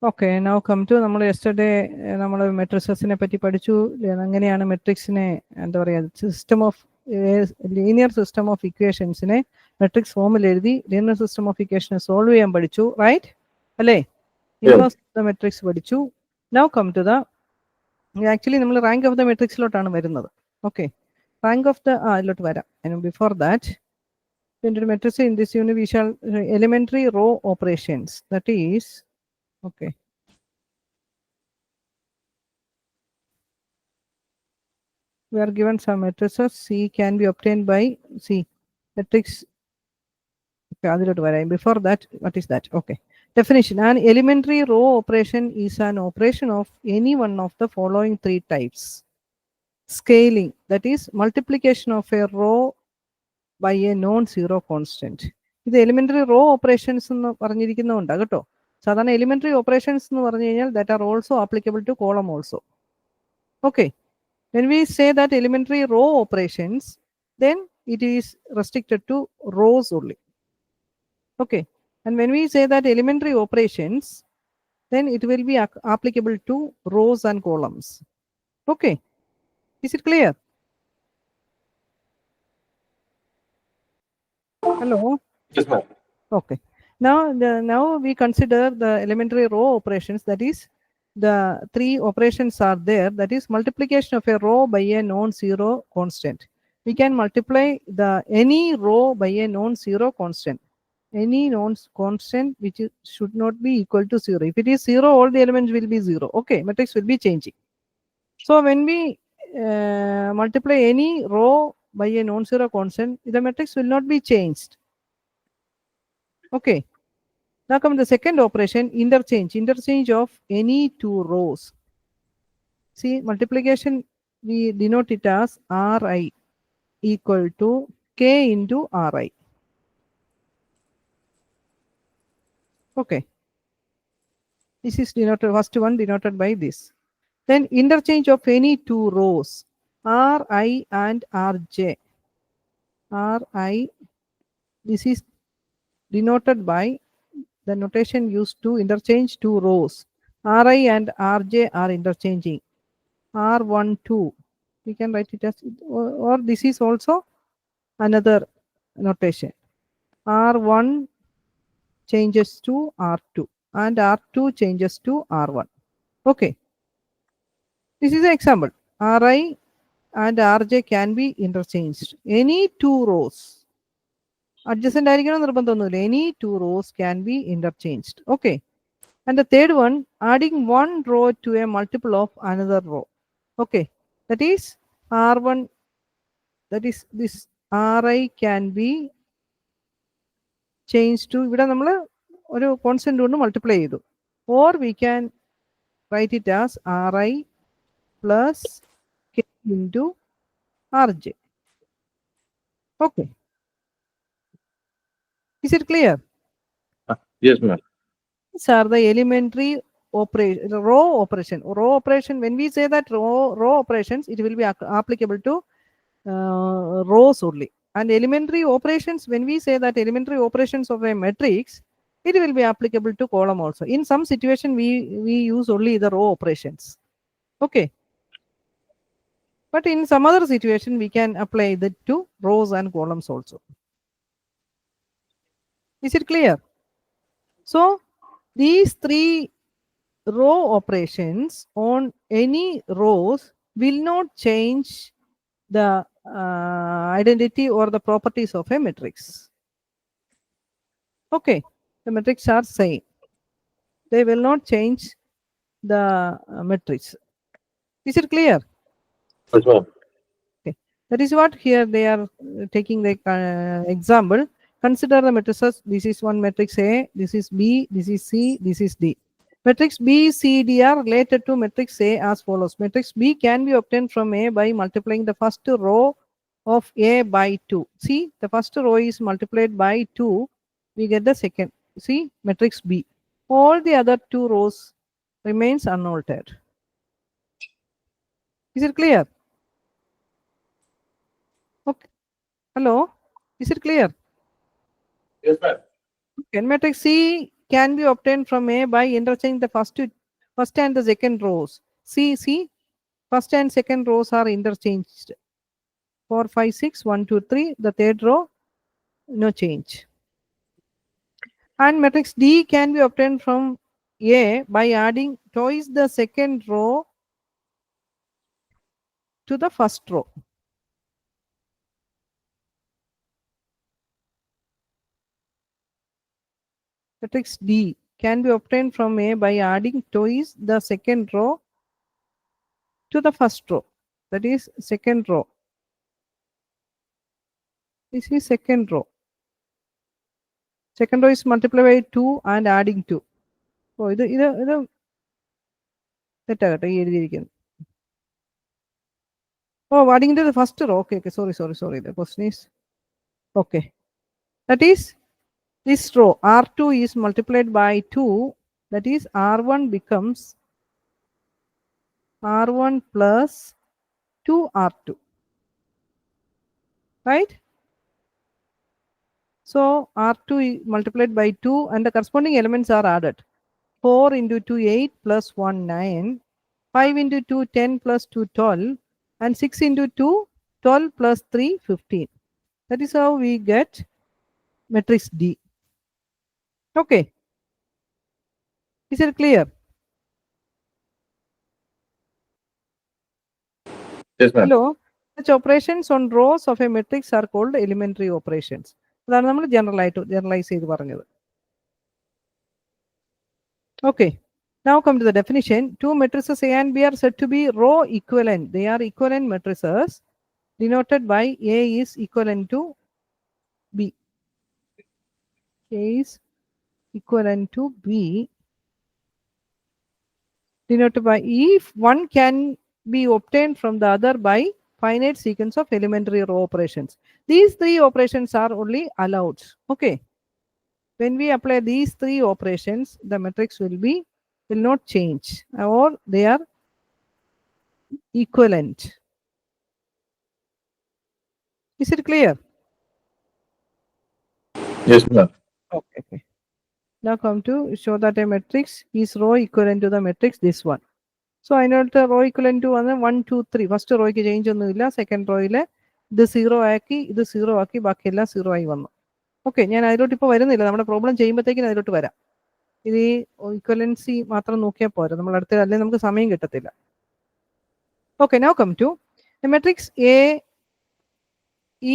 Okay, now come to നമ്മൾ yesterday നമ്മൾ മെട്രിക്സിനെ പറ്റി പഠിച്ചു. എങ്ങനെയാണ് മെട്രിക്സിനെ എന്താ പറയുക system of linear system of ഇക്വേഷൻസിനെ മെട്രിക്സ് ഫോമിൽ എഴുതി ലീനിയർ സിസ്റ്റം ഓഫ് ഇക്വേഷനെ സോൾവ് ചെയ്യാൻ പഠിച്ചു, റൈറ്റ് അല്ലേ? ഇൻവേഴ്സ് ഓഫ് ദ മെട്രിക്സ് പഠിച്ചു. Now come to the actually നമ്മൾ റാങ്ക് ഓഫ് ദ മെട്രിക്സിലോട്ടാണ് വരുന്നത്. ഓക്കെ, റാങ്ക് ഓഫ് ദ ഇതിലോട്ട് വരാം. Before that in the matrix in this unit we shall elementary row operations, that is okay. We are given some matrices. C can be obtained by C matrix. Okay, before that, what is that? Okay, definition: an elementary row operation is an operation of any one of the following three types. Scaling, that is multiplication of a row by a non-zero constant. ഇത് elementary row operations എന്ന് പറഞ്ഞിരിക്കുന്നുണ്ട് കേട്ടോ. സാധാരണ elementary operations എന്ന് പറഞ്ഞു കഴിഞ്ഞാൽ that are also applicable to column also. Okay, when we say that elementary row operations, then it is restricted to rows only. Okay, and when we say that elementary operations, then it will be applicable to rows and columns. Okay, is it clear? Hello? Yes, ma'am. Okay. Now we consider the elementary row operations, that is the three operations are there, that is multiplication of a row by a non-zero constant. We can multiply any row by a non-zero constant, any constant which should not be equal to 0. If it is 0, all the elements will be 0. Okay, matrix will be changing. So when we multiply any row by a non-zero constant, the matrix will not be changed. Okay, now come the second operation, interchange of any two rows. See, multiplication we denote it as Ri equal to K into Ri. Okay, this is denoted, first one denoted by this. Then interchange of any two rows, Ri and Rj. Ri, this is denoted by the notation used to interchange two rows. Ri and Rj are interchanging. R12, we can write it as, or this is also another notation. R1 changes to R2 and R2 changes to R1. Okay, this is an example. Ri and Rj can be interchanged. Any two rows, adjacent any two rows can be interchanged. Okay, and the third one, adding one row to a multiple of another row. Okay, that is R1, that is this Ri can be changed to ഇവിടെ നമ്മൾ ഒരു constant കൊണ്ട് multiply ചെയ്തു, or we can write it as Ri plus K into Rj. Okay, is it clear? Yes, ma'am. These are the elementary row operation. Row operation, when we say that row operations, it will be applicable to rows only. And elementary operations, when we say that elementary operations of a matrix, it will be applicable to column also. In some situation, we use only the row operations. Okay, but in some other situation, we can apply that to rows and columns also. Is it clear? So these three row operations on any rows will not change the identity or the properties of a matrix. Okay, the matrix are same. They will not change the matrix. Is it clear? Yes, ma'am. Okay, that is what here they are taking the example. Consider the matrices. This is one matrix A, this is B, this is C, this is D. Matrix B, C, D are related to matrix A as follows. Matrix B can be obtained from A by multiplying the first row of A by 2. See, the first row is multiplied by 2. We get the second. See, matrix B. All the other two rows remains unaltered. Is it clear? Okay. Hello? Is it clear? Yes, ma'am. Okay. Matrix C can be obtained from A by interchanging the first and the second rows. See, first and second rows are interchanged. 4, 5, 6, 1, 2, 3. The third row, no change. And matrix D can be obtained from A by adding twice the second row to the first row. Matrix D can be obtained from A by adding twice the second row to the first row. That is second row. This is second row. Second row is multiplied by 2 and adding 2. So, this oh, adding into the first row. Okay, sorry. The question is, okay. That is, this row R2 is multiplied by 2. That is, R1 becomes R1 plus 2R2. Right? So, R2 is multiplied by 2 and the corresponding elements are added. 4 into 2, 8 plus 1, 9. 5 into 2, 10 plus 2, 12. And 6 into 2, 12 plus 3, 15. That is how we get matrix D. Okay. Is it clear? Yes, ma'am. Hello. Such operations on rows of a matrix are called elementary operations. That's we generalize. Okay. Now come to the definition. Two matrices A and B are said to be row equivalent. They are equivalent matrices denoted by A is equivalent to B. A is equivalent to B denoted by if one can be obtained from the other by finite sequence of elementary row operations. These three operations are only allowed. Okay. When we apply these three operations, the matrix will not change, or they are equivalent. Is it clear? Yes, ma'am. Okay. Now come to show that a matrix is row equivalent to the matrix this one. So I know the row equivalent to 1, 2, 3. First row ki change onnilla, second row ile this 0 aaki, this 0 aaki, baaki ella 0 ആയി വന്നു. Okay, ഞാൻ അതിലോട്ട് ഇപ്പോൾ വരുന്നില്ല. നമ്മുടെ problem ചെയ്യുമ്പോഴത്തേക്കും അതിലോട്ട് വരാം. ഇത് ഈക്വലൻസി മാത്രം നോക്കിയാൽ പോരാ. നമ്മൾ അടുത്ത അല്ലെങ്കിൽ നമുക്ക് സമയം കിട്ടത്തില്ല. Okay, now come to a matrix A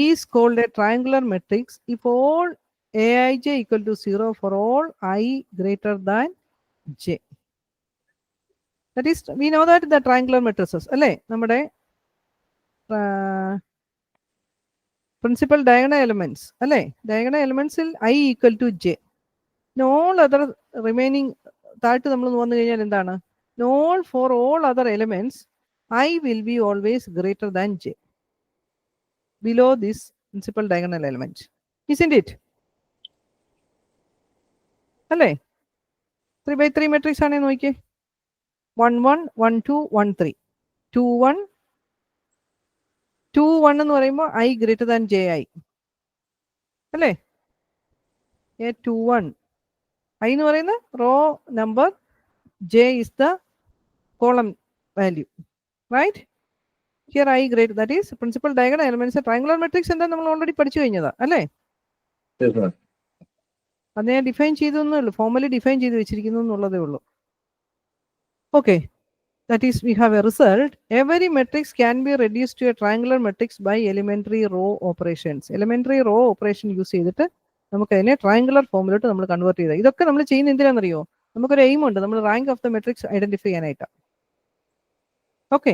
is called a triangular matrix if all Aij equal to 0 for all I greater than J. That is, we know that the triangular matrices, alle, nammade principal diagonal elements, alle, diagonal elements il I equal to J. All other remaining, for all other elements, I will be always greater than J below this principal diagonal element. Isn't it? Alle? 3 by 3 matrix aane noike. 1, 1, 1, 2, 1, 3. 2, 1. 2, 1 എന്ന് പറയുമ്പോൾ I greater than Ji. അല്ലേ? A 2, 1. I എന്ന് പറയുന്ന row number, J is the column value. Right? Here I greater, that is principal diagonal elements. Triangular matrix എന്താ നമ്മൾ already പഠിച്ചു കഴിഞ്ഞതാ അല്ലേ? Yes, ma'am. അത് ഞാൻ ഡിഫൈൻ ചെയ്തേ ഉള്ളൂ, ഫോർമലി ഡിഫൈൻ ചെയ്ത് വെച്ചിരിക്കുന്നു എന്നുള്ളതേ ഉള്ളൂ. Okay. That is, we have a result. Every matrix can be reduced to a triangular matrix by elementary row operations. Elementary row operation use ചെയ്തിട്ട് നമുക്ക് അതിനെ ട്രയാങ്കുലർ ഫോമിലോട്ട് നമ്മൾ കൺവേർട്ട് ചെയ്താൽ. ഇതൊക്കെ നമ്മൾ ചെയ്യുന്ന എന്തിനാണെന്നറിയോ? നമുക്കൊരു എയിം ഉണ്ട്, നമ്മൾ rank of the matrix identify ചെയ്യാനായിട്ടാണ്. ഓക്കെ,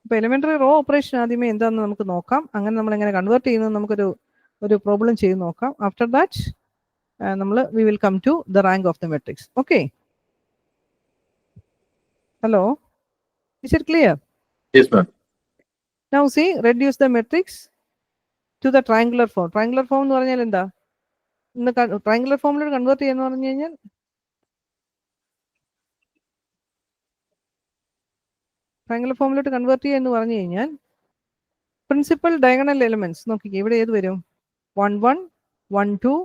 ഇപ്പൊ എലിമെന്ററി റോ ഓപ്പറേഷൻ ആദ്യമേ എന്താണെന്ന് നമുക്ക് നോക്കാം. അങ്ങനെ നമ്മൾ എങ്ങനെ കൺവേർട്ട് ചെയ്യുന്നത് നമുക്കൊരു പ്രോബ്ലം ചെയ്ത് നോക്കാം. ആഫ്റ്റർ ദാറ്റ് നമ്മൾ we will come to the rank of the matrix. Okay, hello, is it clear? Yes, ma'am. Now see, reduce the matrix to the triangular form. Triangular form എന്ന് പറഞ്ഞാൽ എന്താ? Triangular ഫോമിലോട്ട് convert ചെയ്യാന്ന് പറഞ്ഞു കഴിഞ്ഞാൽ triangular ഫോമിലോട്ട് convert ചെയ്യുക എന്ന് പറഞ്ഞു കഴിഞ്ഞാൽ പ്രിൻസിപ്പൽ ഡയഗണൽ എലിമെന്റ്സ് നോക്കിക്കേ, ഇവിടെ ഏത് വരും? 1 1 1 2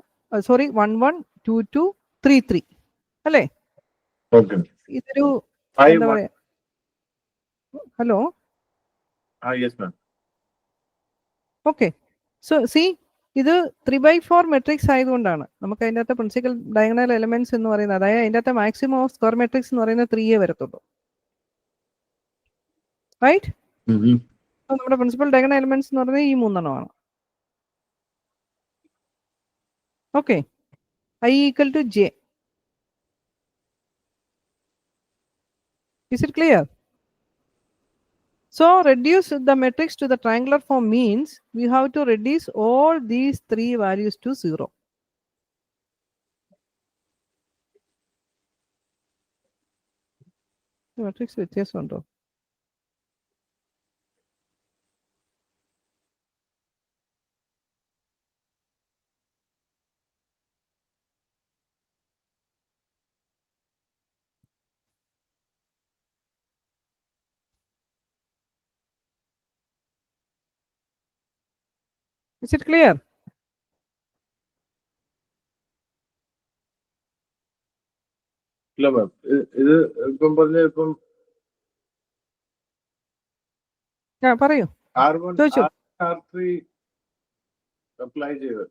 സോറി 1 1 2 2 3 3 അല്ലേ? Okay. ഇതൊരു I എന്താ want. പറയാ, hello, Yes, ma'am. Okay. So C, ഇത് 3/4 മെട്രിക്സ് ആയതുകൊണ്ടാണ് നമുക്ക് അതിൻ്റെ അകത്ത് പ്രിൻസിപ്പൽ ഡയഗണൽ എലമെന്റ്സ് എന്ന് പറയുന്നത്, അതായത് അതിൻ്റെ അകത്ത് മാക്സിമം ഓഫ് സ്ക്വയർ മെട്രിക്സ് എന്ന് പറയുന്നത് 3 വരത്തുള്ളൂ, റൈറ്റ്? Mm-hmm. നമ്മുടെ പ്രിൻസിപ്പൽ ഡയഗണൽ എലമെന്റ്സ് എന്ന് പറയുന്നത് ഈ 3 എണ്ണമാണ്. Okay, I equal to j. Is it clear? So reduce the matrix to the triangular form means we have to reduce all these 3 values to 0. Matrix വ്യത്യാസമുണ്ടോ? Is it clear? ഇല്ല മാം, ഇത് ഇപ്പം പറഞ്ഞ ഇപ്പം പറയൂ, R1 ചോദിച്ചു. R3 അപ്ലൈ ചെയ്ത്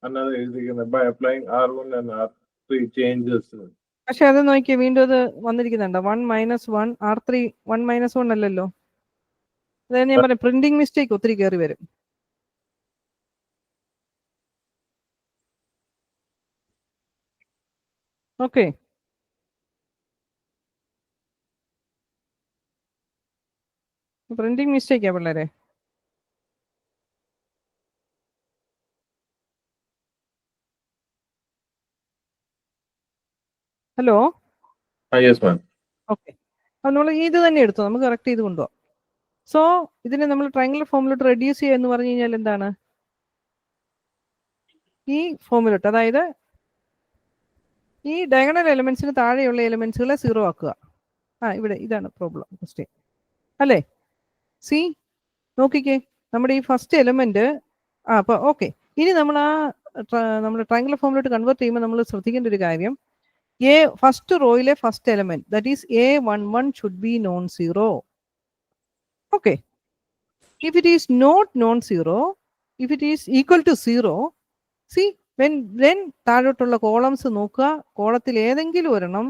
അല്ലാതെ എഴുതിക്കുന്നത് by applying R1 and R3 changes. പക്ഷെ അത് നോക്കി വീണ്ടും അത് വന്നിരിക്കുന്നുണ്ടോ? 1 - 1 R3 1 - 1 അല്ലല്ലോ. അതായത് ഞാൻ പറയാം, പ്രിന്റിംഗ് മിസ്റ്റേക്ക് ഒത്തിരി കയറി വരും. ഓക്കെ, പ്രിന്റിംഗ് മിസ്റ്റേക്കാ പിള്ളേരെ. Hello, yes ma'am. ഓക്കെ, അത് നമ്മൾ ഇത് തന്നെ എടുത്തു, നമുക്ക് കറക്റ്റ് ചെയ്ത് കൊണ്ടുപോകാം. സോ ഇതിനെ നമ്മൾ ട്രയാങ്കുലർ ഫോമിലോട്ട് റെഡ്യൂസ് ചെയ്യുക എന്ന് പറഞ്ഞു കഴിഞ്ഞാൽ എന്താണ്? ഈ ഫോമിലോട്ട്, അതായത് ഈ ഡയഗണൽ എലമെന്റ്സിന് താഴെയുള്ള എലമെന്റ്സുകളെ 0 ആക്കുക. ഇവിടെ ഇതാണ് പ്രോബ്ലം, ക്വസ്റ്റ്യൻ അല്ലേ? സി, നോക്കിക്കേ, നമ്മുടെ ഈ ഫസ്റ്റ് എലമെന്റ് അപ്പോൾ ഓക്കെ. ഇനി നമ്മൾ നമ്മുടെ ട്രയാങ്കുലർ ഫോമിലോട്ട് കൺവേർട്ട് ചെയ്യുമ്പോൾ നമ്മൾ ശ്രദ്ധിക്കേണ്ട ഒരു കാര്യം, ഫസ്റ്റ് റോയിലെ first element, that is A11 should be non zero. Okay, if it is not non-zero, if it is equal to 0, see, when താഴോട്ടുള്ള columns നോക്കുക, കോളത്തിൽ ഏതെങ്കിലും ഒരെണ്ണം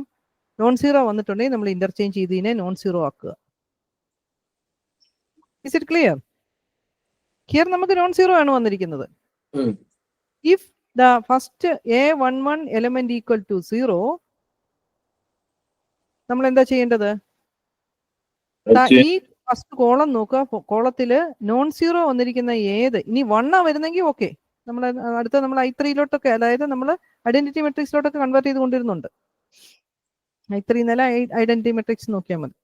നോൺ സീറോ വന്നിട്ടുണ്ടെങ്കിൽ നമ്മൾ ഇന്റർചേഞ്ച് ചെയ്തതിനെ നോൺ സീറോ ആക്കുക. Is it clear? ഹിയർ നമുക്ക് non zero ആണ് വന്നിരിക്കുന്നത്. If the first A11 element equal to 0, നമ്മൾ എന്താ ചെയ്യേണ്ടത്? ഈ ഫസ്റ്റ് കോളം നോക്കുക, കോളത്തില് നോൺ സീറോ വന്നിരിക്കുന്ന ഏത്, ഇനി 1 വരുന്നെങ്കിൽ ഓക്കെ, നമ്മൾ അടുത്ത നമ്മൾ I3 അതായത് നമ്മൾ ഐഡന്റിറ്റി മെട്രിക്സിലോട്ടൊക്കെ കൺവേർട്ട് ചെയ്ത് കൊണ്ടിരുന്നുണ്ട്. I3 എന്നല്ല, ഐഡന്റിറ്റി മെട്രിക്സ് നോക്കിയാൽ മതി.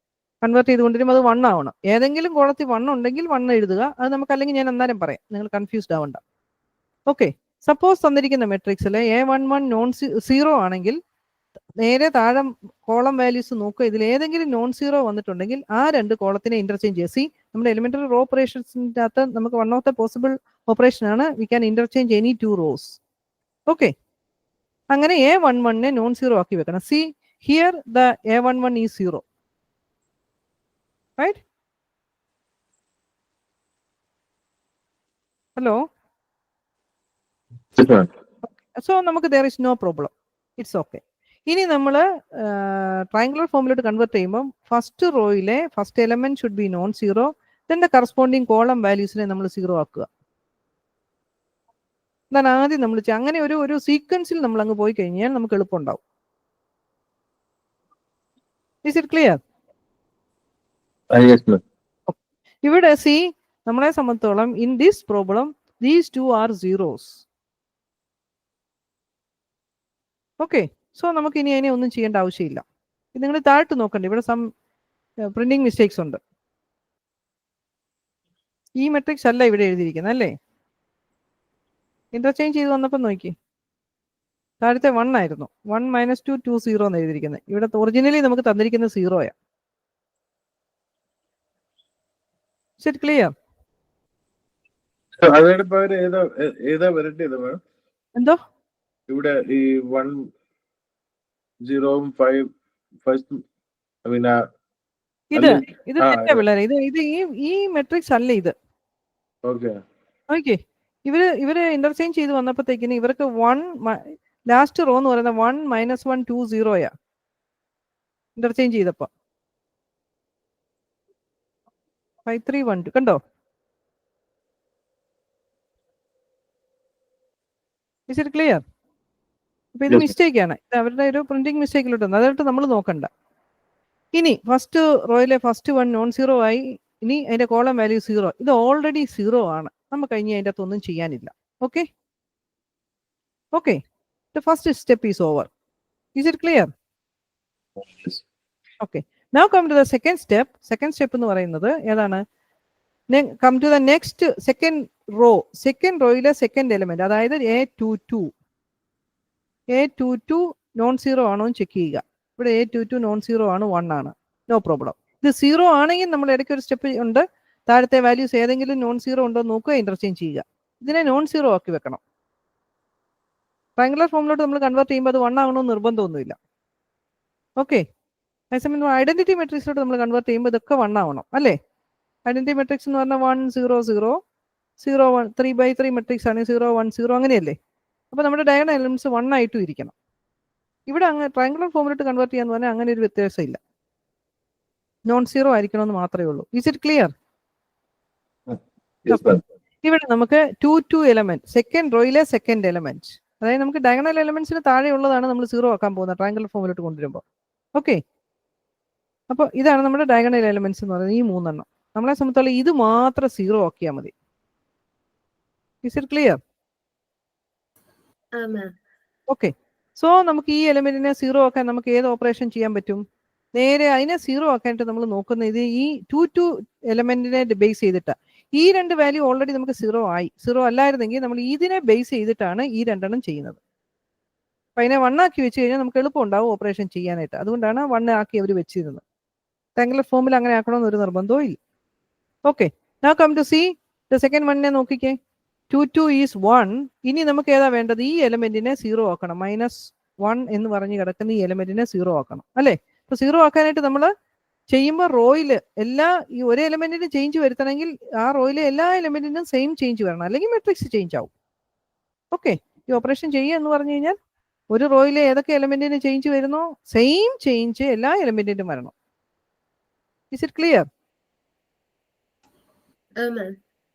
കൺവേർട്ട് ചെയ്ത് കൊണ്ടിരുമ്പോൾ അത് 1 ആവണം. ഏതെങ്കിലും കോളത്തിൽ 1 ഉണ്ടെങ്കിൽ 1 എഴുതുക. അത് നമുക്ക് അല്ലെങ്കിൽ ഞാൻ അന്നേരം പറയാം, നിങ്ങൾ കൺഫ്യൂസ്ഡ് ആവണ്ട. ഓക്കെ, സപ്പോസ് തന്നിരിക്കുന്ന മെട്രിക്സിൽ A11 നോൺ സീറോ ആണെങ്കിൽ നേരെ താഴെ കോളം വാല്യൂസ് നോക്കുക, ഇതിൽ ഏതെങ്കിലും നോൺ സീറോ വന്നിട്ടുണ്ടെങ്കിൽ ആ 2 കോളത്തിനെ ഇന്റർചേഞ്ച് ചെയ്യുക. സി, നമ്മുടെ എലിമെന്ററി റോ ഓപ്പറേഷൻസിന്റെ അകത്ത് നമുക്ക് one of the possible operation ആണ് we can interchange any 2 rows. Okay, അങ്ങനെ A11 നോൺ സീറോ ആക്കി വെക്കണം. See, here the A11 is 0, right? Hello, so നമുക്ക് there is no problem, it's okay. ഇനി നമ്മൾ ട്രയാങ്കുലർ ഫോമിലോട്ട് കൺവേർട്ട് ചെയ്യുമ്പോൾ ഫസ്റ്റ് റോയിലെ first element should be non zero, then the corresponding column വാല്യൂസിനെ നമ്മൾ 0 ആക്കുക. അതാണ് ആദ്യം നമ്മൾ അങ്ങനെ ഒരു സീക്വൻസിൽ നമ്മൾ അങ്ങ് പോയി കഴിഞ്ഞാൽ നമുക്ക് എളുപ്പമുണ്ടാവും. Is it clear? ഇവിടെ സി, നമ്മളെ സംബന്ധിച്ചോളം in this problem these 2 are zeros. Okay, so നമുക്ക് ഇനി അതിനെ ഒന്നും ചെയ്യേണ്ട ആവശ്യമില്ല. നിങ്ങൾ താഴ്ത്ത് നോക്കണ്ട, ഇവിടെ സം പ്രിന്റിംഗ് മിസ്റ്റേക്സ് ഉണ്ട്. ഈ മെട്രിക്സ് അല്ല ഇവിടെ എഴുതിയിരിക്കുന്നത് അല്ലേ? ഇന്റർചേഞ്ച് ചെയ്ത് വന്നപ്പോൾ നോക്കി, താഴത്തെ 1 ആയിരുന്നു. 1 - 2 2 0 എന്ന് എഴുതിയിരിക്കുന്നത്. ഇവിടെ ഒറിജിനലി നമുക്ക് തന്നിരിക്കുന്നത് 0യാ. Is it clear? അതോടെ പകരം ഏതാ വരേണ്ടത് മാം? എന്തോ ഇവിടെ ഈ 1 0 5 ഫസ്റ്റ് പിന്നെ ഇത് തെറ്റാ പിള്ളേരെ. ഇത് ഈ മെട്രിക്സ് അല്ല ഇത്. ഓക്കെ ഓക്കെ, ഇവര് ഇന്റർചേഞ്ച് ചെയ്ത് വന്നപ്പോഴത്തേക്കിന് ഇവർക്ക് 1 ലാസ്റ്റ് റോ എന്ന് പറയുന്നത് 1 - 1 2 0 ഇന്റർചേഞ്ച് ചെയ്തപ്പോ 5 3 1 2 കണ്ടോ? Is it clear? അപ്പൊ ഇത് മിസ്റ്റേക്ക് ആണ്. ഇത് അവരുടെ ഒരു പ്രിന്റിംഗ് മിസ്റ്റേക്കിലോട്ട് വന്നു. അതായിട്ട് നമ്മൾ നോക്കണ്ട. ഇനി ഫസ്റ്റ് റോയിലെ ഫസ്റ്റ് 1 നോൺ സീറോ ആയി. ഇനി അതിന്റെ കോളം വാല്യൂ 0. ഇത് ഓൾറെഡി 0 ആണ്. നമുക്ക് കഴിഞ്ഞ് അതിൻ്റെ അകത്തൊന്നും ചെയ്യാനില്ല. Okay okay, the first step is over. Is it clear? Okay, now come to the second step. Second step എന്ന് പറയുന്നത് ഏതാണ്? Come to the next second row. Second റോയിലെ സെക്കൻഡ് എലിമെന്റ്, അതായത് A22 നോൺ സീറോ ആണോ എന്ന് check ചെയ്യുക. ഇവിടെ A22 non zero ആണ്, 1 ആണ്, നോ പ്രോബ്ലം. ഇത് 0 ആണെങ്കിൽ നമ്മൾ ഇടയ്ക്ക് ഒരു സ്റ്റെപ്പ് ഉണ്ട്, താഴത്തെ വാല്യൂസ് ഏതെങ്കിലും നോൺ സീറോ ഉണ്ടോ എന്ന് നോക്കുക, ഇന്റർചേഞ്ച് ചെയ്യുക. ഇതിനെ നോൺ സീറോ ആക്കി വെക്കണം. ട്രയാങ്കുലർ ഫോമിലോട്ട് നമ്മൾ കൺവേർട്ട് ചെയ്യുമ്പോൾ അത് 1 ആകണമെന്ന് നിർബന്ധമൊന്നുമില്ല. ഓക്കെ, അതേസമയം ഐഡന്റിറ്റി മെട്രിക്സിലോട്ട് നമ്മൾ കൺവേർട്ട് ചെയ്യുമ്പോൾ ഇതൊക്കെ 1 ആവണം അല്ലേ? ഐഡന്റിറ്റി മെട്രിക്സ് എന്ന് പറഞ്ഞാൽ 1 0 0 0 1 3/3 മെട്രിക്സ് ആണ്, 0 1 0 അങ്ങനെയല്ലേ? അപ്പോൾ നമ്മുടെ ഡയഗണൽ എലിമെന്റ്സ് 1 ആയിട്ടും ഇരിക്കണം. ഇവിടെ അങ്ങനെ ട്രയാങ്കുലർ ഫോമിലോട്ട് കൺവേർട്ട് ചെയ്യാന്ന് പറഞ്ഞാൽ അങ്ങനെ ഒരു വ്യത്യാസമില്ല, നോൺ സീറോ ആയിരിക്കണമെന്ന് മാത്രമേ ഉള്ളൂ. Is it clear? ഇവിടെ നമുക്ക് 2 2 എലമെന്റ്, സെക്കൻഡ് റോയിലെ സെക്കൻഡ് എലമെന്റ്, അതായത് നമുക്ക് ഡയഗണൽ എലമെന്റ്സിന് താഴെയുള്ളതാണ് നമ്മൾ 0 ആക്കാൻ പോകുന്നത് ട്രയാങ്കുലർ ഫോമിലോട്ട് കൊണ്ടുവരുമ്പോൾ. ഓക്കെ, അപ്പോൾ ഇതാണ് നമ്മുടെ ഡയഗണൽ എലമെന്റ്സ് എന്ന് പറയുന്നത്, ഈ 3 എണ്ണം. നമ്മളെ സംബന്ധിച്ചുള്ള ഇത് മാത്രം 0 ആക്കിയാൽ മതി. Is it clear? Okay, so നമുക്ക് ഈ എലമെന്റിനെ 0 ആക്കാൻ നമുക്ക് ഏത് ഓപ്പറേഷൻ ചെയ്യാൻ പറ്റും? നേരെ അതിനെ 0 ആക്കാനായിട്ട് നമ്മൾ നോക്കുന്നത് ഇത് ഈ 2 2 എലമെന്റിനെ ബേസ് ചെയ്തിട്ടാണ്. ഈ 2 വാല്യൂ ഓൾറെഡി നമുക്ക് 0 ആയി. 0 അല്ലായിരുന്നെങ്കിൽ നമ്മൾ ഇതിനെ ബേസ് ചെയ്തിട്ടാണ് ഈ 2 എണ്ണം ചെയ്യുന്നത്. അപ്പൊ അതിനെ 1 ആക്കി വെച്ച് കഴിഞ്ഞാൽ നമുക്ക് എളുപ്പം ഉണ്ടാവും ഓപ്പറേഷൻ ചെയ്യാനായിട്ട്. അതുകൊണ്ടാണ് 1 ആക്കി അവർ വെച്ചിരുന്നത്. ട്രയാങ്കുലർ ഫോമിൽ അങ്ങനെ ആക്കണമെന്ന് ഒരു നിർബന്ധവും ഇല്ല. Okay, now come to see the second വണ്ണിനെ നോക്കിക്കേ. 2 2 ഈസ് 1. ഇനി നമുക്ക് ഏതാ വേണ്ടത്? ഈ എലമെന്റിനെ 0 ആക്കണം. -1 എന്ന് പറഞ്ഞ് കിടക്കുന്ന ഈ എലമെന്റിനെ 0 ആക്കണം അല്ലേ? അപ്പൊ 0 ആക്കാനായിട്ട് നമ്മൾ ചെയ്യുമ്പോൾ റോയില് ഈ ഒരു എലമെന്റിന് ചേഞ്ച് വരുത്തണമെങ്കിൽ ആ റോയിലെ എല്ലാ എലമെന്റിനും സെയിം ചേഞ്ച് വരണം, അല്ലെങ്കിൽ മെട്രിക്സ് ചേഞ്ച് ആവും. ഓക്കെ, ഈ ഓപ്പറേഷൻ ചെയ്യുക എന്ന് പറഞ്ഞു കഴിഞ്ഞാൽ ഒരു റോയിലെ ഏതൊക്കെ എലമെന്റിന് ചേഞ്ച് വരുന്നോ സെയിം ചേഞ്ച് എല്ലാ എലമെന്റിനും വരണം. Is it clear?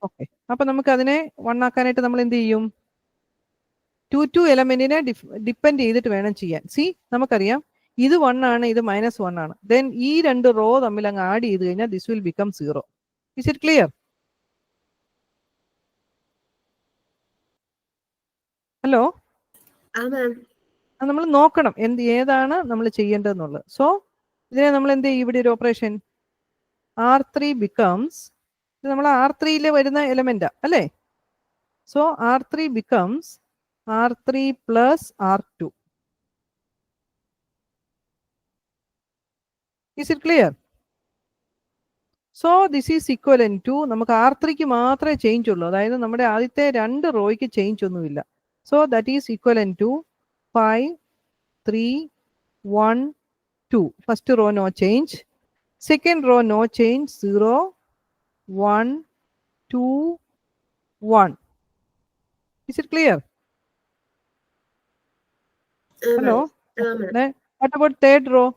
ഓക്കെ, അപ്പൊ നമുക്ക് അതിനെ 1 ആക്കാനായിട്ട് നമ്മൾ എന്ത് ചെയ്യും? 2 2 എലമെന്റിനെ ഡിപ്പെൻഡ് ചെയ്തിട്ട് വേണം ചെയ്യാൻ. സി, നമുക്കറിയാം ഇത് 1 ആണ്, ഇത് -1 ആണ്. ദെൻ ഈ 2 റോ തമ്മിൽ അങ്ങ് ആഡ് ചെയ്ത് കഴിഞ്ഞാൽ this will become 0. Is it clear? Hello, നമ്മൾ നോക്കണം ഏതാണ് നമ്മൾ ചെയ്യേണ്ടതെന്നുള്ളത്. സോ ഇതിനെ നമ്മൾ എന്ത് ചെയ്യും? ഇവിടെ ഒരു ഓപ്പറേഷൻ R3 ബിക്കംസ്, ഇത് നമ്മൾ R3 വരുന്ന എലമെന്റാ അല്ലേ? So R3 becomes R3 plus R2. Is it clear? So this is equivalent to, നമുക്ക് R3ക്ക് മാത്രമേ ചേഞ്ച് ഉള്ളൂ, അതായത് നമ്മുടെ ആദ്യത്തെ 2 റോയ്ക്ക് ചേഞ്ച് ഒന്നുമില്ല. So that is equivalent to 5 3 1 2. First row no change, second row no change, 0 1 2 1. Is it clear? Hello? What about third row?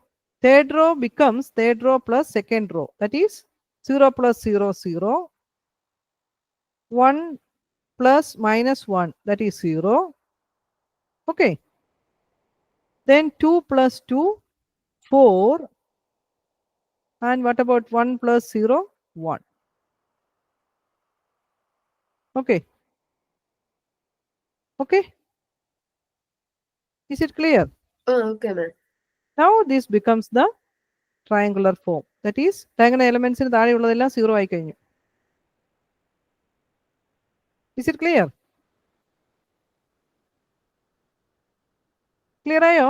Third row becomes third row plus second row. That is 0 plus 0 0. 1 plus -1, that is 0. Okay. Then 2 plus 2, 4. And what about 1 plus 0? 1. Okay. Okay. Is it clear? Okay, ma'am. Now this becomes the triangular form. That is, diagonal elements in താഴെയുള്ളതെല്ലാം 0 ആയി കഴിഞ്ഞു. Is it clear? Clear ആയോ?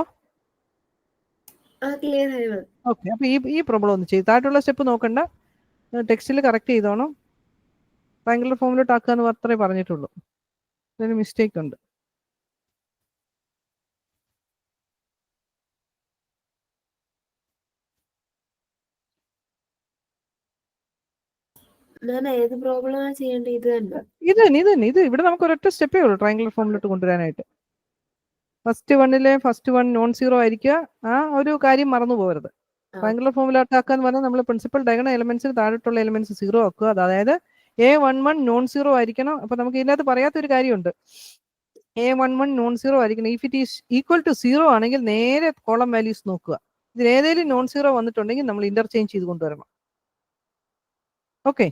Clear ആയി ma'am. Okay, അപ്പൊ ഈ problem ഒന്ന് ചെയ്ത് താഴെയുള്ള step നോക്കണ്ട, ടെക്സ്റ്റിൽ കറക്റ്റ് ചെയ്തോണം. ട്രയാങ്കുലർ ഫോമിലോട്ട് ആക്കുക എന്ന് മാത്രമേ പറഞ്ഞിട്ടുള്ളൂ. അതിന് മിസ്റ്റേക്ക് ഉണ്ട്. മാം ഏത് പ്രോബ്ലമാ ചെയ്യേണ്ടത്? ഇത് തന്നെ? ഇത് ഇവിടെ നമുക്ക് ഒരൊറ്റ സ്റ്റെപ്പേ ഉള്ളൂ ട്രയാങ്കുലർ ഫോമിലോട്ട് കൊണ്ടുവരാനായിട്ട്. ഫസ്റ്റ് വൺ നോൺ സീറോ ആയിരിക്കുക. ആ ഒരു കാര്യം മറന്നു പോകരുത്. ട്രയാങ്കുലർ ഫോമിലോട്ട് ആക്കാന്ന് പറഞ്ഞാൽ നമ്മൾ പ്രിൻസിപ്പൽ ഡയഗണൽ എലമെന്റ്സിന് താഴോട്ടുള്ള എലമെന്റ്സ് സീറോ ആക്കുക. അതായത് A11 നോൺ സീറോ ആയിരിക്കണം. അപ്പൊ നമുക്ക് ഇതിനകത്ത് പറയാത്തൊരു കാര്യമുണ്ട്. A11 നോൺ സീറോ ആയിരിക്കണം. If it is equal to zero ആണെങ്കിൽ നേരെ കോളം വാല്യൂസ് നോക്കുക. ഇതിൽ ഏതെങ്കിലും നോൺ സീറോ വന്നിട്ടുണ്ടെങ്കിൽ നമ്മൾ ഇന്റർചേഞ്ച് ചെയ്ത് കൊണ്ടുവരണം. ഓക്കെ,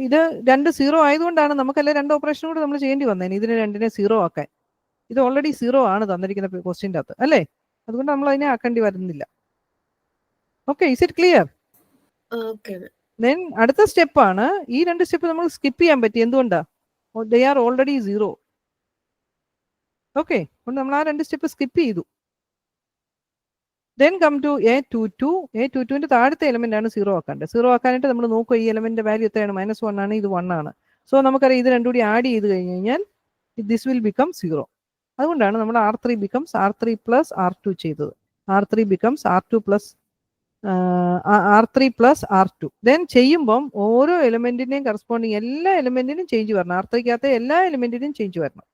ഇത് രണ്ട് സീറോ ആയതുകൊണ്ടാണ് നമുക്കല്ലേ രണ്ട് ഓപ്പറേഷൻ കൂടെ നമ്മൾ ചെയ്യേണ്ടി വന്നേനെ ഇതിനെ രണ്ടിനെ സീറോ ആക്കാൻ. ഇത് ഓൾറെഡി സീറോ ആണ് തന്നിരിക്കുന്ന ക്വസ്റ്റ്യൻ്റെ അകത്ത് അല്ലേ, അതുകൊണ്ട് നമ്മൾ അതിനെ ആക്കേണ്ടി വരുന്നില്ല. Okay, is it clear? Then അടുത്ത സ്റ്റെപ്പാണ്, ഈ രണ്ട് സ്റ്റെപ്പ് നമ്മൾ സ്കിപ്പ് ചെയ്യാൻ പറ്റി. എന്തുകൊണ്ടാ? They are already zero. Okay, അപ്പോൾ നമ്മൾ ആ രണ്ട് സ്റ്റെപ്പ് സ്കിപ്പ് ചെയ്തു. ദെൻ കം ടു A22 താഴത്തെ എലമെന്റ് ആണ് സീറോ ആക്കേണ്ടത്. സീറോ ആക്കാനായിട്ട് നമ്മൾ നോക്കുക ഈ എലമെന്റ് വാല്യൂ എത്രയാണ്, -1 ആണ്, ഇത് 1 ആണ്. സോ നമുക്കറിയാം ഇത് രണ്ടും കൂടി ആഡ് ചെയ്ത് കഴിഞ്ഞ് കഴിഞ്ഞാൽ ദിസ് വിൽ ബിക്കം സീറോ. അതുകൊണ്ടാണ് നമ്മൾ R3 becomes R3 plus R2 ചെയ്തത്. R3 becomes R3 plus R2. Then ചെയ്യുമ്പം ഓരോ എലമെന്റിന്റെയും കറസ്പോണ്ടിങ് എല്ലാ എലമെന്റിനും ചേഞ്ച് വരണം. R3ക്കകത്തെ എല്ലാ എലമെന്റിനും ചേഞ്ച് വരണം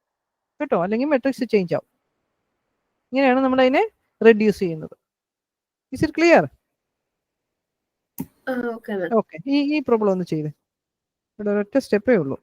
കേട്ടോ, അല്ലെങ്കിൽ മെട്രിക്സ് ചേഞ്ച് ആവും. ഇങ്ങനെയാണ് നമ്മൾ അതിനെ റെഡ്യൂസ് ചെയ്യുന്നത്. Is it clear? ഓക്കെ, ഈ പ്രോബ്ലം ഒന്ന് ചെയ്തേ. ഇവിടെ ഒരൊറ്റ സ്റ്റെപ്പേ ഉള്ളൂ.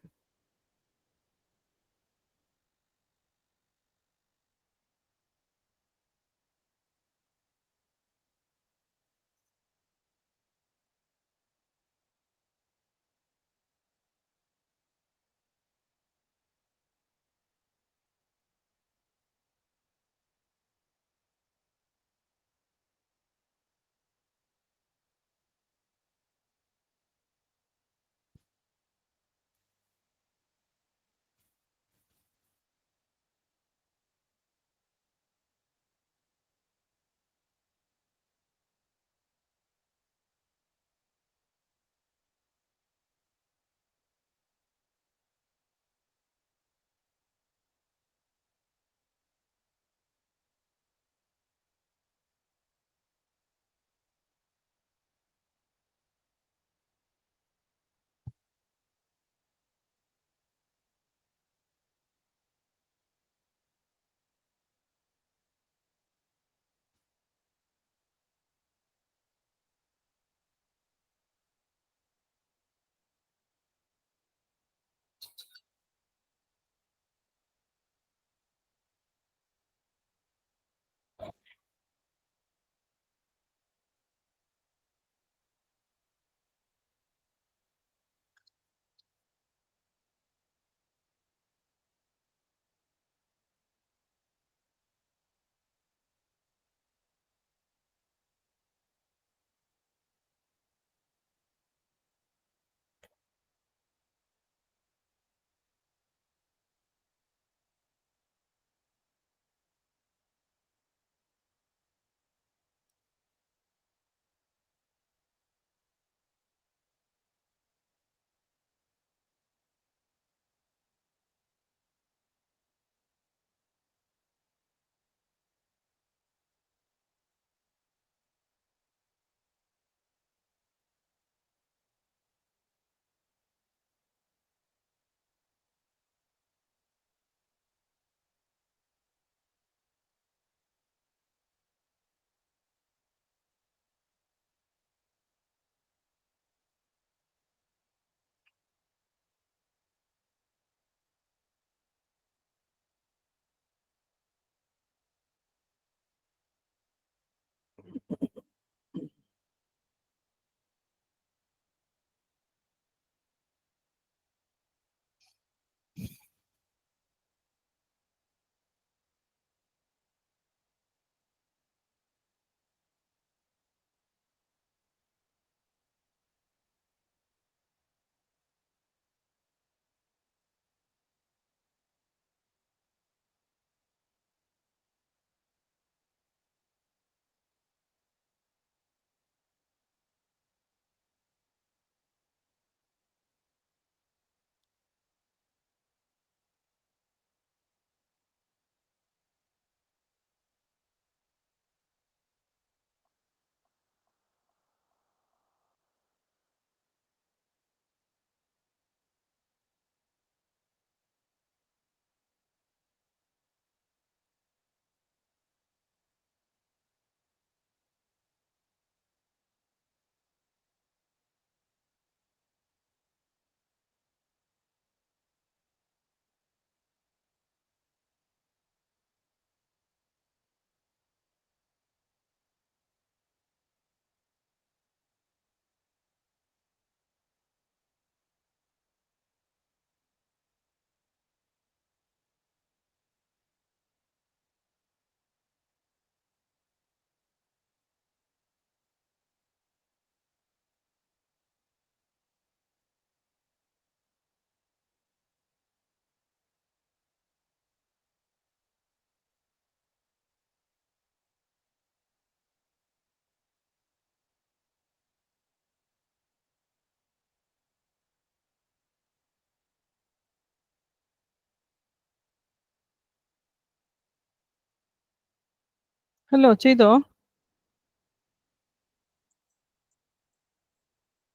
ഹലോ ചെയ്തോ?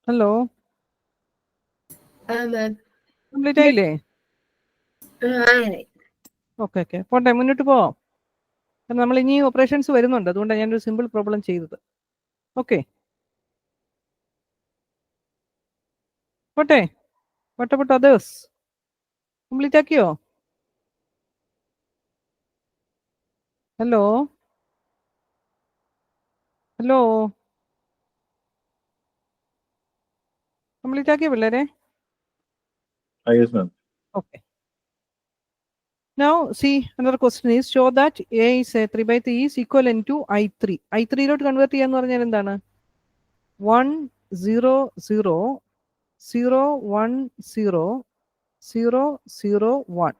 ഹലോ ആ മാം. കംപ്ലീറ്റ് ആയില്ലേ? ആയി. ഓക്കെ ഓക്കെ, പോട്ടെ, മുന്നോട്ട് പോവാം. നമ്മൾ ഇനി ഓപ്പറേഷൻസ് വരുന്നുണ്ട്, അതുകൊണ്ടാണ് ഞാനൊരു സിമ്പിൾ പ്രോബ്ലം ചെയ്തത്. ഓക്കെ, പോട്ടെ. What about others? കംപ്ലീറ്റ് ആക്കിയോ? ഹലോ ഹലോ കംപ്ലീറ്റ് ആക്കിയോ പിള്ളേരെ? Yes, ma'am. Okay. Now see, another question is, show that A is a 3/3 is equivalent to I3. I3 lot convert ചെയ്യാന്ന് പറഞ്ഞാൽ എന്താണ്? 1 0 0 0 1 0 0 0 1.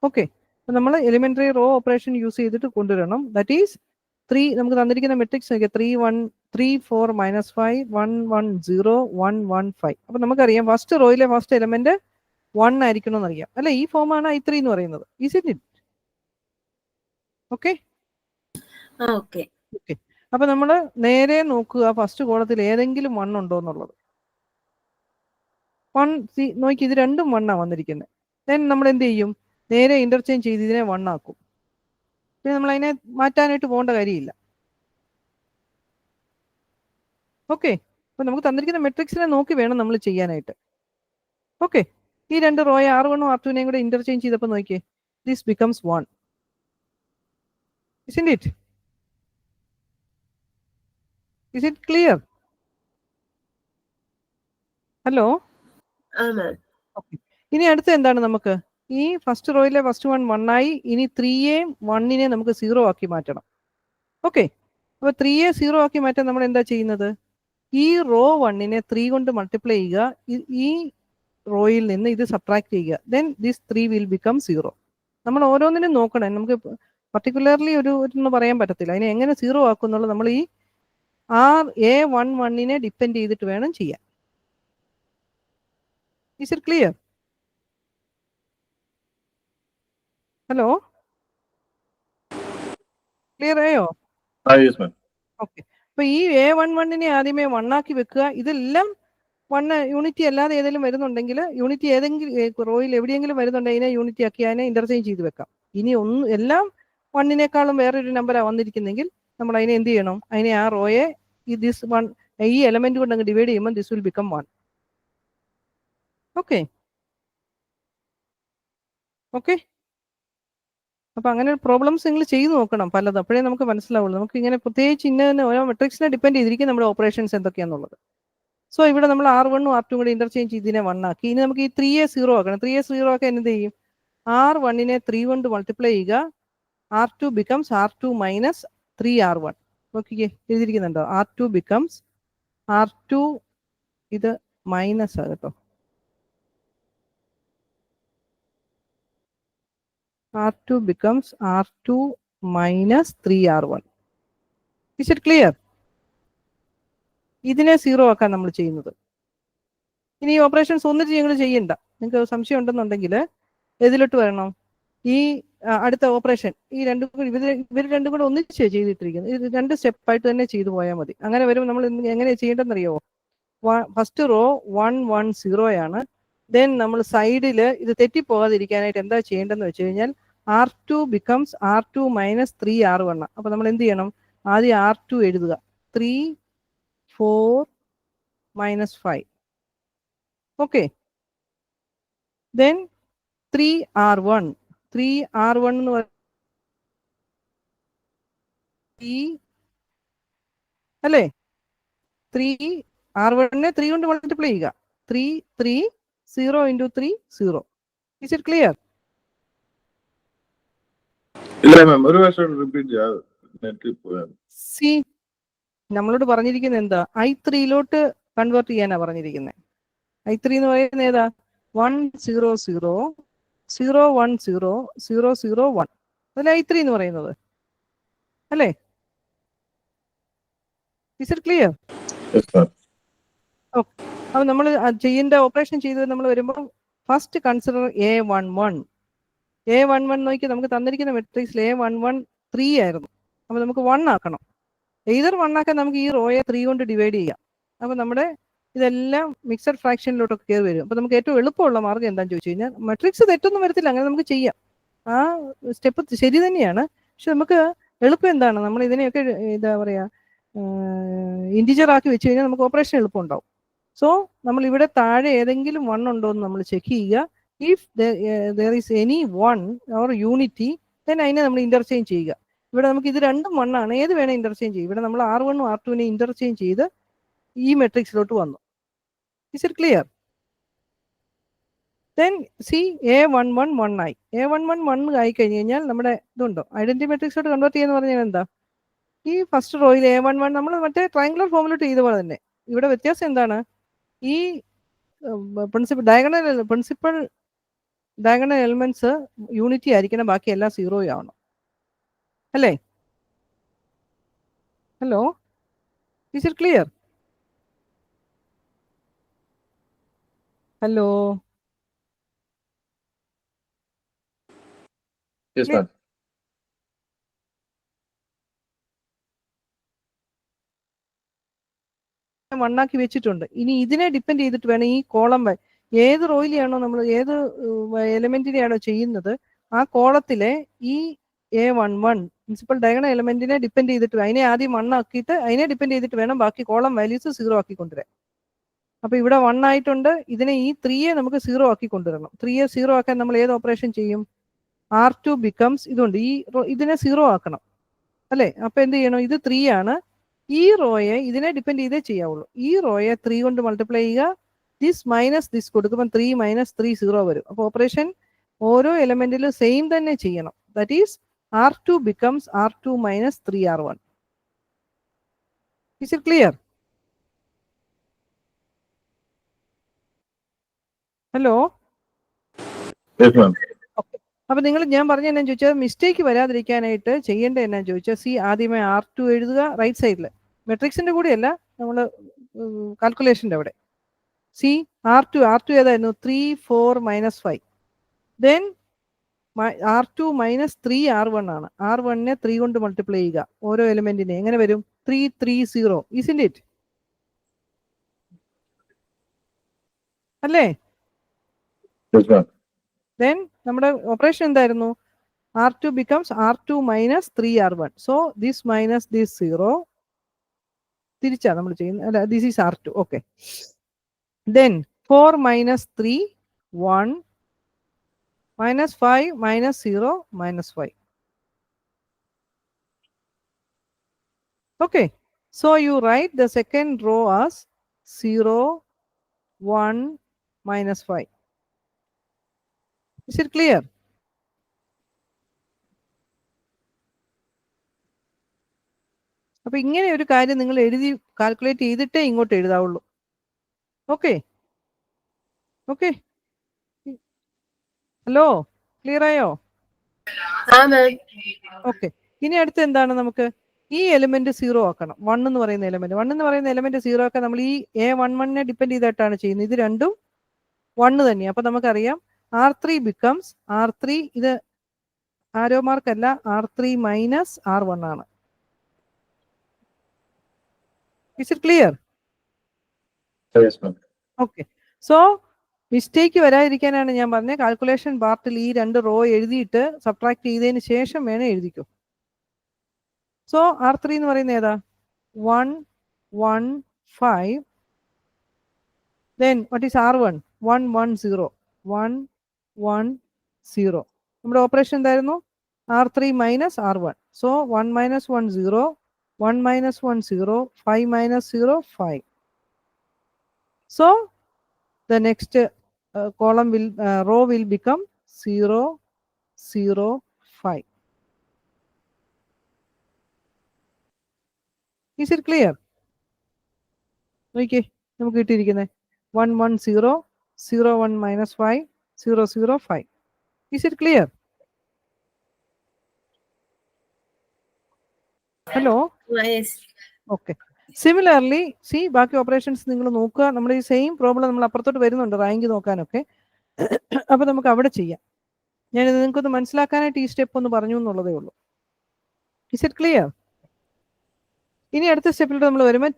ഓക്കെ, അപ്പം നമ്മൾ എലിമെന്ററി റോ ഓപ്പറേഷൻ യൂസ് ചെയ്തിട്ട് കൊണ്ടുവരണം. That is 3. നമുക്ക് തന്നിരിക്കുന്ന മെട്രിക്സ് നോക്കിയാൽ 3 1 3 4 -5 1 1 0 1 1 5. അപ്പം നമുക്കറിയാം ഫസ്റ്റ് റോയിലെ ഫസ്റ്റ് എലിമെന്റ് 1 ആയിരിക്കണമെന്ന് അറിയാം അല്ലെ? ഈ ഫോമാണ് I3 എന്ന് പറയുന്നത്. Is it? Okay okay. Okay, അപ്പൊ നമ്മൾ നേരെ നോക്കുക ഫസ്റ്റ് കോളത്തിൽ ഏതെങ്കിലും 1 ഉണ്ടോ എന്നുള്ളത്. 1 നോക്കി, ഇത് രണ്ടും 1 വന്നിരിക്കുന്നത്. ദെൻ നമ്മൾ എന്ത് ചെയ്യും? നേരെ ഇന്റർചേഞ്ച് ചെയ്ത് ഇതിനെ 1 ആക്കും. പിന്നെ നമ്മൾ അതിനെ മാറ്റാനായിട്ട് പോകേണ്ട കാര്യമില്ല. ഓക്കെ, അപ്പൊ നമുക്ക് തന്നിരിക്കുന്ന മെട്രിക്സിനെ നോക്കി വേണം നമ്മൾ ചെയ്യാനായിട്ട്. ഓക്കെ, ഈ രണ്ട് റോയെ R1 R2 കൂടെ ഇന്റർചേഞ്ച് ചെയ്തപ്പോൾ നോക്കിയേ, this becomes 1. Isn't it? Is it clear? Hello. Okay, ഇനി അടുത്ത എന്താണ്? നമുക്ക് ഈ ഫസ്റ്റ് റോയിലെ ഫസ്റ്റ് 1 1 ആയി. ഇനി 3യെയും 1നെ നമുക്ക് 0 ആക്കി മാറ്റണം. ഓക്കെ, അപ്പൊ 3യെ 0 ആക്കി മാറ്റാൻ നമ്മൾ എന്താ ചെയ്യുന്നത്? ഈ റോ 1നെ 3 കൊണ്ട് മൾട്ടിപ്ലൈ ചെയ്യുക. ഈ റോയിൽ നിന്ന് ഇത് സബ്ട്രാക്ട് ചെയ്യുക. Then this 3 will become 0. നമ്മൾ ഓരോന്നിനും നോക്കണം. നമുക്ക് പർട്ടിക്കുലർലി ഒന്നും പറയാൻ പറ്റത്തില്ല. അതിനെ എങ്ങനെ 0 ആക്കും എന്നുള്ളത് നമ്മൾ ഈ A11നെ ഡിപ്പെൻഡ് ചെയ്തിട്ട് വേണം ചെയ്യാൻ. Is it clear? Hello, clear ആയോ? Yes, ma'am. ഓക്കെ, അപ്പൊ ഈ A11നെ ആദ്യമേ 1 ആക്കി വെക്കുക. ഇതെല്ലാം 1 യൂണിറ്റി അല്ലാതെ ഏതെങ്കിലും വരുന്നുണ്ടെങ്കിൽ, യൂണിറ്റി ഏതെങ്കിലും റോയിൽ എവിടെയെങ്കിലും വരുന്നുണ്ടെങ്കിൽ അതിനെ യൂണിറ്റി ആക്കി അതിനെ ഇന്റർചേഞ്ച് ചെയ്ത് വെക്കാം. ഇനി എല്ലാം 1നേക്കാളും വേറൊരു നമ്പറാണ് വന്നിരിക്കുന്നെങ്കിൽ നമ്മൾ അതിനെ എന്ത് ചെയ്യണം? അതിനെ ആ റോയെ ഈ എലമെന്റ് കൊണ്ട് അങ്ങ് ഡിവൈഡ് ചെയ്യുമ്പോൾ this will become 1. Okay okay, അപ്പൊ അങ്ങനെ പ്രോബ്ലംസ് നിങ്ങൾ ചെയ്തു നോക്കണം പലത്, അപ്പോഴേ നമുക്ക് മനസ്സിലാവുള്ളൂ. നമുക്ക് ഇങ്ങനെ പ്രത്യേകിച്ച് ഇന്ന ഓരോ മെട്രിക്സിനെ ഡിപ്പെൻഡ് ചെയ്തിരിക്കും നമ്മുടെ ഓപ്പറേഷൻസ് എന്തൊക്കെയാണെന്നുള്ളത്. സോ ഇവിടെ നമ്മൾ R1 R2 കൂടെ ഇന്റർചേഞ്ച് ചെയ്ത് ഇതിനെ 1 ആക്കി. ഇനി നമുക്ക് ഈ 3യെ 0 ആക്കണം. 3യെ 0 ആക്കാൻ എന്ത് ചെയ്യും? R1നെ 3 കൊണ്ട് മൾട്ടിപ്ലൈ ചെയ്യുക. R2 becomes R2 minus 3 R1. നോക്കിക്കേ, എഴുതിയിരിക്കുന്നുണ്ടോ? R2 ബിക്കംസ് R2, ഇത് മൈനസ് ആണ് കേട്ടോ. R2 becomes R2 minus 3R1. Is it clear? ഇതിനെ 0 ആക്കാൻ നമ്മൾ ചെയ്യുന്നത്. ഇനി ഈ ഓപ്പറേഷൻസ് ഒന്നിട്ട് ഞങ്ങൾ ചെയ്യണ്ട. നിങ്ങൾക്ക് സംശയം ഉണ്ടെന്നുണ്ടെങ്കിൽ ഏതിലോട്ട് വരണം? ഈ അടുത്ത ഓപ്പറേഷൻ ഈ ഇവർ രണ്ടും കൂടെ ഒന്നിച്ച് ചെയ്തിട്ടിരിക്കുന്നത്. ഇത് 2 സ്റ്റെപ്പായിട്ട് തന്നെ ചെയ്തു പോയാൽ മതി. അങ്ങനെ വരുമ്പോൾ നമ്മൾ എങ്ങനെയാണ് ചെയ്യേണ്ടതെന്നറിയോ? ഫസ്റ്റ് റോ 1 1 0 ആണ്. ദെൻ നമ്മൾ സൈഡിൽ ഇത് തെറ്റിപ്പോകാതിരിക്കാനായിട്ട് എന്താ ചെയ്യേണ്ടതെന്ന് വെച്ച് കഴിഞ്ഞാൽ R2 becomes R2 minus 3 R1. അപ്പൊ നമ്മൾ എന്ത് ചെയ്യണം? ആദ്യം R2 എഴുതുക. 3 4 minus 5. Okay, then 3 R1. 3 R1 എന്ന് പറയുന്നത് അല്ലേ? 3 R1നെ 3 കൊണ്ട് മൾട്ടിപ്ലൈ ചെയ്യുക. 3 3 0 into 3 0. Is it clear? ഇല്ല മാം, ഒരു പ്രാവശ്യം റിപ്പീറ്റ് ചെയ്യാം. നെറ്റിൽ പോയാൽ സി, നമ്മളോട് പറഞ്ഞിരിക്കുന്നത് എന്താ? I3ലോട്ട് കൺവേർട്ട് ചെയ്യാനാ പറഞ്ഞിരിക്കുന്നത്. I3 എന്ന് പറയുന്നത് ഏതാ? 1 0 0 0 1 0 0 0 1. അതല്ലേ I3 എന്ന് പറയുന്നത് അല്ലേ? Is it clear? Yes, ma'am. Okay, അപ്പൊ നമ്മൾ ചെയ്യേണ്ട ഓപ്പറേഷൻ ചെയ്ത് നമ്മൾ വരുമ്പോൾ ഫസ്റ്റ് കൺസിഡർ A11. A11 നോക്കി നമുക്ക് തന്നിരിക്കുന്ന മെട്രിക്സിൽ A11 3 ആയിരുന്നു. അപ്പോൾ നമുക്ക് 1 ആക്കണം. എയ്തർ 1 ആക്കാൻ നമുക്ക് ഈ റോയെ 3 കൊണ്ട് ഡിവൈഡ് ചെയ്യാം. അപ്പോൾ നമ്മുടെ ഇതെല്ലാം മിക്സഡ് ഫ്രാക്ഷനിലോട്ടൊക്കെ കയറി വരും. അപ്പോൾ നമുക്ക് ഏറ്റവും എളുപ്പമുള്ള മാർഗ്ഗം എന്താണെന്ന് ചോദിച്ചു കഴിഞ്ഞാൽ, മെട്രിക്സ് തെറ്റൊന്നും വരത്തില്ല, അങ്ങനെ നമുക്ക് ചെയ്യാം. ആ സ്റ്റെപ്പ് ശരി തന്നെയാണ്. പക്ഷെ നമുക്ക് എളുപ്പം എന്താണ്, നമ്മൾ ഇതിനെയൊക്കെ എന്താ പറയുക, ഇൻറ്റിജർ ആക്കി വെച്ച് കഴിഞ്ഞാൽ നമുക്ക് ഓപ്പറേഷൻ എളുപ്പം ഉണ്ടാവും. സോ നമ്മൾ ഇവിടെ താഴെ ഏതെങ്കിലും 1 ഉണ്ടോ എന്ന് നമ്മൾ ചെക്ക് ചെയ്യുക. If there is any 1 or unity, then അതിനെ നമ്മൾ ഇന്റർചേഞ്ച് ചെയ്യുക. ഇവിടെ നമുക്ക് ഇത് രണ്ടും 1 ആണ്, ഏത് വേണേൽ ഇന്റർചേഞ്ച് ചെയ്യും. ഇവിടെ നമ്മൾ R1 ഉം R2 ഇന്റർചേഞ്ച് ചെയ്ത് ഈ മെട്രിക്സിലോട്ട് വന്നു. Is it clear? Then C A11 1 ആയി. A11 1 ആയി കഴിഞ്ഞ് കഴിഞ്ഞാൽ നമ്മുടെ ഇതുണ്ടോ, ഐഡന്റിറ്റി മെട്രിക്സിലോട്ട് കൺവേർട്ട് ചെയ്യുന്ന പറഞ്ഞാൽ എന്താ, ഈ ഫസ്റ്റ് റോയിൽ A11 നമ്മൾ മറ്റേ ട്രയാങ്കുലർ ഫോമിലോട്ട് ചെയ്ത പോലെ തന്നെ. ഇവിടെ വ്യത്യാസം എന്താണ്, ഈ പ്രിൻസിപ്പൽ ഡയഗണൽ എലിമെന്റ്സ് യൂണിറ്റി ആയിരിക്കണം, ബാക്കി എല്ലാം 0 ആവണം, അല്ലേ? Hello, is it clear? Hello, Yes, ma'am. മണ്ണാക്കി വെച്ചിട്ടുണ്ട്. ഇനി ഇതിനെ ഡിപ്പെൻഡ് ചെയ്തിട്ട് വേണം ഈ കോളം, ഏത് റോയിലെയാണോ നമ്മൾ ഏത് എലിമെന്റിനെയാണോ ചെയ്യുന്നത്, ആ കോളത്തിലെ ഈ A11 പ്രിൻസിപ്പൽ ഡയഗണൽ എലിമെന്റിനെ ഡിപ്പെൻഡ് ചെയ്തിട്ട് അതിനെ ആദ്യം 1 ആക്കിയിട്ട് അതിനെ ഡിപ്പെൻഡ് ചെയ്തിട്ട് വേണം ബാക്കി കോളം വാല്യൂസ് 0 ആക്കി കൊണ്ടുവരാൻ. അപ്പൊ ഇവിടെ 1 ആയിട്ടുണ്ട്, ഇതിനെ ഈ 3യെ നമുക്ക് 0 ആക്കി കൊണ്ടുവരണം. 3യെ 0 ആക്കാൻ നമ്മൾ ഏത് ഓപ്പറേഷൻ ചെയ്യും? R2 ബിക്കംസ് ഇതുണ്ട്, ഇതിനെ 0 ആക്കണം, അല്ലേ? അപ്പൊ എന്ത് ചെയ്യണം, ഇത് 3 ആണ്, ഈ റോയെ ഇതിനെ ഡിപ്പെൻഡ് ചെയ്തേ ചെയ്യാവുള്ളൂ. ഈ റോയെ 3 കൊണ്ട് മൾട്ടിപ്ലൈ ചെയ്യുക, ദിസ് മൈനസ് ദിസ് കൊടുക്കുമ്പോൾ 3 മൈനസ് 3 0 വരും. അപ്പോൾ ഓപ്പറേഷൻ ഓരോ എലമെന്റിലും സെയിം തന്നെ ചെയ്യണം. That is R2 becomes R2 minus 3R1. Is it clear? Hello, Yes, ma'am. Okay. അപ്പൊ നിങ്ങൾ, ഞാൻ പറഞ്ഞ എന്നാ ചോദിച്ചാൽ, മിസ്റ്റേക്ക് വരാതിരിക്കാനായിട്ട് ചെയ്യേണ്ടത് എന്നാ ചോദിച്ചാൽ, സി ആദ്യമേ R2 എഴുതുക റൈറ്റ് സൈഡിൽ, മെട്രിക്സിന്റെ കൂടെയല്ല, നമ്മൾ കാൽക്കുലേഷന്റെ അവിടെ. സി R2 ഏതായിരുന്നു? 3 4 minus 5. Then R2 minus 3R1 ആണ്. R1നെ 3 കൊണ്ട് മൾട്ടിപ്ലൈ ചെയ്യുക ഓരോ എലിമെന്റിനെ. എങ്ങനെ വരും? 3 3 0. Isn't it? അല്ലേ? Yes, ma'am. ദെൻ നമ്മുടെ ഓപ്പറേഷൻ എന്തായിരുന്നു? R2 becomes R2 minus 3R1. So this minus this 0. തിരിച്ചാ നമ്മൾ ചെയ്യുന്നത്, അല്ല, this is R2. Okay. Then 4 minus 3 1 minus 5 minus 0 minus 5. Okay. So you write the second row as 0 1 minus 5. Is it clear? അപ്പൊ ഇങ്ങനെ ഒരു കാര്യം നിങ്ങൾ എഴുതി കാൽക്കുലേറ്റ് ചെയ്തിട്ടേ ഇങ്ങോട്ട് എഴുതാവുള്ളൂ. ഓക്കെ ഓക്കെ, ഹലോ, ക്ലിയർ ആയോ? ഓക്കെ. ഇനി അടുത്ത് എന്താണ്, നമുക്ക് ഈ എലിമെന്റ് 0 ആക്കണം. 1 എന്ന് പറയുന്ന എലിമെന്റ് 0 ആക്കാൻ നമ്മൾ ഈ A11നെ ഡിപ്പെൻഡ് ചെയ്തിട്ടാണ് ചെയ്യുന്നത്. ഇത് രണ്ടും 1 തന്നെയാണ്. അപ്പൊ നമുക്കറിയാം R3 ബിക്കംസ് R3, ഇത് ആരോ മാർക്ക് അല്ല, R3 മൈനസ് R1 ആണ്. Is it clear? Yes, ma'am. Okay. So mistake വരാതിരിക്കാനാണ് ഞാൻ പറഞ്ഞത്, കാൽക്കുലേഷൻ പാർട്ടിൽ ഈ 2 റോ എഴുതിയിട്ട് സബ്ട്രാക്ട് ചെയ്തതിന് ശേഷം വേണം എഴുതിക്കോ. സോ R3 എന്ന് പറയുന്നത് ഏതാ? 1 1 5. Then what is R1? 1 1 0 1 1 0. നമ്മുടെ ഓപ്പറേഷൻ എന്തായിരുന്നു? R3 minus R1. So 1 minus 1 0, 1 minus 1 0, 5 minus 0 5. So the next column will row will become 0 0 5. Is it clear? Okay, നമുക്ക് കിട്ടിയിരിക്കുന്നത് 1 1 0 0 1 minus 5 0 0 5. Is it clear? Hello, okay. Similarly C ബാക്കി operations നിങ്ങൾ നോക്കുക. നമ്മൾ ഈ same problem നമ്മൾ അപ്പുറത്തോട്ട് വരുന്നുണ്ട് റാങ്ക് നോക്കാനൊക്കെ. അപ്പൊ നമുക്ക് അവിടെ ചെയ്യാം. ഞാനിത് നിങ്ങൾക്കൊന്ന് മനസ്സിലാക്കാനായിട്ട് ഈ സ്റ്റെപ്പ് ഒന്ന് പറഞ്ഞു എന്നുള്ളതേ ഉള്ളൂ. Is it clear? ഇനി അടുത്ത സ്റ്റെപ്പിലോട്ട് നമ്മൾ വരുമ്പോൾ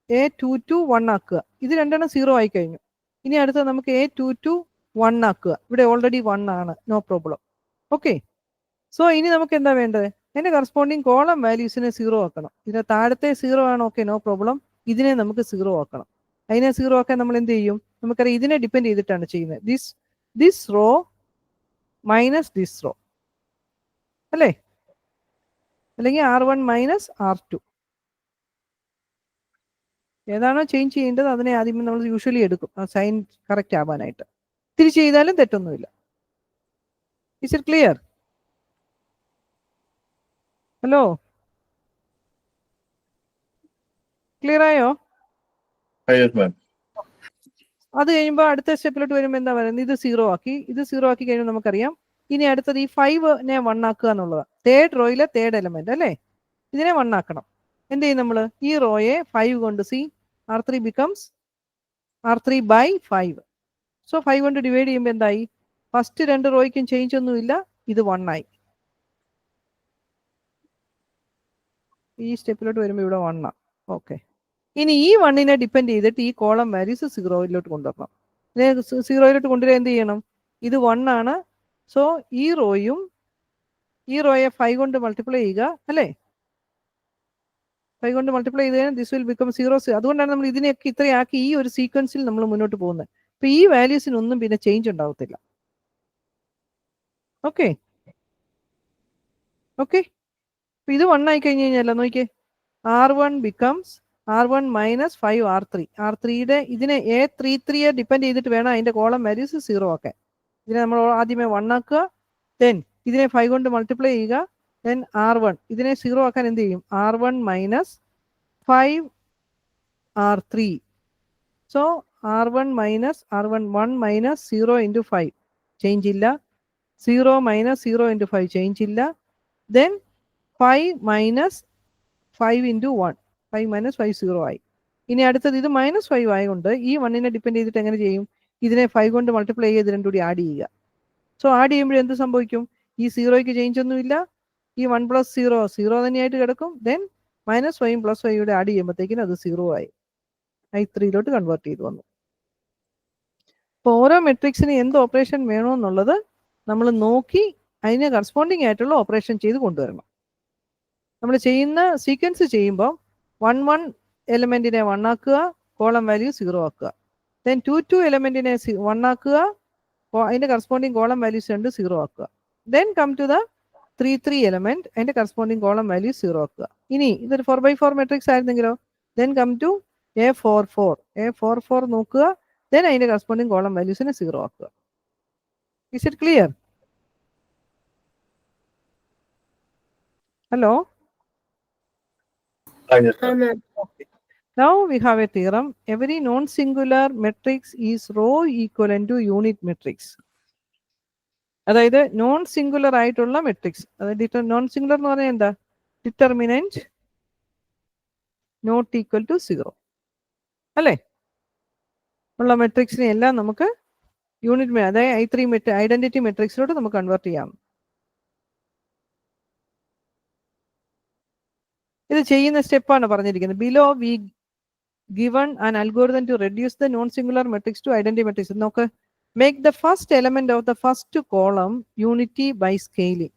2 1 ആക്കുക. ഇത് രണ്ടെണ്ണം 0 ആയി കഴിഞ്ഞു. ഇനി അടുത്ത നമുക്ക് A22 1 ആക്കുക. ഇവിടെ ഓൾറെഡി 1 ആണ്, നോ പ്രോബ്ലം. ഓക്കെ, സോ ഇനി നമുക്ക് എന്താ വേണ്ടത്? അതിന്റെ കറസ്പോണ്ടിങ് കോളം വാല്യൂസിനെ 0 ആക്കണം. ഇതിന്റെ താഴത്തെ 0 ആണ്, ഓക്കെ, നോ പ്രോബ്ലം. ഇതിനെ നമുക്ക് 0 ആക്കണം. അതിനെ 0 ആക്കാൻ നമ്മൾ എന്ത് ചെയ്യും? നമുക്കറിയാം ഇതിനെ ഡിപ്പെൻഡ് ചെയ്തിട്ടാണ് ചെയ്യുന്നത്. This row minus this row അല്ലേ, അല്ലെങ്കിൽ R1 മൈനസ് R2 ഏതാണോ ചേഞ്ച് ചെയ്യേണ്ടത് അതിനെ ആദ്യമേ നമ്മൾ യൂഷ്വലി എടുക്കും, ആ സൈൻ കറക്റ്റ് ആവാനായിട്ട്. തിരിച്ച് ചെയ്താലും തെറ്റൊന്നുമില്ല. Is it clear? Hello, clear ആയോ? അത് കഴിയുമ്പോൾ അടുത്ത സ്റ്റെപ്പിലോട്ട് വരുമ്പോൾ എന്താ പറയുന്നത്? ഇത് 0 ആക്കി. ഇത് 0 ആക്കി കഴിയുമ്പോൾ നമുക്കറിയാം ഇനി അടുത്തത് ഈ 5നെ 1 ആക്കുക എന്നുള്ളതാണ്. തേർഡ് റോയിലെ തേർഡ് എലമെന്റ് അല്ലേ, ഇതിനെ 1 ആക്കണം. എന്ത് ചെയ്യും നമ്മൾ? ഈ റോയെ 5 കൊണ്ട് R3 becomes R3 by 5. So 5 കൊണ്ട് ഡിവൈഡ് ചെയ്യുമ്പോൾ എന്തായി? ഫസ്റ്റ് 2 റോയ്ക്കും ചേഞ്ച് ഒന്നുമില്ല, ഇത് 1 ആയി. ഈ സ്റ്റെപ്പിലോട്ട് വരുമ്പോൾ ഇവിടെ 1 ആണ്. ഓക്കെ, ഇനി ഈ 1നെ ഡിപ്പെൻഡ് ചെയ്തിട്ട് ഈ കോളം വാല്യൂസ് 0യിലോട്ട് കൊണ്ടുവരണം. 0യിലോട്ട് കൊണ്ടുവരാൻ എന്ത് ചെയ്യണം? ഇത് 1 ആണ്. സോ ഈ റോയെ 5 കൊണ്ട് മൾട്ടിപ്ലൈ ചെയ്യുക അല്ലേ. 5 കൊണ്ട് മൾട്ടിപ്ലൈ ചെയ്ത് കഴിഞ്ഞാൽ ദിസ് വിൽ ബിക്കം 0. അതുകൊണ്ടാണ് നമ്മൾ ഇതിനെയൊക്കെ ഇത്രയാക്കി ഈ ഒരു സീക്വൻസിൽ നമ്മൾ മുന്നോട്ട് പോകുന്നത്. അപ്പൊ ഈ വാല്യൂസിനൊന്നും പിന്നെ ചേഞ്ച് ഉണ്ടാവത്തില്ല. ഓക്കെ ഓക്കെ, ഇത് 1 ആയി കഴിഞ്ഞ് കഴിഞ്ഞാൽ നോക്കിയേ, R1 becomes R1 minus 5 R3. R3യുടെ ഇതിനെ A33യെ ഡിപ്പെൻഡ് ചെയ്തിട്ട് വേണം അതിന്റെ കോളം വാല്യൂസ് 0 ആക്കാൻ. ഇതിനെ നമ്മൾ ആദ്യമേ 1 ആക്കുക, ദെൻ ഇതിനെ 5 കൊണ്ട് മൾട്ടിപ്ലൈ ചെയ്യുക, ദെൻ R1 ഇതിനെ 0 ആക്കാൻ എന്ത് ചെയ്യും? R1 minus 5 R3. So R1 minus R1 1 minus 0 into 5 change ഇല്ല. 0 മൈനസ് 0 ഇൻറ്റു 5 ചേഞ്ച് ഇല്ല. ദെൻ 5 മൈനസ് 5 ഇൻറ്റു 1, 5 മൈനസ് 5 0 ആയി. ഇനി അടുത്തത് ഇത് -5 ആയതുകൊണ്ട് ഈ 1നെ ഡിപ്പെൻഡ് ചെയ്തിട്ട് എങ്ങനെ ചെയ്യും? ഇതിനെ 5 കൊണ്ട് മൾട്ടിപ്ലൈ ചെയ്ത് രണ്ടും കൂടി ആഡ് ചെയ്യുക. സോ ആഡ് ചെയ്യുമ്പോൾ എന്ത് സംഭവിക്കും? ഈ 0യ്ക്ക് ചേഞ്ച് ഒന്നുമില്ല. ഈ 1 പ്ലസ് 0 0 തന്നെയായിട്ട് കിടക്കും. ദെൻ -5 പ്ലസ് 5 കൂടെ ആഡ് ചെയ്യുമ്പോഴത്തേക്കിനും അത് 0 ആയി, I3യിലോട്ട് കൺവേർട്ട് ചെയ്ത് വന്നു. അപ്പോൾ ഓരോ മെട്രിക്സിന് എന്ത് ഓപ്പറേഷൻ വേണമെന്നുള്ളത് നമ്മൾ നോക്കി അതിന് കറസ്പോണ്ടിങ് ആയിട്ടുള്ള ഓപ്പറേഷൻ ചെയ്ത് കൊണ്ടുവരണം. നമ്മൾ ചെയ്യുന്ന സീക്വൻസ് ചെയ്യുമ്പോൾ 1 1 എലമെന്റിനെ 1 ആക്കുക, കോളം വാല്യൂ 0 ആക്കുക. ദെൻ 2 2 എലമെന്റിനെ 1 ആക്കുക, അതിന്റെ കറസ്പോണ്ടിങ് കോളം വാല്യൂസ് 2 0 ആക്കുക. Then come to the 3 3 element, അതിന്റെ കറസ്പോണ്ടിങ് കോളം വാല്യൂ 0 ആക്കുക. ഇനി ഇതൊരു 4x4 മെട്രിക്സ് ആയിരുന്നെങ്കിലോ, ദെൻ കം ടു A44 നോക്കുക, ദെൻ അതിന്റെ കറസ്പോണ്ടിങ് കോളം വാല്യൂസിനെ 0 ആക്കുക. Is it clear? Hello, okay. Now we have a theorem. Every non-singular matrix is row equivalent to unit matrix. അതായത് നോൺ സിംഗുലർ ആയിട്ടുള്ള മെട്രിക്സ്, അതായത് നോൺ സിംഗുലർ എന്ന് പറഞ്ഞാൽ എന്താ? ഡിറ്റർമിനന്റ് നോട്ട് ഈക്വൽ ടു 0 അല്ലേ ഉള്ള മെട്രിക്സിനെ എല്ലാം നമുക്ക് യൂണിറ്റ്, അതായത് I3 ഐഡന്റിറ്റി മെട്രിക്സിലോട്ട് നമുക്ക് കൺവേർട്ട് ചെയ്യാം. ഇത് ചെയ്യുന്ന സ്റ്റെപ്പാണ് പറഞ്ഞിരിക്കുന്നത്. Below we given an algorithm to reduce the non singular matrix to identity matrix. നോക്ക്, make the first element of the first column unity by scaling.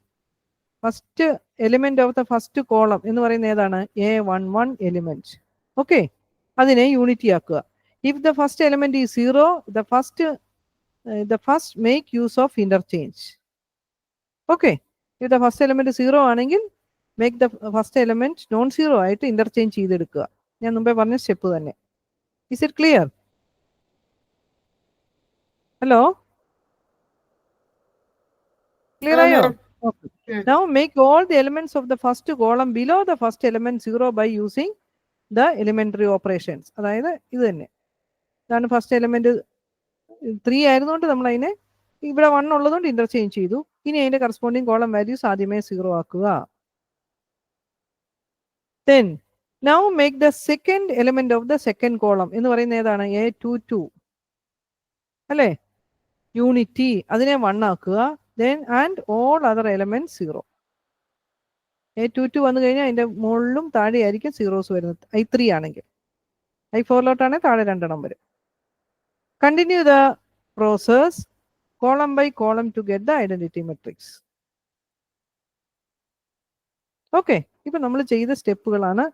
First element of the first column എന്ന് പറയുന്നത് ഏതാണ്? A11 element. Okay, അതിനെ unity ആക്കുക. If the first element is 0, the first make use of interchange. Okay, if the first element 0 ആണെങ്കിൽ make the first element non 0 ആയിട്ട് interchange ചെയ്തെടുക്കുക. ഞാൻ മുമ്പേ പറഞ്ഞ സ്റ്റെപ്പ് തന്നെ. Is it clear? Hello, clear ആയോ? Now make all the elements of the first column below the first element 0 by using the elementary operations. അതായത് ഇത് തന്നെ, ഇതാണ് ഫസ്റ്റ് എലിമെന്റ് 3 ആയിരുന്നുകൊണ്ട് നമ്മൾ അതിനെ ഇവിടെ 1 ഉള്ളതുകൊണ്ട് ഇന്റർചേഞ്ച് ചെയ്തു. ഇനി അതിന്റെ കറസ്പോണ്ടിങ് കോളം വാല്യൂസ് ആദ്യമേ 0 ആക്കുക. Then now make the second element of the second column എന്ന് പറയുന്നത് ഏതാണ്? A22 അല്ലേ, യൂണിറ്റി, അതിനെ 1 ആക്കുക. Then and all other elements 0. A22 വന്നു കഴിഞ്ഞാൽ അതിന്റെ മുകളിലും താഴെ ആയിരിക്കും സീറോസ് വരുന്നത്. I3 ആണെങ്കിൽ. I4 താഴെ 2 എണ്ണം വരും. Continue the process column by column to get the identity matrix. Okay, ഇപ്പൊ നമ്മൾ ചെയ്ത സ്റ്റെപ്പുകളാണ്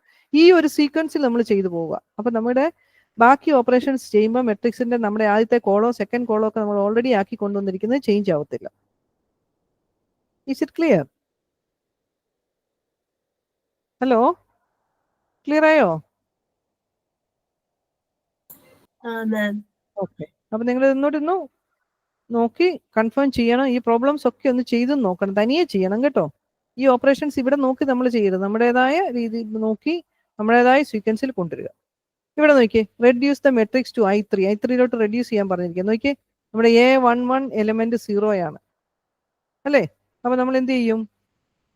ഈ ഒരു സീക്വൻസിൽ നമ്മൾ ചെയ്തു പോവുക. അപ്പൊ നമ്മുടെ ബാക്കി ഓപ്പറേഷൻസ് ചെയ്യുമ്പോൾ മെട്രിക്സിന്റെ നമ്മുടെ ആദ്യത്തെ കോളോ സെക്കൻഡ് കോളോ ഒക്കെ നമ്മൾ ഓൾറെഡി ആക്കി കൊണ്ടുവന്നിരിക്കുന്നത് ചേഞ്ച് ആവത്തില്ല. Is it clear? Hello, clear ആയോ? ഓക്കെ, അപ്പൊ നിങ്ങൾ ഇന്നോട്ടൊന്ന് നോക്കി കൺഫേം ചെയ്യണം. ഈ പ്രോബ്ലംസ് ഒക്കെ ഒന്ന് ചെയ്ത് നോക്കണം, തനിയെ ചെയ്യണം കേട്ടോ. ഈ ഓപ്പറേഷൻസ് ഇവിടെ നോക്കി നമ്മൾ ചെയ്യരുത്, നമ്മുടേതായ രീതി നോക്കി നമ്മുടേതായ സീക്വൻസിൽ കൊണ്ടുവരിക. ഇവിടെ നോക്കിയേ, reduce the matrix to I3. I3 reduce ചെയ്യാൻ പറഞ്ഞിരിക്കുക. നോക്കിയേ, നമ്മുടെ A11 എലമെന്റ് 0 ആണ് അല്ലേ? അപ്പൊ നമ്മൾ എന്ത് ചെയ്യും?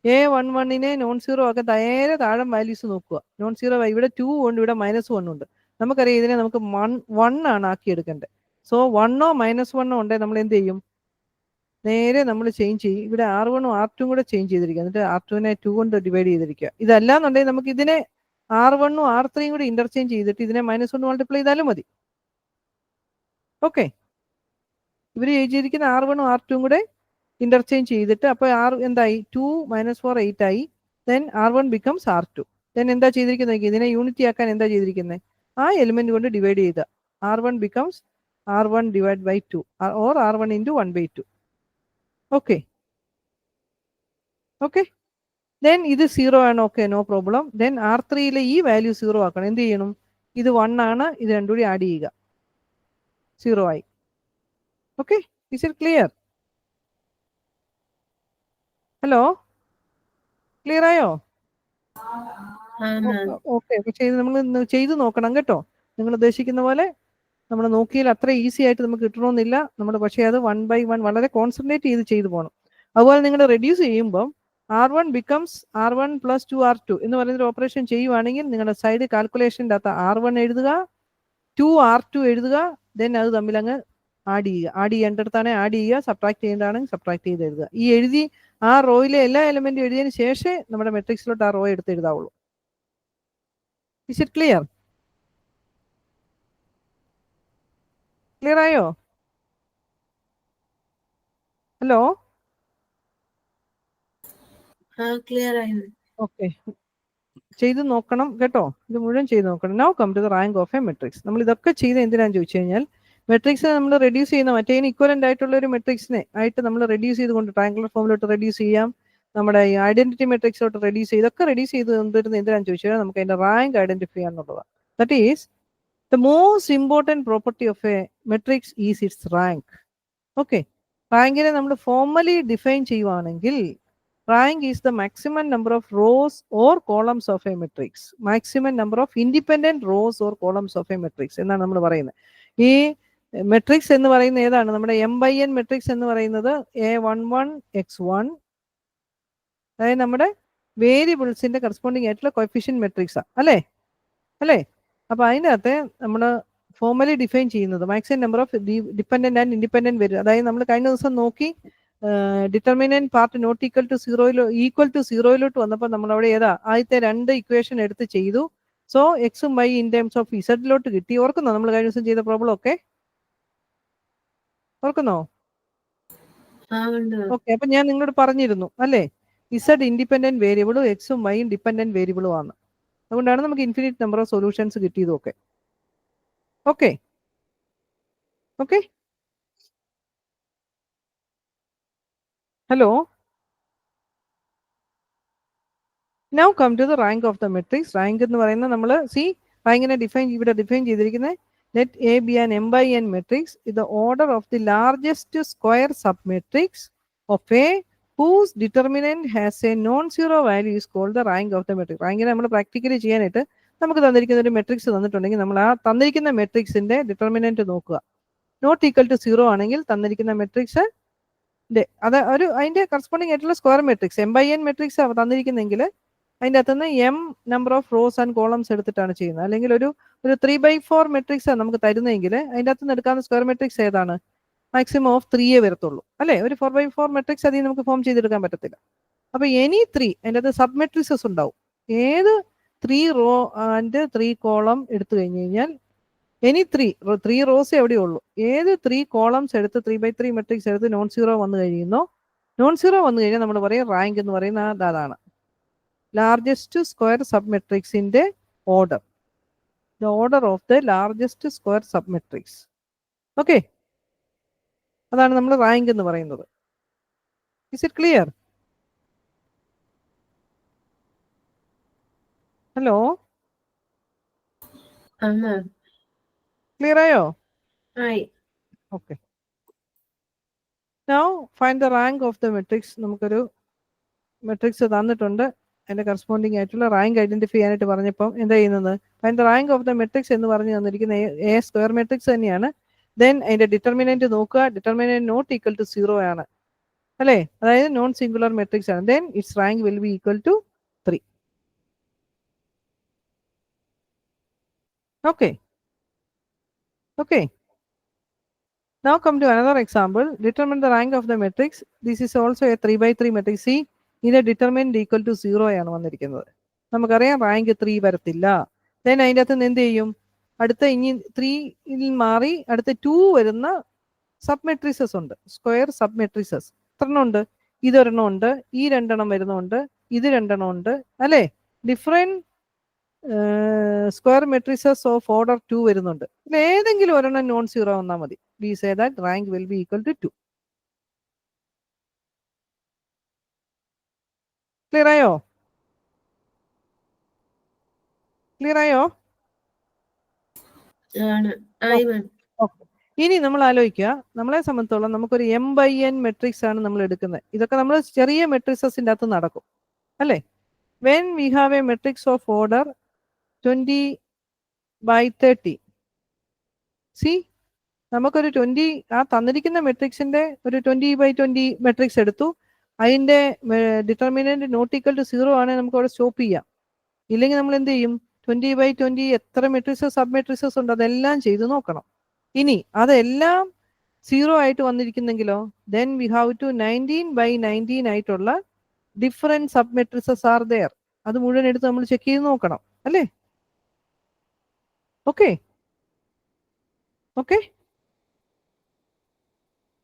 A11 നോൺ സീറോ ഒക്കെ നേരെ താഴെ വാല്യൂസ് നോക്കുക. നോൺ സീറോ ഇവിടെ 2 ഉണ്ട്, ഇവിടെ -1 ഉണ്ട്. നമുക്കറിയാം ഇതിനെ നമുക്ക് 1 ആണ് ആക്കിയെടുക്കേണ്ടത്. സോ 1ഓ -1ഓ ഉണ്ടെങ്കിൽ നമ്മൾ എന്ത് ചെയ്യും? നേരെ നമ്മൾ ചേഞ്ച് ചെയ്യും. ഇവിടെ R1ഉം R2ഉം കൂടെ ചേഞ്ച് ചെയ്തിരിക്കുക. എന്നിട്ട് R2നെ 2 കൊണ്ട് ഡിവൈഡ് ചെയ്തിരിക്കുക. ഇതല്ലാന്നുണ്ടെങ്കിൽ നമുക്ക് ഇതിനെ R1ഉം R3യും കൂടി ഇന്റർചേഞ്ച് ചെയ്തിട്ട് ഇതിനെ -1 മൾട്ടിപ്ലൈ ചെയ്താലും മതി. ഓക്കെ, ഇവർ ചെയ്തിരിക്കുന്ന R1ഉം R2ഉം കൂടെ ഇന്റർചേഞ്ച് ചെയ്തിട്ട് അപ്പോൾ എന്തായി? 2 - 4 8 ആയി. Then R1 becomes R2. Then എന്താ ചെയ്തിരിക്കുന്നത്? ഇതിനെ യൂണിറ്റി ആക്കാൻ എന്താ ചെയ്തിരിക്കുന്നത്? ആ എലിമെന്റ് കൊണ്ട് ഡിവൈഡ് ചെയ്ത R1 becomes R1 divide by 2 or R1 into 1/2. Okay okay, then ഇത് 0 ആണ്. Okay, no problem. ദെൻ R3യിലെ ഈ വാല്യൂ 0 ആക്കണം. എന്ത് ചെയ്യണം? ഇത് 1 ആണ്, ഇത് രണ്ടും കൂടി ആഡ് ചെയ്യുക. 0 ആയി. Okay, is it clear? Hello, clear ആയോ? ഓക്കെ, നമ്മൾ ചെയ്ത് നോക്കണം കേട്ടോ. നിങ്ങൾ ഉദ്ദേശിക്കുന്ന പോലെ നമ്മൾ നോക്കിയാൽ അത്ര ഈസി ആയിട്ട് നമുക്ക് കിട്ടണമെന്നില്ല. നമ്മൾ പക്ഷേ അത് 1 ബൈ 1 വളരെ കോൺസെൻട്രേറ്റ് ചെയ്ത് പോകണം. അതുപോലെ നിങ്ങൾ റെഡ്യൂസ് ചെയ്യുമ്പം R1 ബിക്കംസ് R1 + 2R2 എന്ന് പറയുന്നൊരു ഓപ്പറേഷൻ ചെയ്യുവാണെങ്കിൽ നിങ്ങളുടെ സൈഡ് കാൽക്കുലേഷൻ്റെ അകത്ത് R1 എഴുതുക, 2R2 എഴുതുക, ദെൻ അത് തമ്മിൽ അങ്ങ് ആഡ് ചെയ്യുക. ആഡ് ചെയ്യേണ്ടടുത്താണ് ആഡ് ചെയ്യുക, സബ്ട്രാക്ട് ചെയ്യേണ്ടതാണെങ്കിൽ സബ്ട്രാക്ട് ചെയ്ത് എഴുതുക. ഈ എഴുതി ആ റോയിലെ എല്ലാ എലമെന്റും എഴുതിയതിന് ശേഷമേ നമ്മുടെ മെട്രിക്സിലോട്ട് ആ റോ എടുത്ത് എഴുതാവുള്ളൂ. Is it clear? ക്ലിയർ ആയോ? ഹലോ, ക്ലിയർ ആയി. ഓക്കെ, ചെയ്ത് നോക്കണം കേട്ടോ. ഇത് മുഴുവൻ ചെയ്ത് നോക്കണം. Now come to the rank of a matrix. നമ്മൾ ഇതൊക്കെ ചെയ്ത് എന്തിനാന്ന് ചോദിച്ചു കഴിഞ്ഞാൽ മെട്രിക്സ് നമ്മൾ റെഡ്യൂസ് ചെയ്യുന്ന മറ്റേതിന് ഇക്വലന്റ് ആയിട്ടുള്ള ഒരു മെട്രിക്സിനെ ആയിട്ട് നമ്മൾ റെഡ്യൂസ് ചെയ്തുകൊണ്ട് ട്രയാങ്കുലർ ഫോമിലോട്ട് റെഡ്യൂസ് ചെയ്യാം, നമ്മുടെ ഈ ഐഡന്റിറ്റി മെട്രിക്സിലോട്ട് റെഡ്യൂസ് ചെയ്ത് ഇതൊക്കെ റെഡ്യൂസ് ചെയ്ത് കൊണ്ടിരുന്ന എന്തിനാന്ന് ചോദിച്ചാൽ നമുക്ക് അതിന്റെ റാങ്ക് ഐഡന്റിഫൈ ചെയ്യാന്നുള്ളതാണ്. That is the most important property of a matrix is its rank. Okay, റാങ്കിനെ നമ്മൾ ഫോർമലി ഡിഫൈൻ ചെയ്യുവാണെങ്കിൽ rank is the maximum number of rows or columns of a matrix. Maximum number of independent rows or columns of a matrix എന്നാണ് നമ്മൾ പറയുന്നത്. ഈ matrix എന്ന് പറയുന്നത് ഏതാണ്? നമ്മുടെ M/n മെട്രിക്സ് എന്ന് പറയുന്നത് A11 x1, അതായത് നമ്മുടെ വേരിയബിൾസിന്റെ കറസ്പോണ്ടിങ് ആയിട്ടുള്ള കോഎഫിഷ്യന്റ് മെട്രിക്സാ അല്ലേ? അപ്പൊ അതിനകത്ത് നമ്മൾ ഫോർമലി ഡിഫൈൻ ചെയ്യുന്നത് maximum number of dependent and independent വരും. അതായത് നമ്മൾ കഴിഞ്ഞ ദിവസം നോക്കി determinant part not equal to സീറോയിലോട്ട് വന്നപ്പോൾ നമ്മൾ അവിടെ ഏതാ ആദ്യത്തെ 2 ഇക്വേഷൻ എടുത്ത് ചെയ്തു. സോ എക്സും വൈ ഇൻ ടേംസ് ഓഫ് ഇസഡിലോട്ട് കിട്ടി. ഓർക്കുന്നോ നമ്മൾ കഴിഞ്ഞ ദിവസം ചെയ്ത പ്രോബ്ലം ഒക്കെ? ഓർക്കുന്നോ? ഓക്കെ, അപ്പൊ ഞാൻ നിങ്ങളോട് പറഞ്ഞിരുന്നു അല്ലേ, ഇസഡ് ഇൻഡിപെൻഡന്റ് വേരിയബിളും എക്സും വൈയും ഡിപെൻഡന്റ് വേരിയബിളും ആണ്. അതുകൊണ്ടാണ് നമുക്ക് ഇൻഫിനിറ്റ് നമ്പർ ഓഫ് സൊല്യൂഷൻസ് കിട്ടിയതും ഒക്കെ. Okay okay, hello, now come to the rank of the matrix. Rank എന്ന് പറയുന്നത് നമ്മൾ റാങ്കിനെ ഇവിടെ ഡിഫൈൻ ചെയ്തിരിക്കുന്നത് let A be an M/n matrix is the order of the largest square submatrix of A whose determinant has a non-zero value is called the rank of the matrix. റാങ്കിനെ നമ്മൾ practically ചെയ്യാനായിട്ട് നമുക്ക് തന്നിരിക്കുന്ന ഒരു matrix തന്നിട്ടുണ്ടെങ്കിൽ നമ്മൾ ആ തന്നിരിക്കുന്ന മെട്രിക്സിന്റെ ഡിറ്റർമിനന്റ് നോക്കുക. നോട്ട് ഈക്വൽ ടു 0 ആണെങ്കിൽ തന്നിരിക്കുന്ന മെട്രിക്സ് അത് അതിന്റെ കറസ്പോണ്ടിങ് ആയിട്ടുള്ള സ്ക്വയർ മെട്രിക്സ് M/n മെട്രിക്സ് തന്നിരിക്കുന്നെങ്കിൽ അതിൻ്റെ അകത്തുനിന്ന് m number of rows and columns എടുത്തിട്ടാണ് ചെയ്യുന്നത്. അല്ലെങ്കിൽ ഒരു 3/4 മെട്രിക്സ് ആണ് നമുക്ക് തരുന്നതെങ്കിൽ അതിൻ്റെ അകത്തുനിന്ന് എടുക്കാവുന്ന സ്ക്വയർ മെട്രിക്സ് ഏതാണ്? മാക്സിമം ഓഫ് 3 വരത്തുള്ളൂ അല്ലേ? ഒരു 4/4 മെട്രിക്സ് അതിൽ നമുക്ക് ഫോം ചെയ്തെടുക്കാൻ പറ്റത്തില്ല. അപ്പൊ എനി 3 അതിൻ്റെ അത് സബ് മെട്രിസസ് ഉണ്ടാവും. ഏത് 3 റോ ആൻഡ് 3 കോളം എടുത്തു കഴിഞ്ഞു കഴിഞ്ഞാൽ എനി 3 റോസ് എവിടെ ഉള്ളൂ, ഏത് 3 കോളംസ് എടുത്ത് 3x3 മെട്രിക്സ് എടുത്ത് നോൺ സീറോ വന്നു കഴിയുന്നോ, നോൺ സീറോ വന്നു കഴിഞ്ഞാൽ നമ്മൾ പറയും റാങ്ക് എന്ന് പറയുന്ന അതാണ് ലാർജസ്റ്റ് സ്ക്വയർ സബ് മെട്രിക്സിന്റെ order, the order of the largest square sub matrix. Okay, അതാണ് നമ്മൾ റാങ്ക് എന്ന് പറയുന്നത്. Is it clear? Hello, clear ആയോ? ആയി. Okay, now find the rank of the matrix. നമുക്കൊരു മെട്രിക്സ് തന്നിട്ടുണ്ട്, അതിന്റെ കറസ്പോണ്ടിങ് ആയിട്ടുള്ള റാങ്ക് ഐഡന്റിഫൈ ചെയ്യാനായിട്ട് പറഞ്ഞപ്പോൾ എന്താ ചെയ്യുന്നത്, find the rank of the matrix എന്ന് പറഞ്ഞു തന്നിരിക്കുന്ന എ സ്ക്വയർ മെട്രിക്സ് തന്നെയാണ്. ദെൻ അതിന്റെ ഡിറ്റർമിനന്റ് നോക്കുക, ഡിറ്റർമിനന്റ് നോട്ട് ഈക്വൽ ടു 0 ആണ് അല്ലേ, അതായത് നോൺ സിംഗുലർ മെട്രിക്സ് ആണ്. Then its rank will be equal to 3. Okay. Okay. Now come to another example. Determine the rank of the matrix. This is also a 3x3 matrix. See, ഇത് determinant equal to 0 ആണ് വന്നിരിക്കുന്നത്. നമുക്കറിയാം rank 3 വരത്തില്ല. Then അതിൻ്റെ അകത്ത് നിന്ന് എന്ത് ചെയ്യും, അടുത്ത ഇനി 3ൽ മാറി അടുത്ത 2 വരുന്ന സബ് മെട്രിസസ് ഉണ്ട്, സ്ക്വയർ സബ് മെട്രിസസ്. എത്രണ്ണം ഉണ്ട്? ഇതൊരെണ്ണം ഉണ്ട്, ഈ 2 എണ്ണം വരുന്നുണ്ട്, ഇത് 2 എണ്ണം ഉണ്ട് അല്ലേ, different square matrices of order 2 വരുന്നുണ്ട്. ഇതിൽ ഏതെങ്കിലും ഒരെണ്ണം നോൺ സീറോ വന്നാൽ മതി. We say that rank will be equal to 2. Clear ആയോ? ക്ലിയർ ആയോ? ഇനി നമ്മൾ ആലോചിക്കുക, നമ്മളെ സംബന്ധിച്ചോളം നമുക്കൊരു M/N മെട്രിക്സ് ആണ് നമ്മൾ എടുക്കുന്നത്. ഇതൊക്കെ നമ്മൾ ചെറിയ മെട്രിക്സസിൻ്റെ അകത്ത് നടക്കും അല്ലേ. When we have A matrix of order 20/30, C നമുക്കൊരു 20 ആ തന്നിരിക്കുന്ന മെട്രിക്സിന്റെ ഒരു 20/20 മെട്രിക്സ് എടുത്തു, അതിന്റെ ഡിറ്റർമിനന്റ് നോട്ട് ഈക്വൽ ടു 0 ആണെങ്കിൽ നമുക്ക് അവിടെ സ്റ്റോപ്പ് ചെയ്യാം. ഇല്ലെങ്കിൽ നമ്മൾ എന്ത് ചെയ്യും, 20/20 എത്ര മെട്രിക്സസ് സബ് മെട്രിക്സസ് ഉണ്ട് അതെല്ലാം ചെയ്ത് നോക്കണം. ഇനി അതെല്ലാം 0 ആയിട്ട് വന്നിരിക്കുന്നെങ്കിലോ, ദെൻ വി ഹാവ് ടു 19/19 ആയിട്ടുള്ള different sub matrices are there. അത് മുഴുവൻ എടുത്ത് നമ്മൾ ചെക്ക് ചെയ്ത് നോക്കണം അല്ലേ. Okay okay,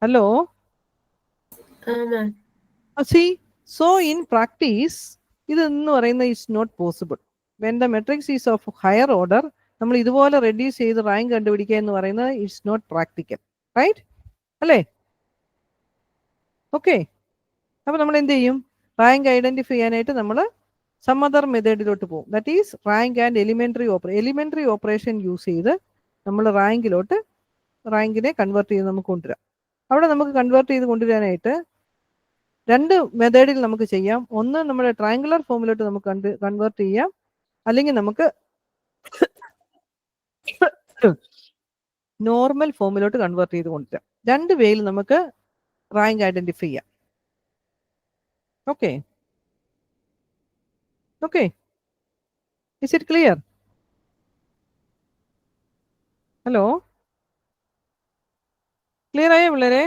hello. See, so in practice ഇതെന്ന് പറയുന്നത് it's not possible. When the matrix is of higher order, നമ്മൾ ഇതുപോലെ റെഡ്യൂസ് ചെയ്ത് റാങ്ക് കണ്ടുപിടിക്കുക എന്ന് പറയുന്നത് ഇറ്റ്സ് നോട്ട് പ്രാക്ടിക്കൽ, റൈറ്റ് അല്ലേ. ഓക്കെ, അപ്പൊ നമ്മൾ എന്ത് ചെയ്യും, റാങ്ക് ഐഡന്റിഫൈ ചെയ്യാനായിട്ട് നമ്മൾ സം അതർ മെത്തേഡിലോട്ട് പോകും. That is rank and elementary operation use ചെയ്ത് നമ്മൾ റാങ്കിനെ കൺവേർട്ട് ചെയ്ത് നമുക്ക് കൊണ്ടുവരാം. അവിടെ നമുക്ക് കൺവേർട്ട് ചെയ്ത് കൊണ്ടുവരാനായിട്ട് 2 മെത്തേഡിൽ നമുക്ക് ചെയ്യാം. ഒന്ന് നമ്മുടെ ട്രയാങ്കുലർ ഫോമിലോട്ട് നമുക്ക് കൺവേർട്ട് ചെയ്യാം, അല്ലെങ്കിൽ നമുക്ക് നോർമൽ ഫോമിലോട്ട് കൺവേർട്ട് ചെയ്ത് കൊണ്ടുവരാം. 2 വേയിൽ നമുക്ക് റാങ്ക് ഐഡന്റിഫൈ ചെയ്യാം. Okay okay, is it clear? Hello, clear ആയോ പിള്ളേരെ?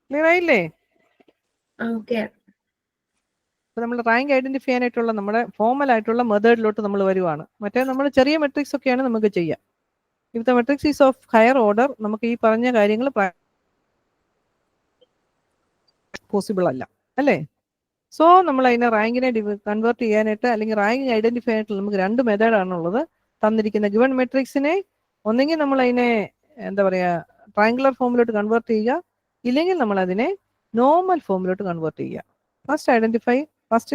ക്ലിയർ ആയില്ലേ? അപ്പൊ നമ്മൾ റാങ്ക് ഐഡന്റിഫൈ ചെയ്യാനായിട്ടുള്ള നമ്മുടെ ഫോമൽ ആയിട്ടുള്ള മെത്തേഡിലോട്ട് നമ്മൾ വരുവാണ്. മറ്റേ നമ്മൾ ചെറിയ മെട്രിക്സ് ഒക്കെയാണ് നമുക്ക് ചെയ്യാം. If the matrix is of higher order, നമുക്ക് ഈ പറഞ്ഞ കാര്യങ്ങൾ പോസിബിൾ അല്ല അല്ലേ. സോ നമ്മൾ അതിനെ റാങ്കിനെ കൺവേർട്ട് ചെയ്യാനായിട്ട് അല്ലെങ്കിൽ റാങ്ക് ഐഡന്റിഫൈ ചെയ്യാനായിട്ട് നമുക്ക് 2 മെത്തേഡാണുള്ളത്. തന്നിരിക്കുന്ന ഗിവൺ മെട്രിക്സിനെ ഒന്നെങ്കിൽ നമ്മൾ അതിനെ എന്താ പറയുക ട്രയാങ്കുലർ ഫോമിലോട്ട് കൺവേർട്ട് ചെയ്യുക, ഇല്ലെങ്കിൽ നമ്മൾ അതിനെ നോർമൽ ഫോമിലോട്ട് കൺവേർട്ട് ചെയ്യുക. First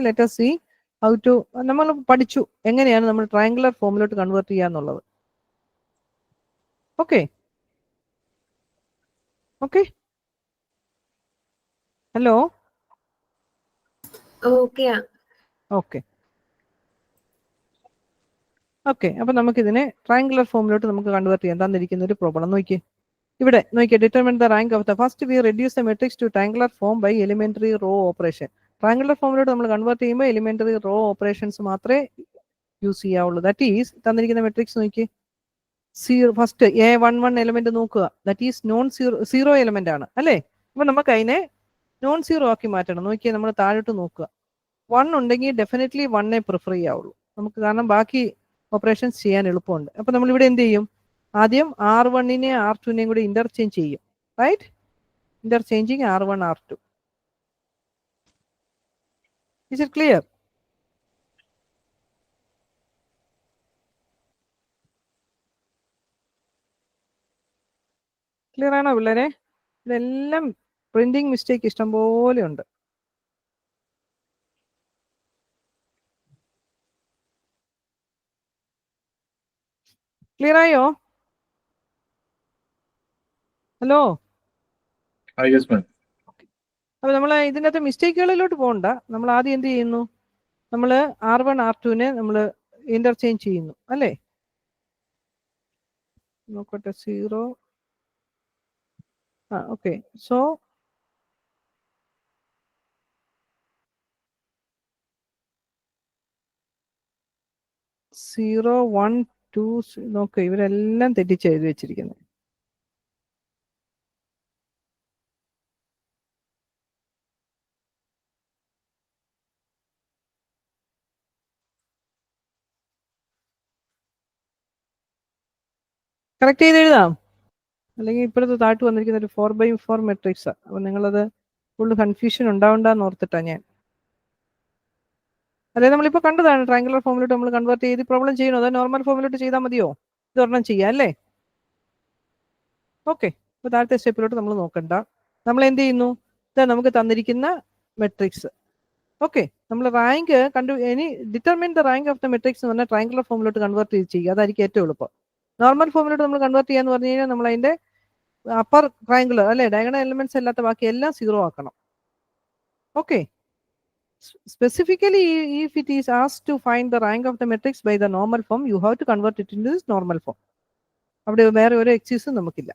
let us see how to, നമ്മൾ പഠിച്ചു എങ്ങനെയാണ് നമ്മൾ ട്രയാങ്കുലർ ഫോമിലോട്ട് കൺവേർട്ട് ചെയ്യുക എന്നുള്ളത്. Okay okay, hello. Okay okay, അപ്പൊ നമുക്കിതിനെ ട്രയാങ്കുലർ ഫോമിലോട്ട് നമുക്ക് കൺവേർട്ട് ചെയ്യാൻ തന്നിരിക്കുന്ന ഒരു പ്രോബ്ലം നോക്കിയേ. ഇവിടെ നോക്കിയേ, determine the rank of the first we reduce the matrix to triangular form by elementary row operation. Triangular ഫോമിലോട്ട് നമ്മൾ കൺവേർട്ട് ചെയ്യുമ്പോൾ എലിമെന്ററി റോ ഓപ്പറേഷൻസ് മാത്രമേ യൂസ് ചെയ്യാവുള്ളൂ. ദാറ്റ് ഈസ് തന്നിരിക്കുന്ന മെട്രിക്സ് നോക്കി, ഫസ്റ്റ് A11 എലിമെന്റ് നോക്കുക, that is non zero element ആണ് അല്ലേ. അപ്പൊ നമുക്ക് അതിനെ നോൺ സീറോ ആക്കി മാറ്റണം. നോക്കിയാൽ നമ്മൾ താഴോട്ട് നോക്കുക. 1 ഉണ്ടെങ്കിൽ ഡെഫിനറ്റ്ലി 1 പ്രിഫർ ചെയ്യാവുള്ളൂ നമുക്ക്, കാരണം ബാക്കി ഓപ്പറേഷൻസ് ചെയ്യാൻ എളുപ്പമുണ്ട്. അപ്പോൾ നമ്മൾ ഇവിടെ എന്ത് ചെയ്യും? ആദ്യം R1നെ R2നെയും കൂടി ഇന്റർചേഞ്ച് ചെയ്യും. Right? Interchanging R1 R2. Is it clear? Clear ആണോ പിള്ളേരെ? ഇതെല്ലാം പ്രിന്റിംഗ് മിസ്റ്റേക്ക് ഇഷ്ടംപോലെ ഉണ്ട്. ക്ലിയർ ആയോ? ഹലോ? അപ്പൊ നമ്മൾ ഇതിൻ്റെ അകത്ത് മിസ്റ്റേക്കുകളിലോട്ട് പോകണ്ട. നമ്മൾ ആദ്യം എന്ത് ചെയ്യുന്നു? നമ്മൾ R1 R2നെ നമ്മൾ ഇന്റർചേഞ്ച് ചെയ്യുന്നു അല്ലേ? നോക്കട്ടെ, 0. ഓക്കെ. സോ സീറോ 1 2 നോക്ക്, ഇവരെല്ലാം തെറ്റിച്ച് എഴുതി വെച്ചിരിക്കുന്നത്. കറക്റ്റ് ചെയ്ത് എഴുതാം, അല്ലെങ്കിൽ ഇപ്പോഴത്തെ താഴ്ത്ത് വന്നിരിക്കുന്ന ഒരു 4x4 മെട്രിക്സ്. അപ്പം നിങ്ങളത് ഫുള്ള് കൺഫ്യൂഷൻ ഉണ്ടാവണ്ടെന്ന് ഓർത്തിട്ടാണ് ഞാൻ. അതായത് നമ്മളിപ്പോൾ കണ്ടതാണ്, ട്രയാങ്കുലർ ഫോമിലോട്ട് നമ്മൾ കൺവേർട്ട് ചെയ്ത് പ്രോബ്ലം ചെയ്യണോ അതോ നോർമൽ ഫോമിലോട്ട് ചെയ്താൽ മതിയോ? ഇതൊരെണ്ണം ചെയ്യാം അല്ലേ? ഓക്കെ. അപ്പോൾ താഴത്തെ സ്റ്റെപ്പിലോട്ട് നമ്മൾ നോക്കണ്ട. നമ്മൾ എന്ത് ചെയ്യുന്നു? ഇതാ നമുക്ക് തന്നിരിക്കുന്ന മെട്രിക്സ്. ഓക്കെ, നമ്മൾ rank determine the rank of the matrix എന്ന് പറഞ്ഞാൽ ട്രയാങ്കുലർ ഫോമിലോട്ട് കൺവേർട്ട് ചെയ്യുക. അതായിരിക്കും ഏറ്റവും എളുപ്പം. നോർമൽ ഫോമിലോട്ട് നമ്മൾ കൺവേർട്ട് ചെയ്യാന്ന് പറഞ്ഞു കഴിഞ്ഞാൽ നമ്മൾ അതിന്റെ അപ്പർ ട്രയാങ്കുലർ അല്ലെ, ഡയഗണൽ എലിമെന്റ്സ് അല്ലാത്ത ബാക്കി എല്ലാം 0 ആക്കണം. Okay. Specifically, if it is asked to find the rank of the matrix by the normal form, you have to convert it into this normal form. അവിടെ വേറെ ഒരു എക്സീസും നമുക്കില്ല.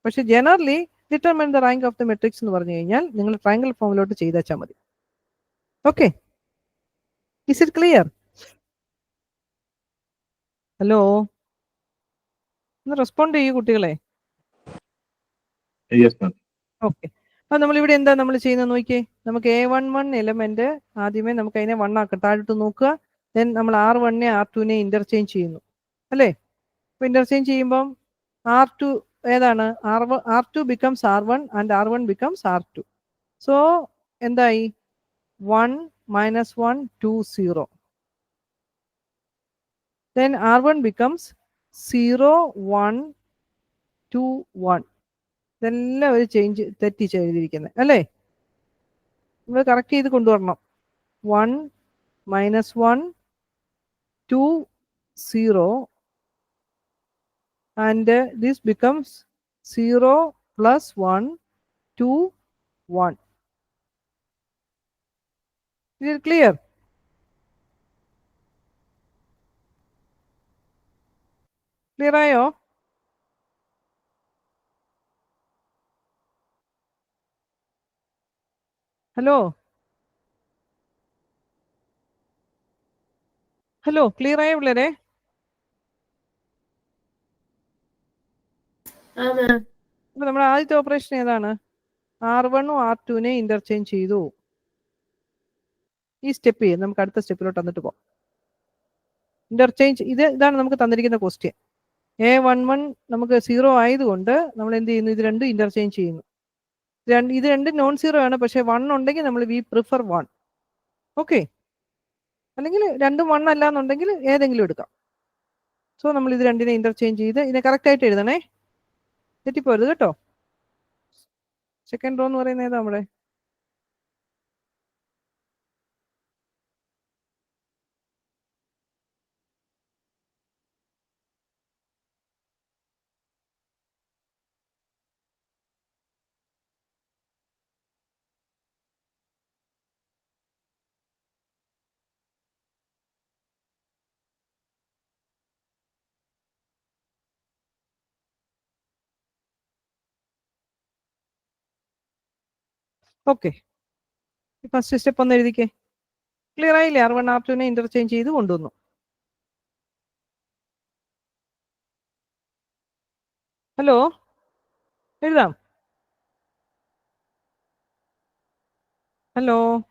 പക്ഷെ generally determine the rank of the matrix എന്ന് പറഞ്ഞു കഴിഞ്ഞാൽ നിങ്ങൾ triangular ഫോമിലോട്ട് ചെയ്താൽ മതി. Okay, is it clear? Hello, ഒന്ന് റെസ്പോണ്ട് ചെയ്യൂ കുട്ടികളെ. ഓക്കെ. അപ്പൊ നമ്മളിവിടെ എന്താ നമ്മൾ ചെയ്യുന്നത് നോക്കിയേ. നമുക്ക് A11 എലമെന്റ് ആദ്യമേ നമുക്ക് അതിനെ 1 ആക്കാം. താഴോട്ട് നോക്കുക. ദെൻ നമ്മൾ R1നെ R2നെ ഇന്റർചേഞ്ച് ചെയ്യുന്നു അല്ലേ? അപ്പൊ ഇന്റർചേഞ്ച് ചെയ്യുമ്പം R2 ഏതാണ്? R2 becomes R1 and R1 becomes R2. So എന്തായി? 1 minus 1 2 0. Then R1 becomes 0 1 2 1. ഇതെല്ലാം ഒരു ചേഞ്ച് തെറ്റിച്ച് എഴുതിയിരിക്കുന്നത് അല്ലേ? നമ്മൾ കറക്റ്റ് ചെയ്ത് കൊണ്ടുവരണം. 1 minus 1 2 0 and this becomes 0 plus 1 2 1. Is it clear? Clear ആയോ? ഹലോ ഹലോ, ക്ലിയർ ആയോ പിള്ളേരെ? അപ്പൊ നമ്മുടെ ആദ്യത്തെ ഓപ്പറേഷൻ ഏതാണ്? R1ഉം R2നെ ഇന്റർചേഞ്ച് ചെയ്തു. ഈ സ്റ്റെപ്പ് ചെയ്യും. നമുക്ക് അടുത്ത സ്റ്റെപ്പിലോട്ട് വന്നിട്ട് പോകാം. ഇന്റർചേഞ്ച് ഇതാണ് നമുക്ക് തന്നിരിക്കുന്ന ക്വസ്റ്റ്യൻ. A11 നമുക്ക് 0 ആയതുകൊണ്ട് നമ്മൾ എന്ത് ചെയ്യുന്നു? ഇത് രണ്ടും ഇന്റർചേഞ്ച് ചെയ്യുന്നു. ഇത് രണ്ടും നോൺ സീറോ ആണ്, പക്ഷെ 1 ഉണ്ടെങ്കിൽ നമ്മൾ വി പ്രിഫർ 1. ഓക്കെ, അല്ലെങ്കിൽ രണ്ടും 1 അല്ല എന്നുണ്ടെങ്കിൽ ഏതെങ്കിലും എടുക്കാം. സോ നമ്മൾ ഇത് രണ്ടിനെ ഇന്റർചേഞ്ച് ചെയ്ത് ഇതിനെ കറക്റ്റ് ആയിട്ട് എഴുതണേ, തെറ്റിപ്പോരുത് കേട്ടോ. സെക്കൻഡ് റോ എന്ന് പറയുന്നത് ഏതാ നമ്മുടെ? ഓക്കെ, ഫസ്റ്റ് സ്റ്റെപ്പ് ഒന്ന് എഴുതിക്കേ. ക്ലിയർ ആയില്ലേ? R1 R2നെ ഇന്റർചേഞ്ച് ചെയ്ത് കൊണ്ടുവന്നു. ഹലോ, എഴുതാം. Hello.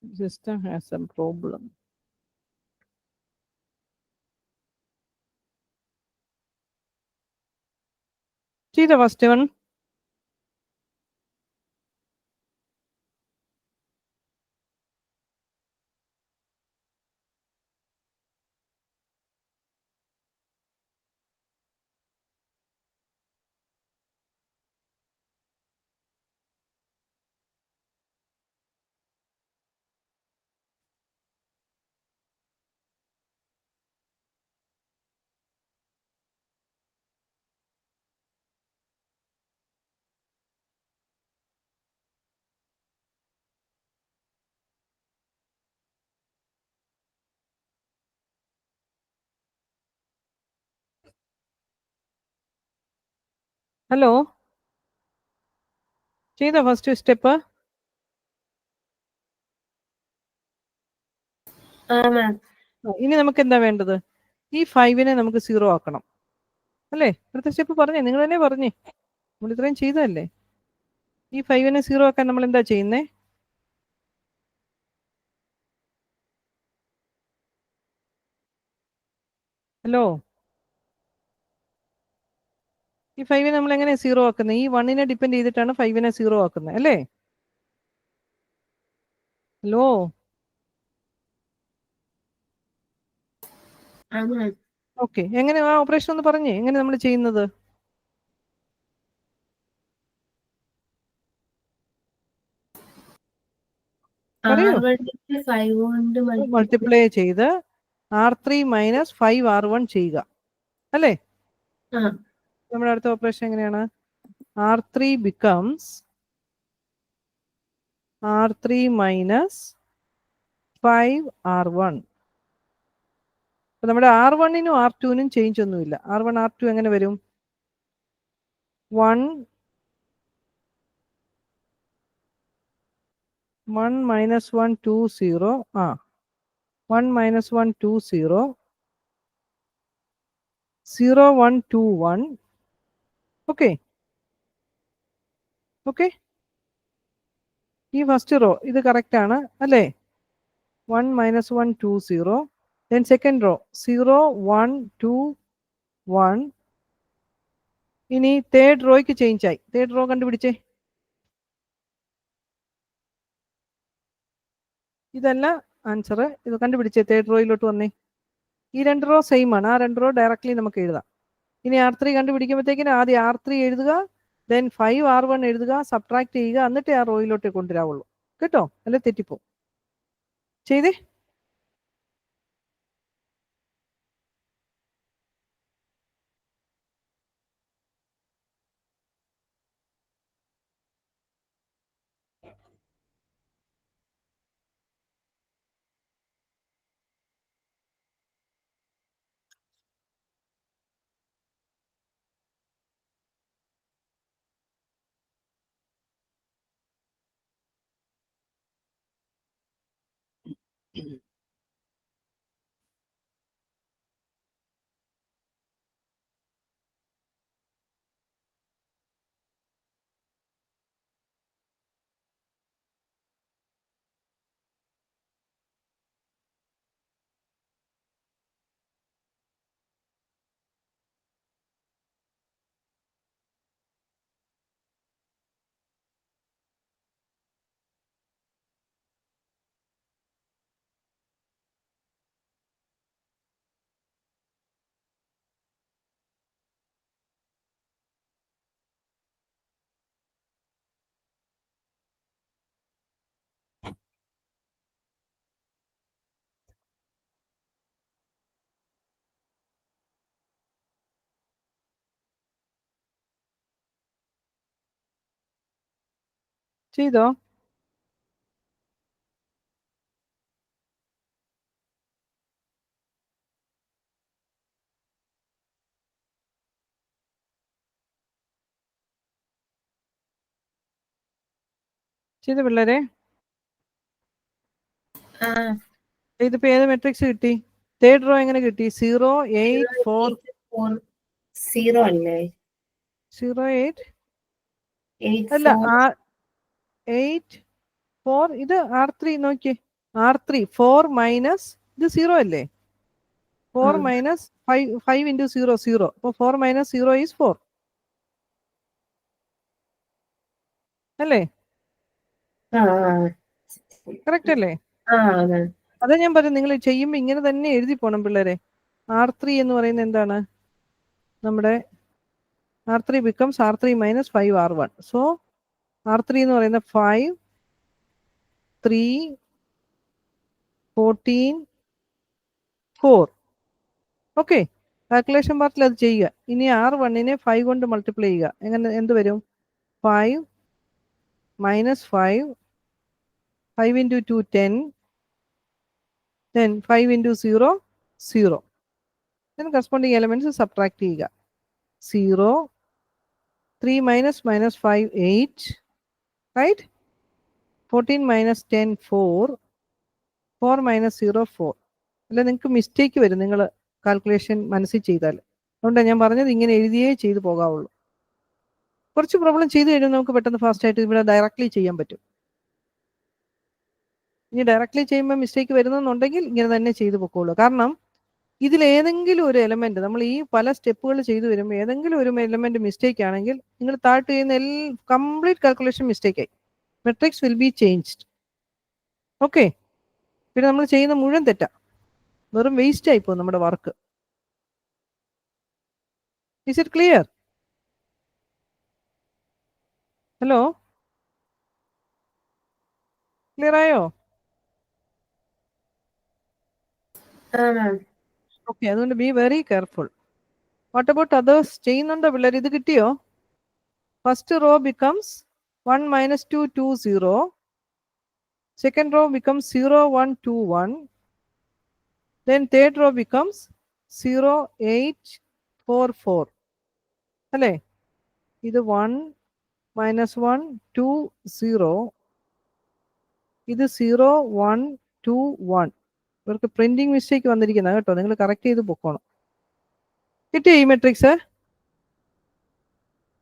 System has some problem. See the first one. Hello. See the first step. Ma'am. ഇനി നമുക്ക് എന്താ വേണ്ടത്? ഈ 5നെ നമുക്ക് 0 ആക്കണം അല്ലേ? അടുത്ത സ്റ്റെപ്പ് പറഞ്ഞേ, നിങ്ങൾ തന്നെ പറഞ്ഞേ. നമ്മൾ ഇത്രയും ചെയ്തതല്ലേ? ഈ 5നെ 0 ആക്കാൻ നമ്മൾ എന്താ ചെയ്യുന്നേ? ഹലോ, ഈ 5നെ നമ്മൾ എങ്ങനെ 0 ആക്കുന്നത്? ഈ 1നെ ഡിപ്പെൻഡ് ചെയ്തിട്ടാണ് 5നെ 0 ആക്കുന്നത് അല്ലേ? Hello, Ma'am. ഓക്കെ. എങ്ങനെ ആ ഓപ്പറേഷൻ ഒന്ന് പറഞ്ഞേ, എങ്ങനെ നമ്മൾ ചെയ്യുന്നത്? പറയൂ. R1 5 കൊണ്ട് മൾട്ടിപ്ലൈ ചെയ്ത് R3 മൈനസ് 5R1 ചെയ്യുക അല്ലേ? നമ്മുടെ അടുത്ത ഓപ്പറേഷൻ എങ്ങനെയാണ്? R3 becomes R3 minus 5R1. അപ്പൊ നമ്മുടെ R1നും R2നും ചേഞ്ച് ഒന്നുമില്ല. R1 R2 എങ്ങനെ വരും? 1 മൈനസ് 1 2 0. 1 മൈനസ് 1 2 0. 0 1 2 1. Okay okay. ഈ ഫസ്റ്റ് റോ ഇത് കറക്റ്റ് ആണ് അല്ലേ? 1 മൈനസ് 1 2 0. Then second row 0 1 2 1. ഇനി തേർഡ് റോയ്ക്ക് ചേഞ്ച് ആയി. തേർഡ് റോ കണ്ടുപിടിച്ചേ. ഇതല്ല ആൻസർ. ഇത് കണ്ടുപിടിച്ചേ. തേർഡ് റോയിലോട്ട് വന്നേ. ഈ 2 റോ സെയിം ആണ്. ആ 2 റോ ഡയറക്ട്ലി നമുക്ക് എഴുതാം. ഇനി R3 കണ്ടുപിടിക്കുമ്പോഴത്തേക്കിന് ആദ്യം R3 എഴുതുക, ദെൻ 5R1 എഴുതുക, സബ്ട്രാക്ട് ചെയ്യുക, എന്നിട്ട് ആ റോയിലോട്ട് കൊണ്ടുവരാവുള്ളൂ കേട്ടോ, അല്ലെ തെറ്റിപ്പോ. ചെയ്തേ. ചെയ്തോ? ചെയ്ത പിള്ളേരെ? ഇതിപ്പോ ഏത് മെട്രിക്സ് കിട്ടി? തേർഡ് റോ എങ്ങനെ കിട്ടി? 0 8 4 0 അല്ലേ? 0 8 8 അല്ല 4 8 4 ഇത് R3 നോക്കിയേ. R3 4 മൈനസ് ഇത് 0 അല്ലേ? 4 മൈനസ് 5 into 0 0. അപ്പോൾ 4 മൈനസ് 0 ഈസ് 4 അല്ലേ? കറക്റ്റ് അല്ലേ? അതാ ഞാൻ പറഞ്ഞു, നിങ്ങൾ ചെയ്യുമ്പോൾ ഇങ്ങനെ തന്നെ എഴുതി പോണം പിള്ളേരെ. R3 എന്ന് പറയുന്നത് എന്താണ്? നമ്മുടെ R3 becomes R3 minus 5 R1. So R3 എന്ന് പറയുന്നത് 5 3 14 4. ഓക്കെ, കാൽക്കുലേഷൻ പാർട്ടിൽ അത് ചെയ്യുക. ഇനി R1നെ 5 കൊണ്ട് മൾട്ടിപ്ലൈ ചെയ്യുക. എങ്ങനെ എന്ത് വരും? 5 minus 5 5 into 2 10, then 5 into 0 0. then corresponding elements subtract ചെയ്യുക. 0 3 minus 5 8, right? 14 minus 10 4, 4 minus 0 4. അല്ല, നിങ്ങൾക്ക് മിസ്റ്റേക്ക് വരും നിങ്ങൾ കാൽക്കുലേഷൻ മനസ്സിൽ ചെയ്താൽ. അതുകൊണ്ടാണ് ഞാൻ പറഞ്ഞത് ഇങ്ങനെ എഴുതിയേ ചെയ്തു പോകാവുള്ളൂ. കുറച്ച് പ്രോബ്ലം ചെയ്ത് കഴിഞ്ഞാൽ നമുക്ക് പെട്ടെന്ന് ഫാസ്റ്റായിട്ട് ഇവിടെ ഡയറക്റ്റ്ലി ചെയ്യാൻ പറ്റും. ഇനി ഡയറക്റ്റ്ലി ചെയ്യുമ്പോൾ മിസ്റ്റേക്ക് വരുന്നെന്നുണ്ടെങ്കിൽ ഇങ്ങനെ തന്നെ ചെയ്തു പൊക്കോളൂ. കാരണം ഇതിൽ ഏതെങ്കിലും ഒരു എലമെന്റ്, നമ്മൾ ഈ പല സ്റ്റെപ്പുകൾ ചെയ്തു വരുമ്പോൾ ഏതെങ്കിലും ഒരു എലമെന്റ് മിസ്റ്റേക്ക് ആണെങ്കിൽ നിങ്ങൾ താഴ്ത്ത് ചെയ്യുന്ന കംപ്ലീറ്റ് കാൽക്കുലേഷൻ മിസ്റ്റേക്ക് ആയി. Matrix will be changed. Okay, പിന്നെ നമ്മൾ ചെയ്യുന്ന മുഴുവൻ തെറ്റാ, വെറും വേസ്റ്റ് ആയി പോകും നമ്മുടെ work. Is it clear? Hello, clear ആയോ? ഓക്കെ, അതുകൊണ്ട് be very careful. What about others? ചെയ്യുന്നുണ്ടോ പിള്ളേർ? ഇത് കിട്ടിയോ? First row becomes 1 minus 2 2 0. Second row becomes 0 1 2 1. Then third row becomes 0 8 4 4. അല്ലേ? ഇത് 1 minus 1 2 0. ഇത് 0 1 2 1. ഇവർക്ക് പ്രിന്റിംഗ് മിസ്റ്റേക്ക് വന്നിരിക്കുന്നത് കേട്ടോ, നിങ്ങൾ കറക്റ്റ് ചെയ്ത് പൊക്കോണം. കിട്ടിയോ ഈ matrix?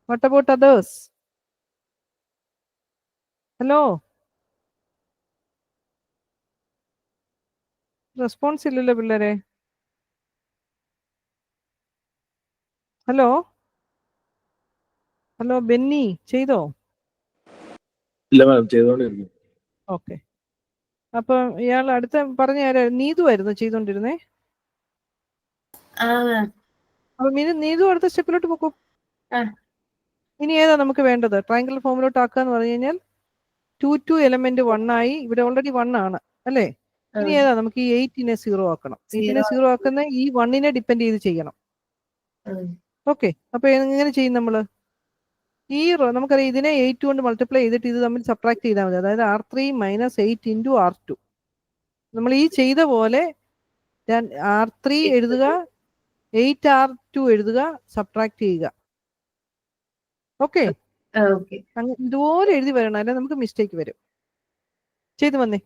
What about others? Hello, response ഇല്ലല്ലോ പിള്ളേരെ. ഹലോ ഹലോ, ബെന്നി ചെയ്തോ? ഇല്ല മാം, ചെയ്തോണ്ടിരിക്കുന്നു. ഓക്കെ, അപ്പൊ ഇയാൾ അടുത്ത പറഞ്ഞ ആരാ? നീതു ആയിരുന്നു ചെയ്തോണ്ടിരുന്നേ. അപ്പൊ നീതു അടുത്ത സ്റ്റെപ്പിലോട്ട് പോക്കോ. ഇനി ഏതാ നമുക്ക് വേണ്ടത്? ട്രയാങ്കിൾ ഫോമിലോട്ട് ആക്കുക എന്ന് പറഞ്ഞു കഴിഞ്ഞാൽ 2 2 എലമെന്റ് 1 ആയി. ഇവിടെ ഓൾറെഡി 1 ആണ് അല്ലേ? ഇനി ഏതാ? നമുക്ക് ഈ 8നെ 0 ആക്കണം. 8നെ 0 ആക്കുന്ന ഈ 1നെ ഡിപ്പെൻഡ് ചെയ്ത് ചെയ്യണം. ഓക്കെ, അപ്പൊ എങ്ങനെ ചെയ്യും നമ്മള്? ഈ റോ നമുക്കറിയാം, ഇതിനെ 8 കൊണ്ട് മൾട്ടിപ്ലൈ ചെയ്തിട്ട് ഇത് തമ്മിൽ സബ്ട്രാക്ട് ചെയ്താൽ മതി. അതായത് R3 minus 8 into R2. നമ്മൾ ഈ ചെയ്ത പോലെ R3 എഴുതുക, 8 R2 എഴുതുക, സബ്ട്രാക്ട് ചെയ്യുക. ഓക്കെ, ഇതുപോലെ എഴുതി വരണം, അല്ലെ നമുക്ക് മിസ്റ്റേക്ക് വരും. ചെയ്തു വന്നേ.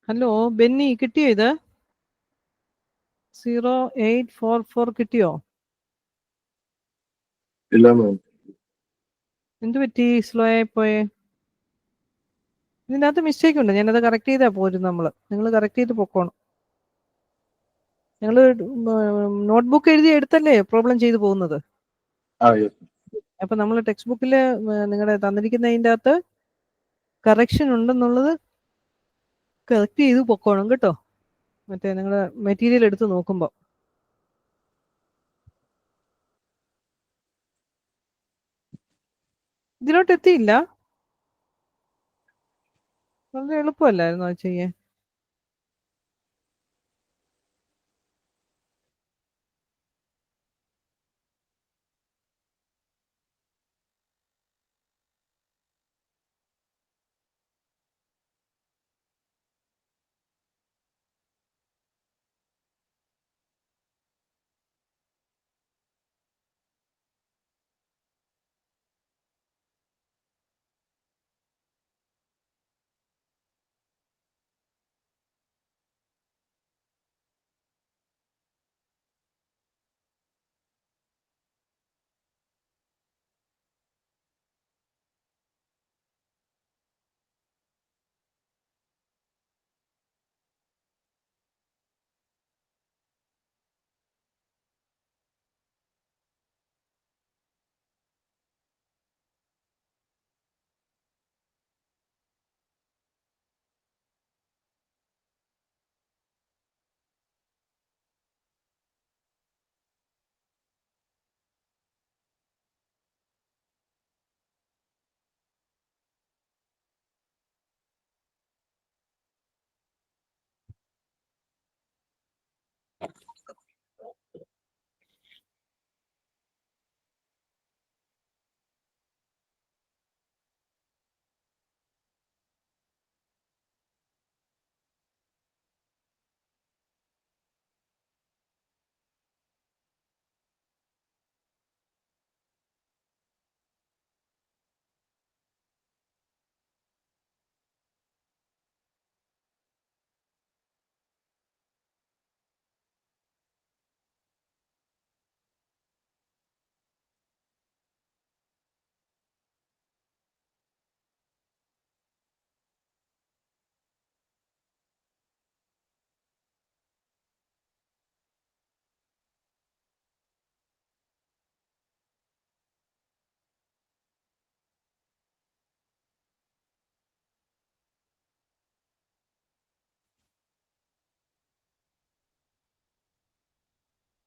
ഹലോ ബെന്നി, കിട്ടിയോ ഇത്? 0844 കിട്ടിയോ? ഇല്ല മാം. എന്ത് പറ്റി സ്ലോ ആയി പോയേ? ഇതിനകത്ത് മിസ്റ്റേക്ക് ഉണ്ട്, ഞാനത് കറക്റ്റ് ചെയ്താ പോരും. നിങ്ങൾ കറക്റ്റ് ചെയ്ത് പൊക്കോണം. ഞങ്ങൾ നോട്ട്ബുക്ക് എഴുതി എടുത്തല്ലേ പ്രോബ്ലം ചെയ്തു പോകുന്നത്. ആ യെസ്. അപ്പൊ നമ്മൾ ടെക്സ്റ്റ് ബുക്കിൽ നിങ്ങളുടെ തന്നിരിക്കുന്നതിൻ്റെ അകത്ത് കറക്ഷൻ ഉണ്ടെന്നുള്ളത് കറക്റ്റ് ചെയ്ത് പൊക്കോണം കേട്ടോ. മറ്റേ നിങ്ങളുടെ മെറ്റീരിയൽ എടുത്ത് നോക്കുമ്പോൾ. ഇതിലോട്ട് എത്തിയില്ല? വളരെ എളുപ്പമല്ലായിരുന്നു അത് ചെയ്യാൻ.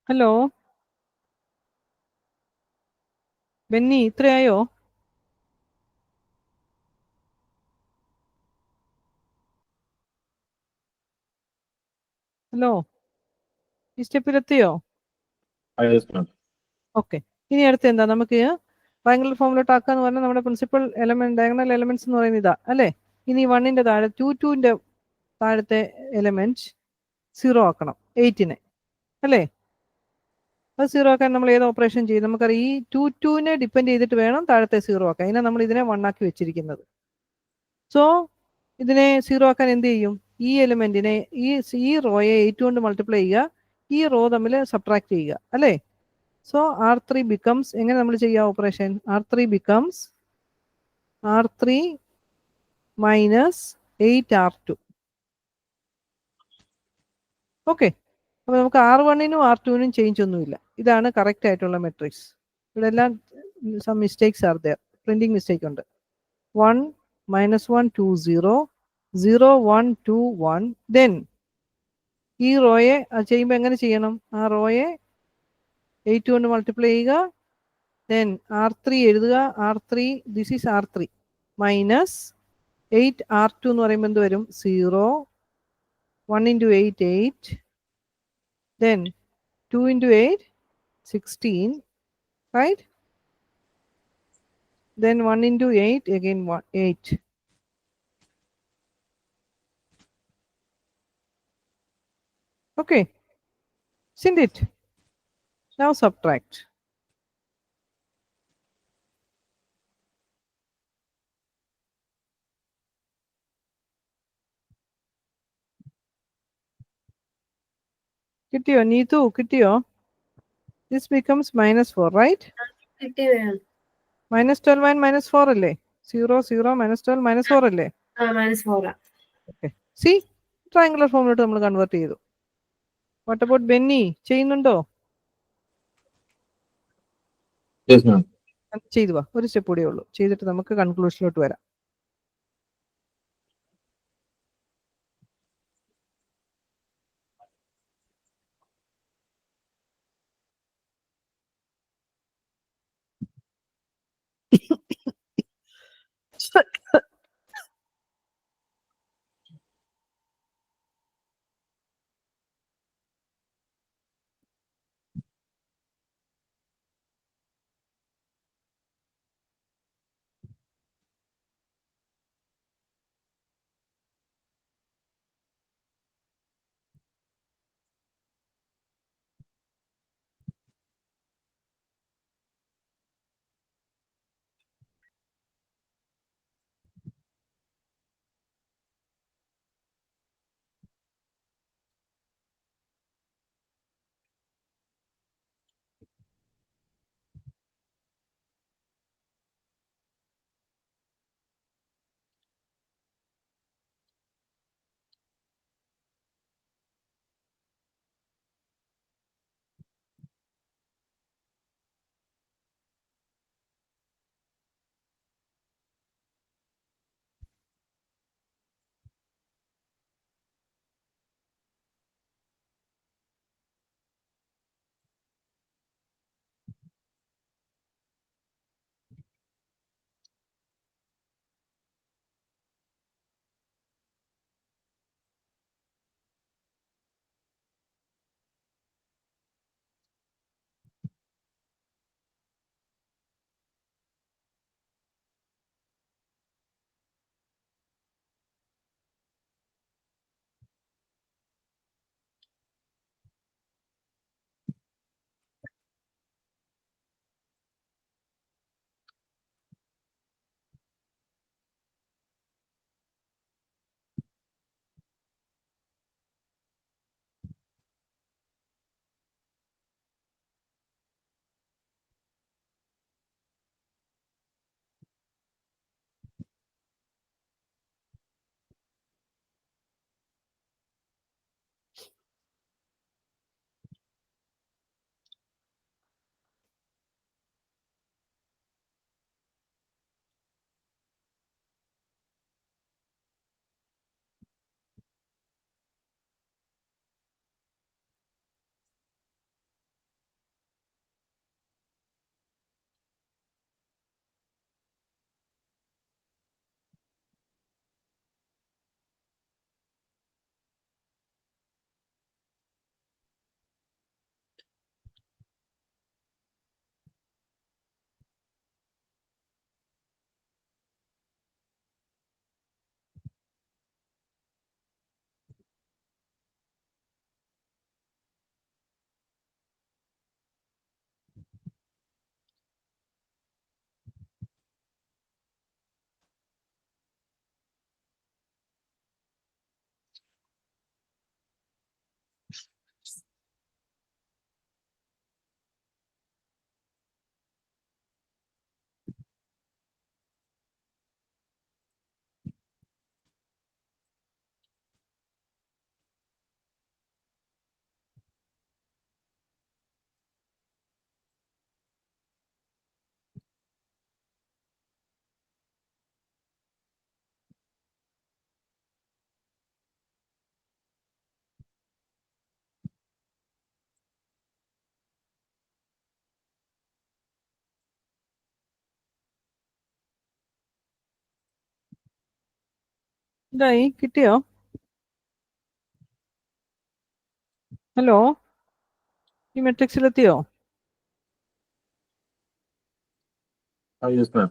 ഹലോ ബെന്നി, ഇത്രയായോ? ഹലോ, ഈ സ്റ്റെപ്പിലെത്തിയോ? ആ യെസ് മാം. ഓക്കെ. ഇനി അടുത്ത് എന്താ, നമുക്ക് ട്രയാങ്കുലർ ഫോമിലോട്ട് ആക്കാന്ന് പറഞ്ഞാൽ നമ്മുടെ പ്രിൻസിപ്പൽ എലമെന്റ്, ഡയഗണൽ എലമെന്റ്സ് എന്ന് പറയുന്നത് ഇതാ അല്ലേ. ഇനി 1ന്റെ താഴെ 2ന്റെ താഴത്തെ എലമെന്റ് 0 ആക്കണം, 8നെ അല്ലേ. അത് 0 ആക്കാൻ നമ്മൾ ഏത് ഓപ്പറേഷൻ ചെയ്യും? നമുക്കറിയാം ഈ 2നെ ഡിപ്പെൻഡ് ചെയ്തിട്ട് വേണം താഴത്തെ 0 ആക്കാൻ. ഇതിനെ നമ്മൾ ഇതിനെ 1 ആക്കി വെച്ചിരിക്കുന്നത്. സോ ഇതിനെ 0 ആക്കാൻ എന്ത് ചെയ്യും? ഈ എലിമെന്റിനെ ഈ റോയെ 8 കൊണ്ട് മൾട്ടിപ്ലൈ ചെയ്യുക, ഈ റോ തമ്മിൽ സബ്ട്രാക്ട് ചെയ്യുക അല്ലേ. സോ R3 ബിക്കംസ്, എങ്ങനെ നമ്മൾ ചെയ്യുക operation? R3 becomes R3 minus 8R2. Okay. അപ്പൊ നമുക്ക് R1നും R2നും ചേഞ്ച് ഒന്നുമില്ല. ഇതാണ് കറക്റ്റ് ആയിട്ടുള്ള മെട്രിക്സ്. ഇവിടെ എല്ലാം some mistakes are there, printing mistake ഉണ്ട്. 1 -1 2 0 0 1 2 1. ദെൻ ഈ റോയെ ചെയ്യുമ്പോൾ എങ്ങനെ ചെയ്യണം? ആ റോയെ 8 കൊണ്ട് മൾട്ടിപ്ലൈ ചെയ്യുക, ദെൻ R3 എഴുതുക. R3, this is R3 minus 8R2 എന്ന് പറയുമ്പോൾ എന്ത് വരും? 0. 1 into 8 8, then 2 into 8 16, right? Then 1 into 8 again 8. Okay, isn't it? Now subtract. കിട്ടിയോ നീതു? കിട്ടിയോ? This becomes -4, right? കിട്ടി വേണം. -12 and -4 അല്ലേ? 0, 0, -12, -4 അല്ലേ? -4. ഓക്കെ. സി ട്രയാങ്കുലർ ഫോമിലോട്ട് നമ്മൾ കൺവേർട്ട് ചെയ്തു. What about Benny? ചെയ്യുന്നുണ്ടോ? Yes ma'am. ചെയ്തു വാ. ഒരു സ്റ്റെപ്പ് കൂടിയേ ഉള്ളൂ. ചെയ്തിട്ട് നമുക്ക് കൺക്ലൂഷനിലോട്ട് വരാം. ഇതായി കിട്ടിയോ? ഹലോ, ഈ മെട്രിക്സിലെത്തിയോ? Yes ma'am.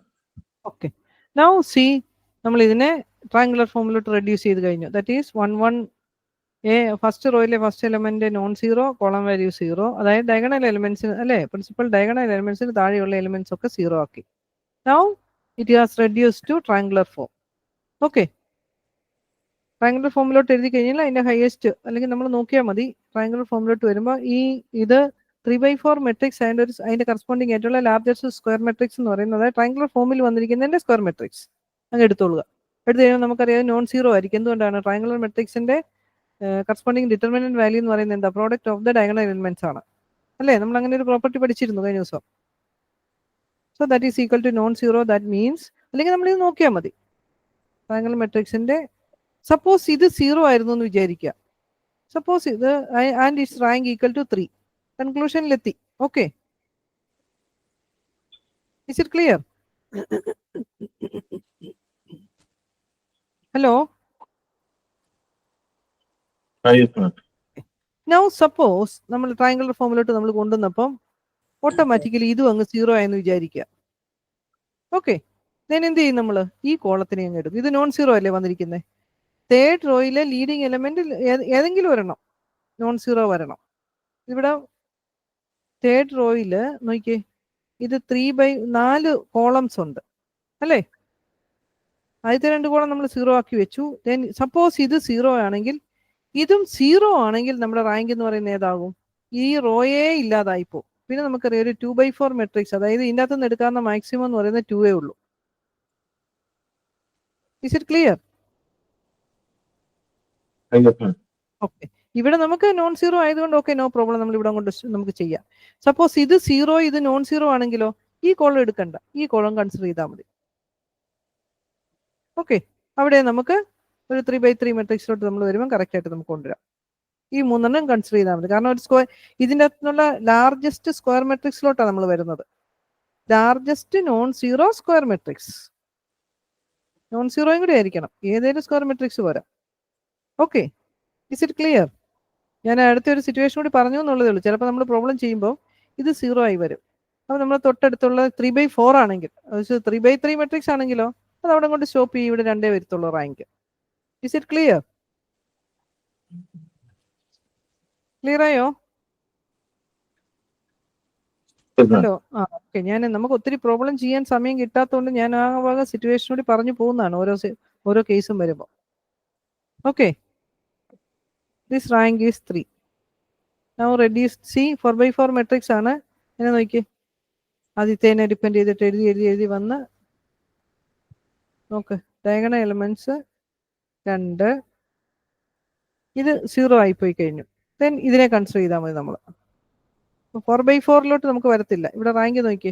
Okay. Now see നമ്മൾ ഇതിനെ ട്രയാങ്കുലർ ഫോമിലോട്ട് റെഡ്യൂസ് ചെയ്ത് കഴിഞ്ഞു. ദാറ്റ് ഈസ് 1 1 എ ഫസ്റ്റ് റോയിലെ first element non zero, column value 0. അതായത് ഡയഗണൽ എലിമെന്റ്സിന് അല്ലെ, പ്രിൻസിപ്പൽ ഡയഗണൽ എലിമെന്റ്സിന് താഴെയുള്ള എലിമെന്റ്സ് ഒക്കെ 0 ആക്കി. Now it has reduce to triangular form. Okay, triangular ഫോമിലോട്ട് എഴുതി കഴിഞ്ഞാൽ അതിന്റെ ഹയസ്റ്റ് അല്ലെങ്കിൽ നമ്മൾ നോക്കിയാൽ മതി ട്രയാങ്കുലർ ഫോമിലോട്ട് വരുമ്പോൾ ഇത് 3/4 മെട്രിക്സ് അതിന്റെ കറസ്പോണ്ടിങ് ആയിട്ടുള്ള ലാർജസ്റ്റ് സ്ക്വയർ മെട്രിക്സ് എന്ന് പറയുന്നത് ട്രയാങ്കുലർ ഫോമിൽ വന്നിരിക്കുന്നതിന്റെ സ്ക്വയർ മെട്രിക്സ് അങ്ങ് എടുത്തോളുക. എടുത്തു കഴിയുമ്പോൾ നമുക്കറിയാം നോൺ സീറോ ആയിരിക്കും. എന്തുകൊണ്ടാണ്? ട്രയാങ്കുലർ മെട്രിക്സിന്റെ കറസ്പോണ്ടിങ് ഡിറ്റർമിനന്റ് വാല്യൂ എന്ന് പറയുന്നത് എന്താ? Product of the diagonal elements ആണ് അല്ലേ? നമ്മൾ അങ്ങനെ ഒരു പ്രോപ്പർട്ടി പഠിച്ചിരുന്നു കഴിഞ്ഞ ദിവസം. So that is equal to non zero. That means, അല്ലെങ്കിൽ നമ്മൾ ഇത് നോക്കിയാൽ മതി, ട്രയാങ്കുലർ മെട്രിക്സിന്റെ സപ്പോസ് ഇത് സീറോ ആയിരുന്നു എന്ന് വിചാരിക്കുക. സപ്പോസ് ഇത് and its rank equal to 3. കൺക്ലൂഷനിലെത്തി. Okay, is it clear? Hello. Now suppose നമ്മൾ ട്രയാങ്കുലർ ഫോമിലോട്ട് നമ്മൾ കൊണ്ടുവന്നപ്പം ഓട്ടോമാറ്റിക്കലി ഇതും അങ്ങ് സീറോ ആയെന്ന് വിചാരിക്കുക. ഓക്കെ, ഞാൻ എന്ത് ചെയ്യും? നമ്മൾ ഈ കോളത്തിനെ അങ്ങ് എടുക്കും. ഇത് നോൺ സീറോ അല്ലേ വന്നിരിക്കുന്നത്? തേർഡ് റോയിലെ ലീഡിങ് എലമെന്റ് ഏതെങ്കിലും ഒരെണ്ണം നോൺ സീറോ വരണം. ഇവിടെ തേർഡ് റോയില് നോക്കിയേ, ഇത് 3/4 കോളംസ് ഉണ്ട് അല്ലേ? ആദ്യത്തെ 2 കോളം നമ്മൾ സീറോ ആക്കി വെച്ചു. ദെൻ സപ്പോസ് ഇത് സീറോ ആണെങ്കിൽ ഇതും സീറോ ആണെങ്കിൽ നമ്മുടെ റാങ്ക് എന്ന് പറയുന്നത് ഏതാകും? ഈ റോയേ ഇല്ലാതായിപ്പോ. പിന്നെ നമുക്കറിയാം ഒരു 2/4 മെട്രിക്സ്, അതായത് ഇതിൻ്റെ അകത്ത് നിന്ന് എടുക്കാവുന്ന മാക്സിമം എന്ന് പറയുന്നത് 2 ഉള്ളൂ. Is it clear? ഓക്കെ, ഇവിടെ നമുക്ക് നോൺ സീറോ ആയതുകൊണ്ട് ഓക്കെ, നോ പ്രോബ്ലം, നമ്മൾ ഇവിടെ കൊണ്ട് നമുക്ക് ചെയ്യാം. സപ്പോസ് ഇത് സീറോ, ഇത് നോൺ സീറോ ആണെങ്കിലോ ഈ കോളം എടുക്കണ്ട, ഈ കോളം കൺസിഡർ ചെയ്താൽ മതി. ഓക്കെ, അവിടെ നമുക്ക് ഒരു 3/3 മെട്രിക്സിലോട്ട് നമ്മൾ വരുമ്പോൾ കറക്റ്റ് ആയിട്ട് നമുക്ക് കൊണ്ടുവരാം. ഈ 3 കൺസിഡർ ചെയ്താൽ മതി. കാരണം ഒരു സ്ക്വയർ, ഇതിൻ്റെ അകത്തുനിന്നുള്ള ലാർജസ്റ്റ് സ്ക്വയർ മെട്രിക്സിലോട്ടാണ് നമ്മൾ വരുന്നത്. Largest non zero square matrix. Non സീറോയും കൂടി ആയിരിക്കണം, ഏതെങ്കിലും സ്ക്വയർ മെട്രിക്സ് പോരാ. Okay, is it clear? ഞാൻ അടുത്തൊരു സിറ്റുവേഷൻ കൂടി പറഞ്ഞു എന്നുള്ളതേ ഉള്ളൂ. ചിലപ്പോൾ നമ്മൾ പ്രോബ്ലം ചെയ്യുമ്പോൾ ഇത് സീറോ ആയി വരും. അപ്പോൾ നമ്മൾ തൊട്ടടുത്തുള്ള 3/4 ആണെങ്കിൽ, 3/3 മെട്രിക്സ് ആണെങ്കിലോ അത് അവിടെ കൊണ്ട് സ്റ്റോപ്പ് ചെയ്യും. ഇവിടെ 2 വരത്തുള്ളൂ rank. Is it clear? Clear ആയോ? ഹലോ. ഓക്കെ, നമുക്ക് ഒത്തിരി പ്രോബ്ലം ചെയ്യാൻ സമയം കിട്ടാത്തതുകൊണ്ട് ഞാൻ ആ വക സിറ്റുവേഷൻ കൂടി പറഞ്ഞു പോകുന്നതാണ് ഓരോ കേസും വരുമ്പോൾ. Okay, this rank is 3. Now reduce C 4/4 matrix ആണ്. എന്നെ നോക്കി, ആദ്യത്തേനെ ഡിപ്പെൻഡ് ചെയ്തിട്ട് എഴുതി വന്ന് നോക്ക്. ഡയഗണൽ എലമെന്റ്സ് 2, ഇത് സീറോ ആയിപ്പോയി കഴിഞ്ഞു. ദെൻ ഇതിനെ കൺസിഡർ ചെയ്താൽ മതി നമ്മൾ. 4/4 നമുക്ക് വരത്തില്ല. ഇവിടെ റാങ്ക് നോക്കി,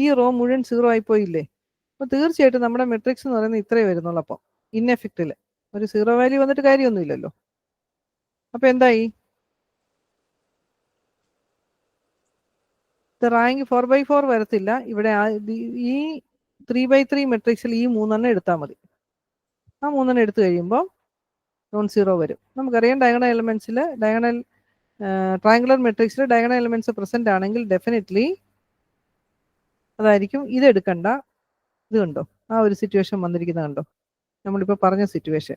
ഈ റോ മുഴുവൻ സീറോ ആയിപ്പോയില്ലേ? അപ്പോൾ തീർച്ചയായിട്ടും നമ്മുടെ മെട്രിക്സ് എന്ന് പറയുന്നത് ഇത്രയേ വരുന്നുള്ളൂ. അപ്പോൾ ഇൻഎഫക്റ്റിൽ ഒരു സീറോ വാല്യൂ വന്നിട്ട് കാര്യമൊന്നുമില്ലല്ലോ. അപ്പോൾ എന്തായി? റാങ്ക് 4/4 വരത്തില്ല. ഇവിടെ ഈ 3/3 മെട്രിക്സിൽ ഈ 3 എടുത്താൽ മതി. ആ 3 എടുത്തു കഴിയുമ്പോൾ നോൺ സീറോ വരും. നമുക്കറിയാം ഡയഗണൽ എലമെന്റ്സിൽ ട്രയാങ്കുലർ മെട്രിക്സിൽ ഡയഗണൽ എലമെന്റ്സ് പ്രസന്റ് ആണെങ്കിൽ ഡെഫിനറ്റ്ലി അതായിരിക്കും. ഇത് എടുക്കണ്ട, ഇത് കണ്ടോ, ആ ഒരു സിറ്റുവേഷൻ വന്നിരിക്കുന്നത് കണ്ടോ, നമ്മളിപ്പോൾ പറഞ്ഞ situation.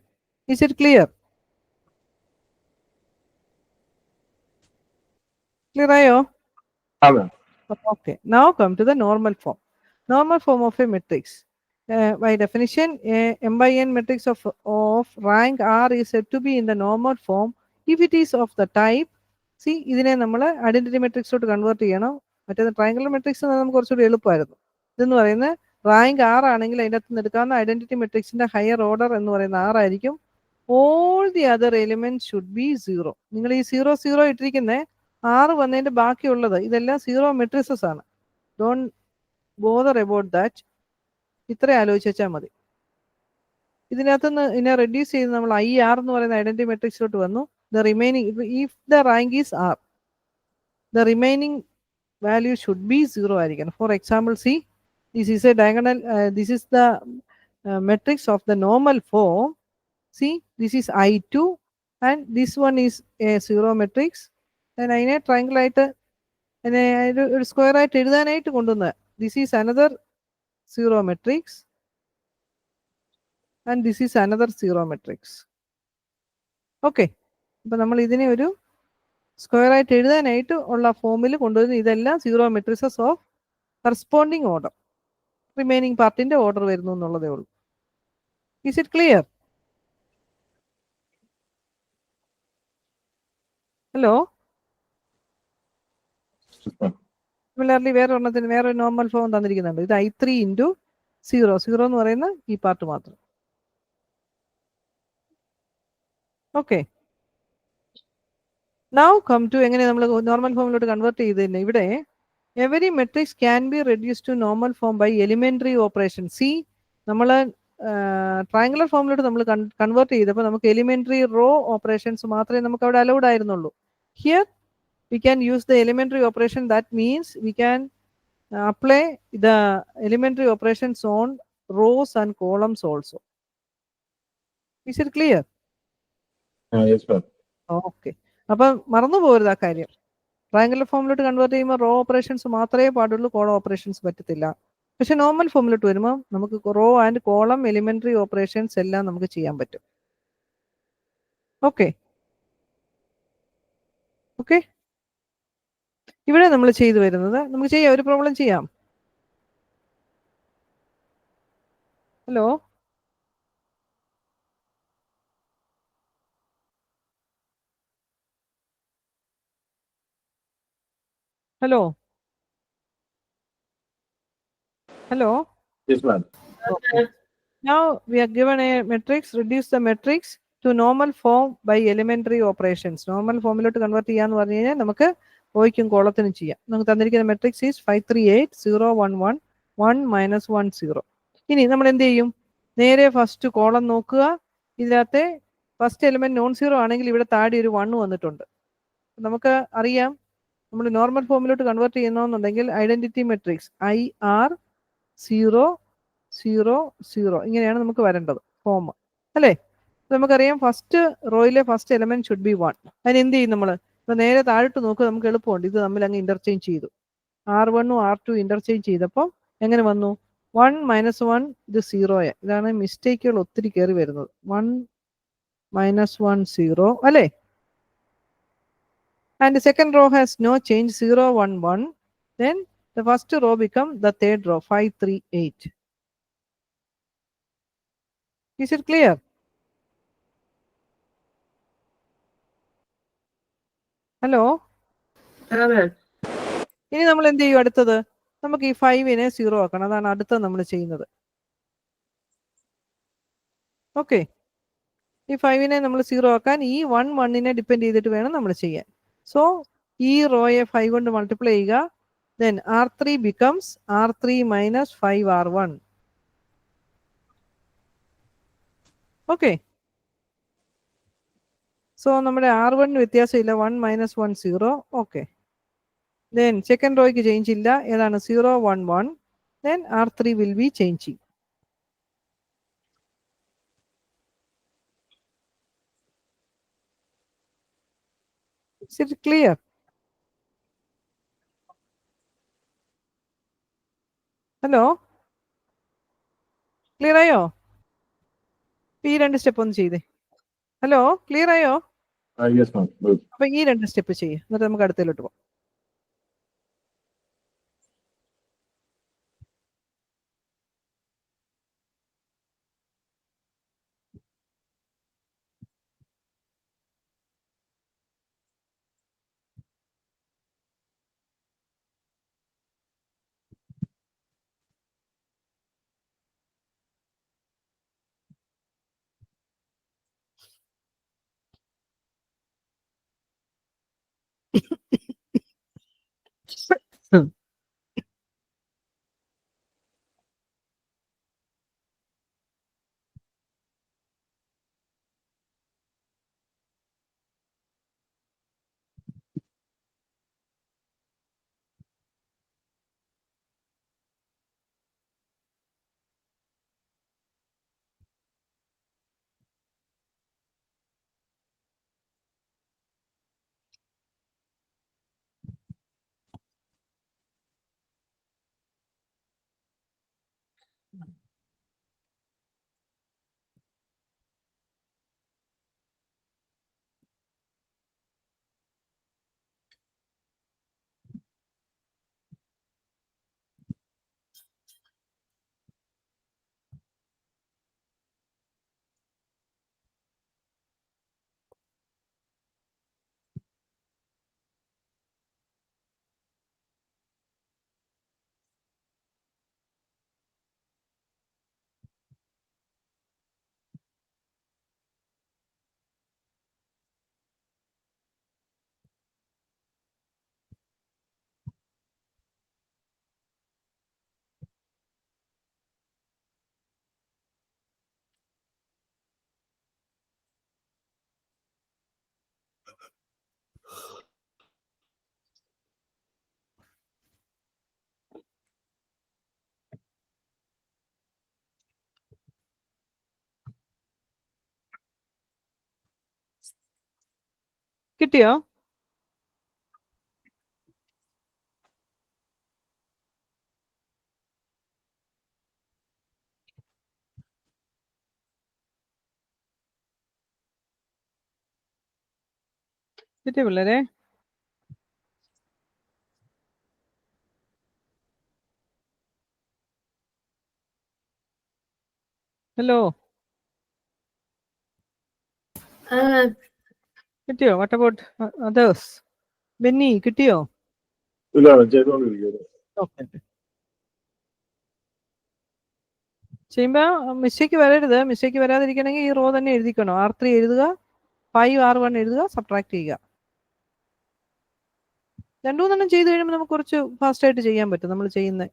Is it clear? Clear ആയോ? Okay, now come to the normal form. Normal form of a matrix. By definition, a m by n matrix of rank R is said to be in the normal form if it is of the type. See, ഇതിനെ നമ്മൾ identity മെട്രിക്സിലോട്ട് convert ചെയ്യണം. മറ്റേത് triangular matrix നമുക്ക് കുറച്ചുകൂടി എളുപ്പമായിരുന്നു. ഇതെന്ന് പറയുന്നത് rank 6 ആണെങ്കിൽ അതിൻ്റെ അകത്ത് നിന്ന് എടുക്കാവുന്ന ഐഡന്റിറ്റി മെട്രിക്സിന്റെ ഹയർ ഓർഡർ എന്ന് പറയുന്ന 6 ആയിരിക്കും. All the other elements should be 0. നിങ്ങൾ ഈ 0 ഇട്ടിരിക്കുന്നത് 6 വന്നതിന്റെ ബാക്കിയുള്ളത് ഇതെല്ലാം സീറോ മെട്രിസസ് ആണ്. Don't bother about that. ഇത്ര ആലോചിച്ച് വെച്ചാൽ മതി. ഇതിനകത്തുനിന്ന് ഇതിനെ റെഡ്യൂസ് ചെയ്ത് നമ്മൾ IR എന്ന് പറയുന്ന ഐഡന്റിറ്റി മെട്രിക്സിലോട്ട് വന്നു. The remaining, if the rank is R, the remaining value should be 0 ആയിരിക്കണം. For example, see this is A diagonal, this is the matrix of the normal form. See this is I2 and this one is A zero matrix. അതിനെ triangle ആയിട്ട് ഒരു square ആയിട്ട് എഴുതാനായിട്ട് കൊണ്ടുവന്നത്. This is another zero matrix and this is another zero matrix. Okay, അപ്പൊ നമ്മൾ ഇതിനെ ഒരു സ്ക്വയർ ആയിട്ട് എഴുതാനായിട്ട് ഉള്ള ഫോമിൽ കൊണ്ടുവരുന്നത്. ഇതെല്ലാം zero matrices of corresponding order. Remaining പാർട്ടിന്റെ ഓർഡർ വരുന്നു എന്നുള്ളതേ ഉള്ളൂ. Is it clear? Hello, Yes, ma'am. Similarly വേറെ ഒരെണ്ണത്തിന് വേറെ നോർമൽ ഫോം തന്നിരിക്കുന്നുണ്ട്. ഇത് I3 ഇൻറ്റു 0. 0 എന്ന് പറയുന്ന ഈ പാർട്ട് മാത്രം. ഓക്കെ, നൗ കം ടു എങ്ങനെ നമ്മൾ നോർമൽ ഫോമിലോട്ട് കൺവേർട്ട് ചെയ്തതന്നെ. ഇവിടെ every matrix can be reduce to normal form by elementary operation. See, നമ്മൾ ട്രയാങ്കുലർ ഫോമിലോട്ട് നമ്മൾ കൺവേർട്ട് ചെയ്തപ്പോൾ നമുക്ക് എലിമെന്ററി റോ ഓപ്പറേഷൻസ് മാത്രമേ നമുക്ക് അവിടെ അലൗഡ് ആയിരുന്നുള്ളൂ. Here we can use the elementary operation. That means we can apply the elementary operations on rows and columns also. Is it clear? Yes, ma'am. Okay, അപ്പം മറന്നു പോകരുത് ആ കാര്യം. ട്രയാങ്കുലർ ഫോമിലോട്ട് കൺവേർട്ട് ചെയ്യുമ്പോൾ റോ ഓപ്പറേഷൻസ് മാത്രമേ പാടുള്ളൂ, കോളം ഓപ്പറേഷൻസ് പറ്റത്തില്ല. പക്ഷെ നോർമൽ ഫോമിലോട്ട് വരുമ്പോൾ നമുക്ക് row and column elementary operations എല്ലാം നമുക്ക് ചെയ്യാൻ പറ്റും. ഓക്കെ ഓക്കെ, ഇവിടെ നമ്മൾ ചെയ്തു വരുന്നത്, നമുക്ക് ചെയ്യാം, ഒരു പ്രോബ്ലം ചെയ്യാം. Hello, hello, hello. Yes, ma'am. Okay. Now we are given a matrix. Reduce the matrix to normal form by elementary operations. Normal ഫോമിലോട്ട് കൺവേർട്ട് ചെയ്യാന്ന് പറഞ്ഞു കഴിഞ്ഞാൽ നമുക്ക് റോയ്ക്കും കോളത്തിനും ചെയ്യാം. നമുക്ക് തന്നിരിക്കുന്ന മെട്രിക്സ് ഈസ് 5 3 8 0 1 1 1 -1 0. ഇനി നമ്മൾ എന്ത് ചെയ്യും? നേരെ ഫസ്റ്റ് കോളം നോക്കുക. ഇതിനകത്തെ ഫസ്റ്റ് എലിമെന്റ് നോൺ സീറോ ആണെങ്കിൽ ഇവിടെ താഴെ ഒരു 1 വന്നിട്ടുണ്ട്. നമുക്ക് അറിയാം, നമ്മൾ നോർമൽ ഫോമിലോട്ട് കൺവേർട്ട് ചെയ്യുന്നതെന്നുണ്ടെങ്കിൽ ഐഡന്റിറ്റി മെട്രിക്സ് IR 0 0 0 ഇങ്ങനെയാണ് നമുക്ക് വരേണ്ടത് ഫോം, അല്ലേ? നമുക്കറിയാം ഫസ്റ്റ് റോയിലെ ഫസ്റ്റ് എലമെന്റ് ഷുഡ് ബി 1. അതിന് എന്ത് ചെയ്യും നമ്മൾ? ഇപ്പൊ നേരെ താഴോട്ട് നോക്കുക, നമുക്ക് എളുപ്പമുണ്ട്. ഇത് തമ്മിൽ അങ്ങ് ഇന്റർചേഞ്ച് ചെയ്തു. R1 R2 ഇന്റർചേഞ്ച് ചെയ്തപ്പോൾ എങ്ങനെ വന്നു? 1 -1, ഇത് 0. ഇതാണ് മിസ്റ്റേക്കുകൾ ഒത്തിരി കയറി വരുന്നത്. 1 -1 0, അല്ലേ? And the second row has no change, 0 1 1. Then the first row become the third row, 5 3 8. Is it clear? Hello, ഇനി നമ്മൾ എന്ത് ചെയ്യും? അടുത്തത് നമുക്ക് ഈ 5നെ 0 ആക്കണം. അതാണ് അടുത്തത് നമ്മൾ ചെയ്യുന്നത്. ഓക്കെ, ഈ 5നെ നമ്മൾ 0 ആക്കാൻ ഈ 1 1നെ ഡിപ്പെൻഡ് ചെയ്തിട്ട് വേണം നമ്മൾ ചെയ്യാൻ. സോ ഈ റോയെ 5 കൊണ്ട് മൾട്ടിപ്ലൈ ചെയ്യുക. Then R3 becomes R3 - 5 R1. Okay, so നമ്മുടെ R1 വ്യത്യാസമില്ല, 1 -1 0. ഓക്കെ, ദെൻ സെക്കൻഡ് റോയ്ക്ക് ചേഞ്ച് ഇല്ല, ഏതാണ്? 0 1 1. Then R3 will be changing. Is it clear? Hello, clear ആയോ? ഈ 2 സ്റ്റെപ്പ് ഒന്ന് ചെയ്തേ. ഹലോ, ക്ലിയർ ആയോ? Yes, ma'am. Good. അപ്പൊ ഈ 2 സ്റ്റെപ്പ് ചെയ്യ്, എന്നിട്ട് നമുക്ക് അടുത്തതിലോട്ട് പോകാം. കിട്ടിയോ? കിട്ടിയോ പിള്ളേരെ? ഹലോ, കിട്ടിയോ? What about others? ബെന്നി കിട്ടിയോ? ഇല്ല ചെയ്തോണ്ടിരിക്കുന്നത്. ഓക്കെ, ചെയ്യുമ്പോ മിസ്റ്റേക്ക് വരരുത്. മിസ്റ്റേക്ക് വരാതിരിക്കണമെങ്കിൽ ഈ റോ തന്നെ എഴുതിക്കണോ. R3 എഴുതുക, 5 R1 എഴുതുക, സബ്ട്രാക്ട് ചെയ്യുക. രണ്ടു മൂന്നെണ്ണം ചെയ്ത് കഴിയുമ്പോൾ നമുക്ക് കുറച്ച് ഫാസ്റ്റ് ആയിട്ട് ചെയ്യാൻ പറ്റും നമ്മൾ ചെയ്യുന്നത്.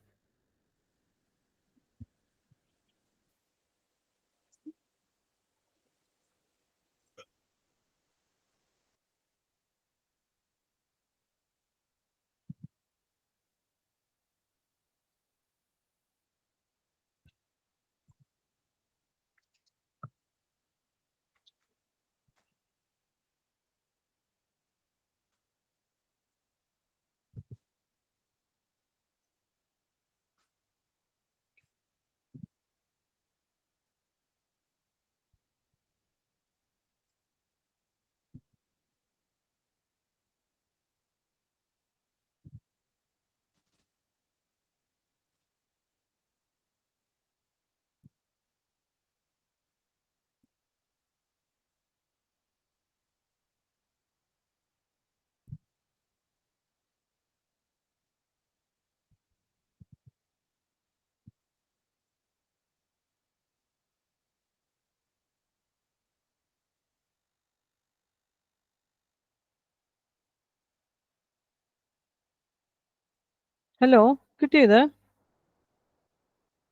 ഹലോ, കിട്ടിയോ ഇത്?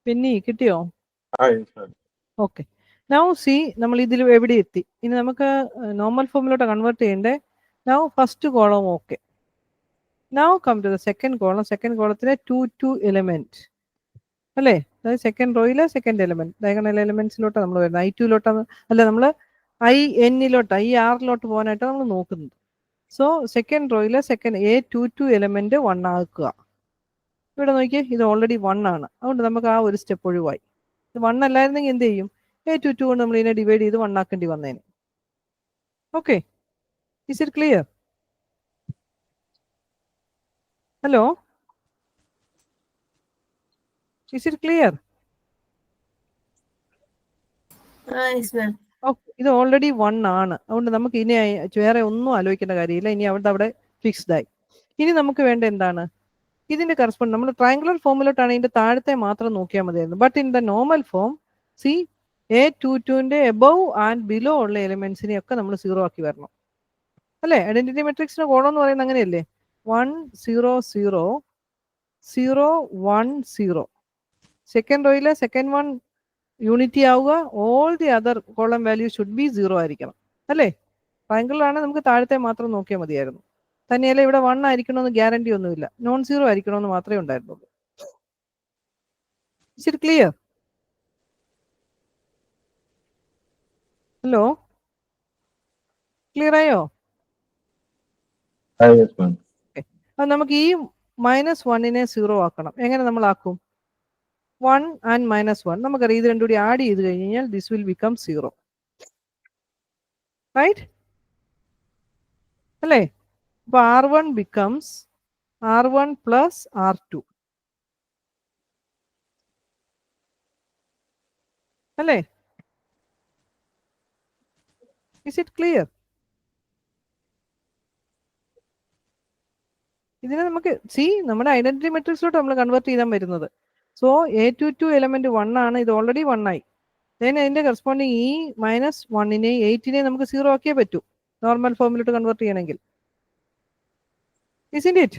ബെന്നി കിട്ടിയോ? ഓക്കെ, നൗ സി നമ്മൾ ഇതിൽ എവിടെ എത്തി? ഇനി നമുക്ക് നോർമൽ ഫോമിലോട്ട് കൺവേർട്ട് ചെയ്യണ്ടേ. Now first column okay. Now come to the second column. Second കോളത്തിലെ 2 എലിമെന്റ് അല്ലേ? അതായത് സെക്കൻഡ് റോയിലെ സെക്കൻഡ് എലിമെന്റ്, ഡയഗണൽ എലിമെന്റ്സിലോട്ടാണ് നമ്മൾ വരുന്നത്. I2 അല്ല, നമ്മൾ IN-ലോട്ട് IR-ലോട്ട് പോകാനായിട്ട് നമ്മൾ നോക്കുന്നത്. സോ സെക്കൻഡ് റോയിലെ സെക്കൻഡ് A22 എലിമെന്റ് 1 ആക്കുക. ഇവിടെ നോക്കിയേ, ഇത് ഓൾറെഡി 1 ആണ്. അതുകൊണ്ട് നമുക്ക് ആ ഒരു സ്റ്റെപ്പ് ഒഴിവായി. ഇത് 1 അല്ലായിരുന്നെങ്കിൽ എന്ത് ചെയ്യും? A22 കൊണ്ട് നമ്മൾ ഇതിനെ ഡിവൈഡ് ചെയ്ത് 1 ആക്കേണ്ടി വന്നേനെ. Okay, is it clear? Hello, is it clear? ഇത് ഓൾറെഡി 1 ആണ്. അതുകൊണ്ട് നമുക്ക് ഇനി വേറെ ഒന്നും ആലോചിക്കേണ്ട കാര്യമില്ല. ഇനി അവിടെ ഫിക്സ്ഡ് ആയി. ഇനി നമുക്ക് വേണ്ട എന്താണ്? ഇതിന്റെ കറസ്പോണ്ട് നമ്മൾ ട്രയാങ്കുലർ ഫോമിലോട്ടാണ് ഇതിന്റെ താഴത്തെ മാത്രം നോക്കിയാൽ മതിയായിരുന്നു. But in the normal form see A22ന്റെ എബവ് ആൻഡ് ബിലോ ഉള്ള എലിമെന്റ്സിനെ ഒക്കെ നമ്മൾ 0 ആക്കി വരണം അല്ലേ? ഐഡന്റിറ്റി മെട്രിക്സിന്റെ കോളം എന്ന് പറയുന്നത് അങ്ങനെയല്ലേ? 1 0 0 0 1 0. സെക്കൻഡ് റോയിലെ സെക്കൻഡ് വൺ യൂണിറ്റി ആവുക. All the other column value should be 0 ആയിരിക്കണം അല്ലേ? ട്രയാങ്കിളാണ്, നമുക്ക് താഴത്തെ മാത്രം നോക്കിയാൽ മതിയായിരുന്നു. തന്നെയല്ല ഇവിടെ 1 ആയിരിക്കണമെന്ന് ഗ്യാരണ്ടി ഒന്നുമില്ല. നോൺ 0 ആയിരിക്കണമെന്ന് മാത്രമേ ഉണ്ടായിരുന്നുള്ളൂ. Is it clear? Hello, clear ആയോ? അപ്പൊ നമുക്ക് ഈ -1നെ 0 ആക്കണം. എങ്ങനെ നമ്മൾ ആക്കും? 1 and -1 നമുക്കറിയാം. ഇത് രണ്ടും കൂടി ആഡ് ചെയ്ത് കഴിഞ്ഞാൽ ദിസ് വിൽ ബിക്കം 0, റൈറ്റ് അല്ലേ? അപ്പൊ R1 becomes R1 plus R2 അല്ലേ? Is it clear? ഇതിനെ നമുക്ക് നമ്മുടെ ഐഡന്റിറ്റി മെട്രിക്സിലോട്ട് നമ്മൾ കൺവേർട്ട് ചെയ്താൽ വരുന്നത്. സോ A22 എലിമെന്റ് 1 ആണ്. ഇത് ഓൾറെഡി 1 ആയി. അതിന്റെ കറസ്പോണ്ടിങ് ഈ -1നെ 8നെ നമുക്ക് 0 ആക്കിയേ പറ്റൂ നോർമൽ ഫോമിലോട്ട് കൺവേർട്ട് ചെയ്യണമെങ്കിൽ. Isn't it?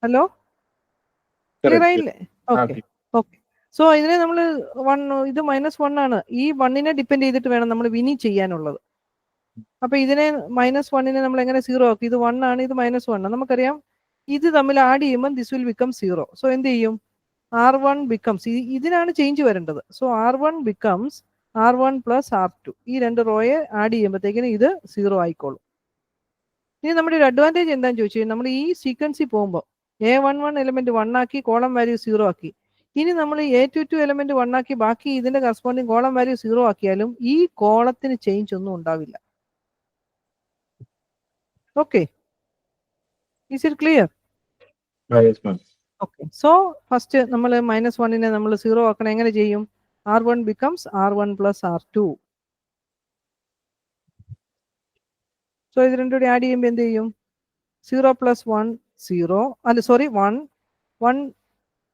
ഹലോ, ക്ലിയർ ആയില്ലേ? Okay okay. സോ ഇതിനെ നമ്മൾ ഇത് -1 ആണ്. ഈ 1നെ ഡിപ്പെൻഡ് ചെയ്തിട്ട് വേണം നമ്മൾ ഇനി ചെയ്യാനുള്ളത്. അപ്പൊ ഇതിനെ -1നെ നമ്മൾ എങ്ങനെ 0 ആക്കും? ഇത് 1 ആണ്, ഇത് -1. നമുക്കറിയാം ഇത് തമ്മിൽ ആഡ് ചെയ്യുമ്പോൾ ദിസ് വിൽ ബിക്കം 0. സോ എന്ത് ചെയ്യും? R1 ബിക്കംസ്, ഇതിനാണ് ചേഞ്ച് വരേണ്ടത്. So R1 becomes R1 plus R2. ഈ രണ്ട് റോയെ ആഡ് ചെയ്യുമ്പോഴത്തേക്കിന് ഇത് 0 ആയിക്കോളും. ഇനി നമ്മുടെ ഒരു അഡ്വാൻറ്റേജ് എന്താണെന്ന് ചോദിച്ചു കഴിഞ്ഞാൽ നമ്മൾ ഈ സീക്വൻസിൽ പോകുമ്പോൾ A11 എലമെന്റ് 1 ആക്കി, കോളം വാല്യൂ 0 ആക്കി. ഇനി നമ്മൾ A22 എലമെന്റ് 1 ആക്കി, ബാക്കി ഇതിന്റെ കറസ്പോണ്ടിങ് കോളം വാല്യൂ 0 ആക്കിയാലും ഈ കോളത്തിന് ചേഞ്ച് ഒന്നും ഉണ്ടാവില്ല. Okay, is it clear? Yes ma'am. Okay, so first നമ്മൾ -1നെ നമ്മൾ 0 ആക്കണം. എങ്ങനെ ചെയ്യും? R1 becomes R1 plus R2. So ഇത് രണ്ടും കൂടി ആഡ് ചെയ്യുമ്പോൾ എന്ത് ചെയ്യും? 0 പ്ലസ് 1 0, അല്ല sorry 1 1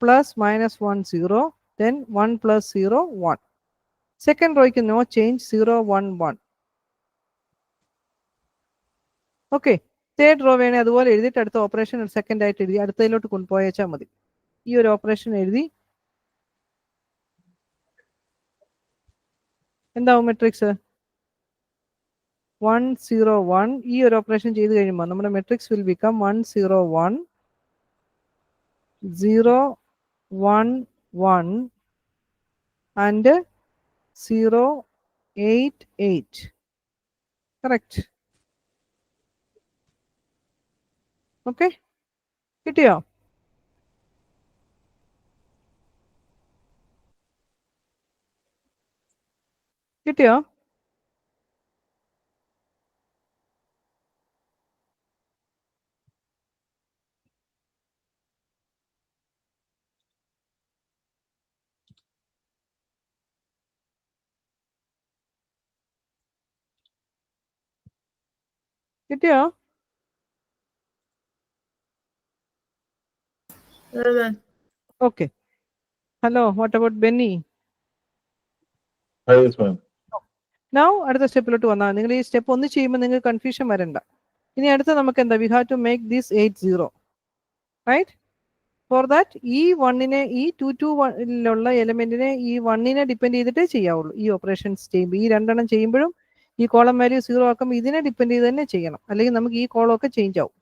plus -1 0, then 1 plus 0 1. Second റോയ്ക്ക് no change, 0 1 1. Okay, third row വേണേ അതുപോലെ എഴുതിയിട്ട് അടുത്ത ഓപ്പറേഷൻ സെക്കൻഡ് ആയിട്ട് എഴുതി അടുത്തതിലോട്ട് കൊണ്ടുപോയേച്ചാൽ മതി. ഈ ഒരു ഓപ്പറേഷൻ എഴുതി എന്താവും മെട്രിക്സ്? 1 0 1. ഈ ഒരു ഓപ്പറേഷൻ ചെയ്ത് കഴിയുമ്പോൾ നമ്മുടെ matrix will become 1 0 1 0 1 1 and 0 8 8. Correct. Okay, കിട്ടിയോ? കിട്ടിയോ? കിട്ടിയോ? Okay, hello, what about Benny? Yes ma'am. Now അടുത്ത സ്റ്റെപ്പിലോട്ട് വന്നാൽ നിങ്ങൾ ഈ സ്റ്റെപ്പ് ഒന്ന് ചെയ്യുമ്പോൾ നിങ്ങൾക്ക് കൺഫ്യൂഷൻ വരണ്ട. ഇനി അടുത്ത നമുക്ക് എന്താ? We have to make this 8 0, right? For that ഈ 1നെ, ഈ 2 2 1ലുള്ള എലമെന്റിനെ ഈ 1നെ ഡിപ്പെൻഡ് ചെയ്തിട്ടേ ചെയ്യാവുള്ളൂ. ഈ ഓപ്പറേഷൻസ് ചെയ്യുമ്പോൾ ഈ രണ്ടെണ്ണം ചെയ്യുമ്പോഴും ഈ കോളം വാല്യൂ 0 ആക്കുമ്പോൾ ഇതിനെ ഡിപ്പെൻഡ് ചെയ്ത് തന്നെ ചെയ്യണം, അല്ലെങ്കിൽ നമുക്ക് ഈ കോളം ഒക്കെ ചേഞ്ച് ആവും.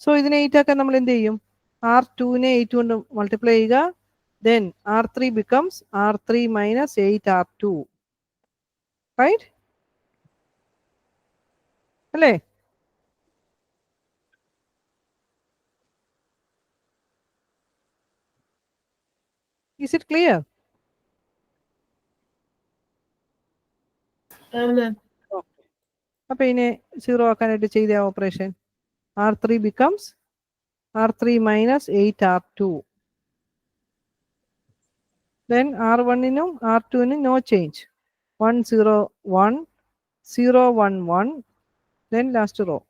സോ ഇതിനെ 8 ആക്കാൻ നമ്മൾ എന്ത് ചെയ്യും? R2നെ 8 കൊണ്ട് മൾട്ടിപ്ലൈ ചെയ്യുക. Then R3 becomes R3 minus 8 R2, right? അല്ലേ? Is it clear? അപ്പൊ ഇതിനെ 0 ആക്കാനായിട്ട് ചെയ്ത operation R3 becomes R3 minus 8 R2. Then R1നും R2നും no change. 1 0 1 0 1 1. Then last row.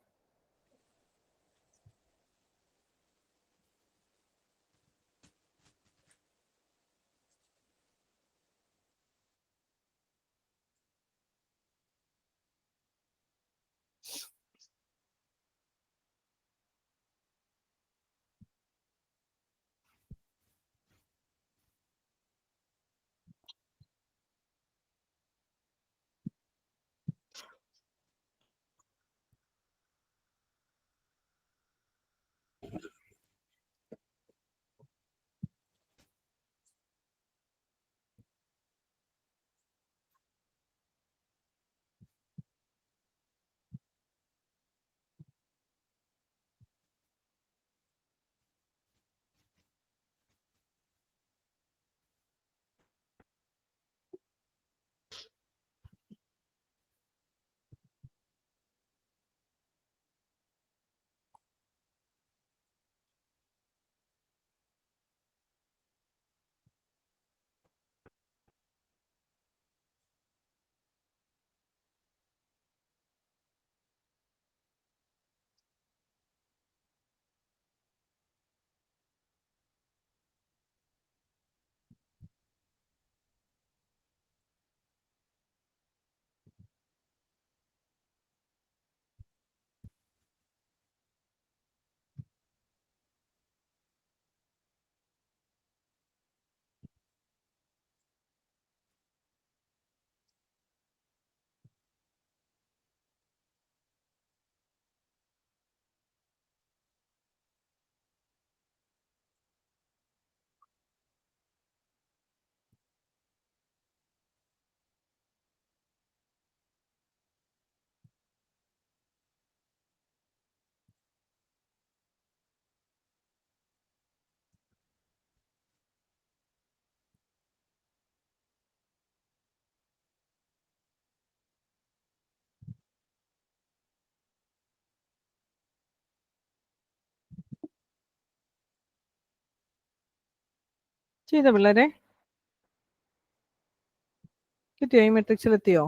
ചെയ്ത പിള്ളേരെ കിട്ടിയോ? ഈ മെട്രിക്സിലെത്തിയോ?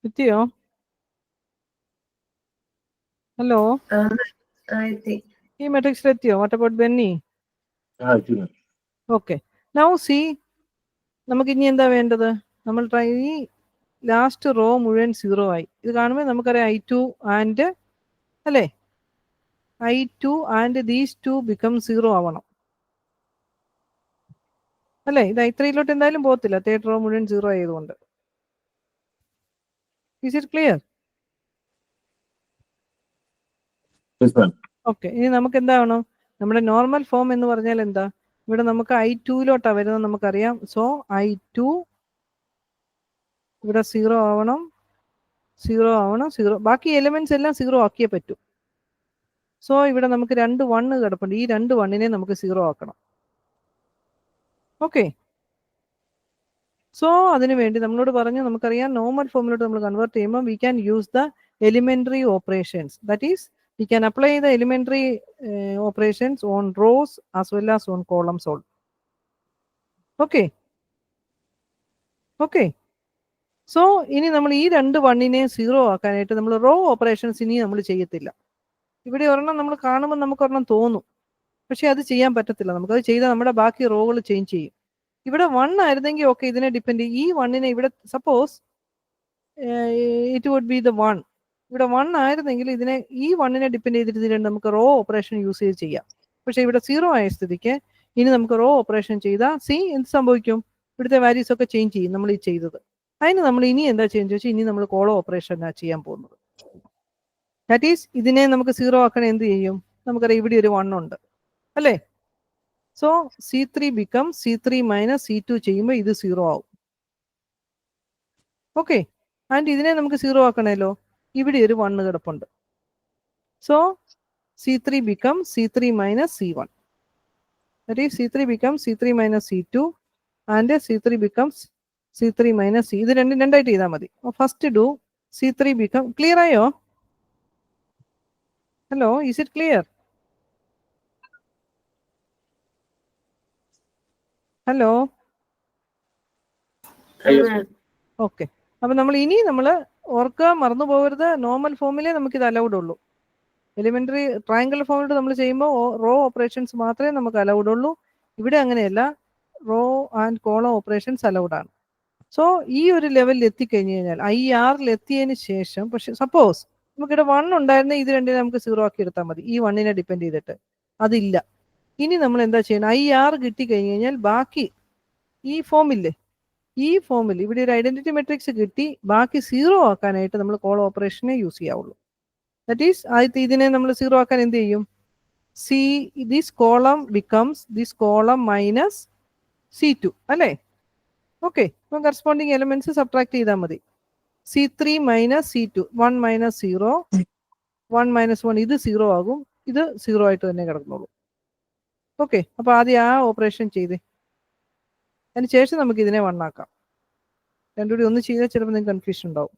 എത്തിയോ? ഹലോ, എത്തി. ഈ മെട്രിക്സിലെത്തിയോ? What about Benny? ആ എത്തി. ഓക്കെ, നൗ സി, നമുക്ക് ഇനി എന്താ വേണ്ടത്? നമ്മൾ ട്രൈ, ഈ ലാസ്റ്റ് റോ മുഴുവൻ 0 ആയി. ഇത് കാണുമ്പോൾ നമുക്കറിയാം I2 ആൻഡ്, അല്ലേ, I2 ആൻഡ് ദീസ് 2 ബിക്കം 0 ആവണം, അല്ലേ? ഇത് I3 എന്തായാലും പോകത്തില്ല, തേർഡ് റോ മുഴുവൻ 0 ആയതുകൊണ്ട്. Is it clear? Yes, ma'am. Okay, ഇനി നമുക്ക് എന്താവണം? നമ്മുടെ നോർമൽ ഫോം എന്ന് പറഞ്ഞാൽ എന്താ? ഇവിടെ നമുക്ക് I2 വരുന്നത് നമുക്കറിയാം. സോ I2 ഇവിടെ 0 ആവണം, 0 ആവണം, 0. ബാക്കി എലിമെന്റ്സ് എല്ലാം 0 ആക്കിയേ പറ്റൂ. സോ ഇവിടെ നമുക്ക് 2 1 കിടപ്പുണ്ട്. ഈ 2 1നെ നമുക്ക് 0 ആക്കണം. ഓക്കെ, സോ അതിനു വേണ്ടി നമ്മളോട് പറഞ്ഞു, നമുക്കറിയാം നോർമൽ ഫോമിലോട്ട് നമ്മൾ കൺവേർട്ട് ചെയ്യുമ്പോൾ we can use the elementary operations. That is we can apply the elementary operations on rows as well as on columns all. Okay, okay, so ഇനി നമ്മൾ ഈ 2 1നെ 0 ആക്കാനായിട്ട് നമ്മൾ റോ ഓപ്പറേഷൻസ് ഇനി നമ്മൾ ചെയ്യത്തില്ല. ഇവിടെ ഒരെണ്ണം നമ്മൾ കാണുമ്പോൾ നമുക്ക് ഒരെണ്ണം തോന്നും, പക്ഷെ അത് ചെയ്യാൻ പറ്റത്തില്ല. നമുക്കത് ചെയ്താൽ നമ്മുടെ ബാക്കി റോകൾ ചേഞ്ച് ചെയ്യും. ഇവിടെ 1 ആയിരുന്നെങ്കിൽ ഓക്കെ, ഇതിനെ ഡിപ്പെൻഡ് ചെയ്യും. ഈ 1നെ ഇവിടെ suppose it would be the 1. ഇവിടെ 1 ആയിരുന്നെങ്കിൽ ഇതിനെ, ഈ 1നെ ഡിപ്പെൻഡ് ചെയ്തിട്ട് നമുക്ക് റോ ഓപ്പറേഷൻ യൂസ് ചെയ്ത് ചെയ്യാം. പക്ഷെ ഇവിടെ 0 ആയ സ്ഥിതിക്ക് ഇനി നമുക്ക് റോ ഓപ്പറേഷൻ ചെയ്താൽ സി എന്ത് സംഭവിക്കും? ഇവിടുത്തെ വാല്യൂസ് ഒക്കെ ചേഞ്ച് ചെയ്യും നമ്മൾ ഈ ചെയ്തത്. അതിന് നമ്മൾ ഇനി എന്താ ചെയ്യുന്നത് വെച്ചാൽ ഇനി നമ്മൾ കോളം ഓപ്പറേഷനാണ് ചെയ്യാൻ പോകുന്നത്. ദാറ്റ് ഈസ് ഇതിനെ നമുക്ക് 0 ആക്കാൻ എന്ത് ചെയ്യും? നമുക്കറിയാം ഇവിടെ ഒരു 1 ഉണ്ട്, അല്ലേ? So C3 become C3 minus C2 ചെയ്യുമ്പോൾ ഇത് 0 ആവും. ഓക്കെ, ആൻഡ് ഇതിനെ നമുക്ക് 0 ആക്കണമല്ലോ. ഇവിടെ ഒരു 1 കിടപ്പുണ്ട്. So C3 become C3 minus C1. That is C3 become C3 minus C2 and C3 becomes C3 minus C. ഇത് രണ്ടായിട്ട് ചെയ്താൽ മതി. First do C3 become, clear ആയോ? Hello, is it clear? Hello, okay. അപ്പൊ നമ്മൾ ഇനി ഓർക്കുക, മറന്നു പോകരുത്, നോർമൽ ഫോമിലേ നമുക്ക് ഇത് അലൗഡ് ഉള്ളൂ. എലിമെന്ററി ട്രയാങ്കിൾ ഫോമിലോട്ട് നമ്മൾ ചെയ്യുമ്പോൾ റോ ഓപ്പറേഷൻസ് മാത്രമേ നമുക്ക് അലൗഡ് ഉള്ളൂ. ഇവിടെ അങ്ങനെയല്ല, row and column operations allowed ആണ്. സോ ഈ ഒരു ലെവലിൽ എത്തിക്കഴിഞ്ഞ് കഴിഞ്ഞാൽ IR എത്തിയതിന് ശേഷം, പക്ഷെ സപ്പോസ് നമുക്കിവിടെ 1 ഉണ്ടായിരുന്ന ഇത് രണ്ടിനെ നമുക്ക് 0 ആക്കി എടുത്താൽ മതി, ഈ 1നെ ഡിപ്പെൻഡ് ചെയ്തിട്ട്. അതില്ല. ഇനി നമ്മൾ എന്താ ചെയ്യണം? IR കിട്ടി കഴിഞ്ഞ് കഴിഞ്ഞാൽ ബാക്കി ഈ ഫോമില്ലേ, ഈ ഫോമിൽ ഇവിടെ ഒരു ഐഡന്റിറ്റി മെട്രിക്സ് കിട്ടി, ബാക്കി 0 ആക്കാനായിട്ട് നമ്മൾ കോൾ ഓപ്പറേഷനെ യൂസ് ചെയ്യാവുള്ളൂ. ദാറ്റ് ഈസ് ആദ്യത്തെ ഇതിനെ നമ്മൾ 0 ആക്കാൻ എന്ത് ചെയ്യും? This column becomes this column minus C2, അല്ലേ? ഓക്കെ, ഇപ്പം കറസ്പോണ്ടിങ് എലിമെന്റ്സ് സബ്ട്രാക്ട് ചെയ്താൽ മതി. C3 minus C2, 1 minus 0, 1 minus 1, ഇത് 0 ആകും, ഇത് 0 ആയിട്ട് തന്നെ കിടക്കുന്നോളൂ. ഓക്കെ, അപ്പൊ ആദ്യം ആ ഓപ്പറേഷൻ ചെയ്തേ, അതിന് ശേഷം നമുക്ക് ഇതിനെ 1 ആക്കാം. രണ്ടുകൂടി ഒന്ന് ചെയ്താൽ ചിലപ്പോൾ നിങ്ങൾക്ക് കൺഫ്യൂഷൻ ഉണ്ടാവും.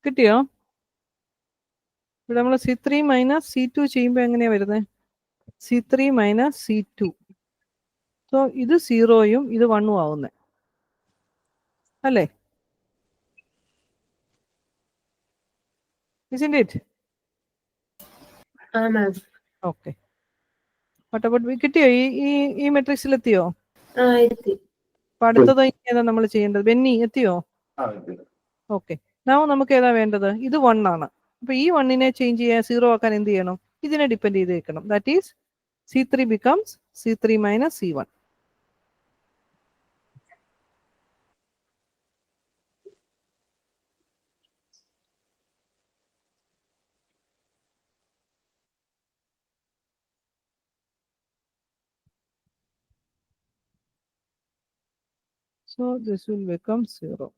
കിട്ടിയോ? ഇവിടെ നമ്മൾ C3 മൈനസ് C2 ചെയ്യുമ്പോൾ എങ്ങനെയാ വരുന്നത്? C3 minus C2. സോ ഇത് 0യും ഇത് 1ഉം ആവുന്നത് അല്ലേ? Isn't it? മാം. ഓക്കെ. കിട്ടിയോ? ഈ മെട്രിക്സിൽ എത്തിയോ? എത്തി. അപ്പൊ അടുത്തത് ഏതാ നമ്മൾ ചെയ്യേണ്ടത്? ബെന്നി എത്തിയോ? എത്തി. ഓക്കെ. നമുക്ക് ഏതാ വേണ്ടത്? ഇത് 1 ആണ്. അപ്പൊ ഈ 1നെ ചേഞ്ച് ചെയ്യാൻ 0 ആക്കാൻ എന്ത് ചെയ്യണം? ഇതിനെ ഡിപ്പെൻഡ് ചെയ്ത് വെക്കണം. That is C3 becomes C3 minus C1. So this will become 0.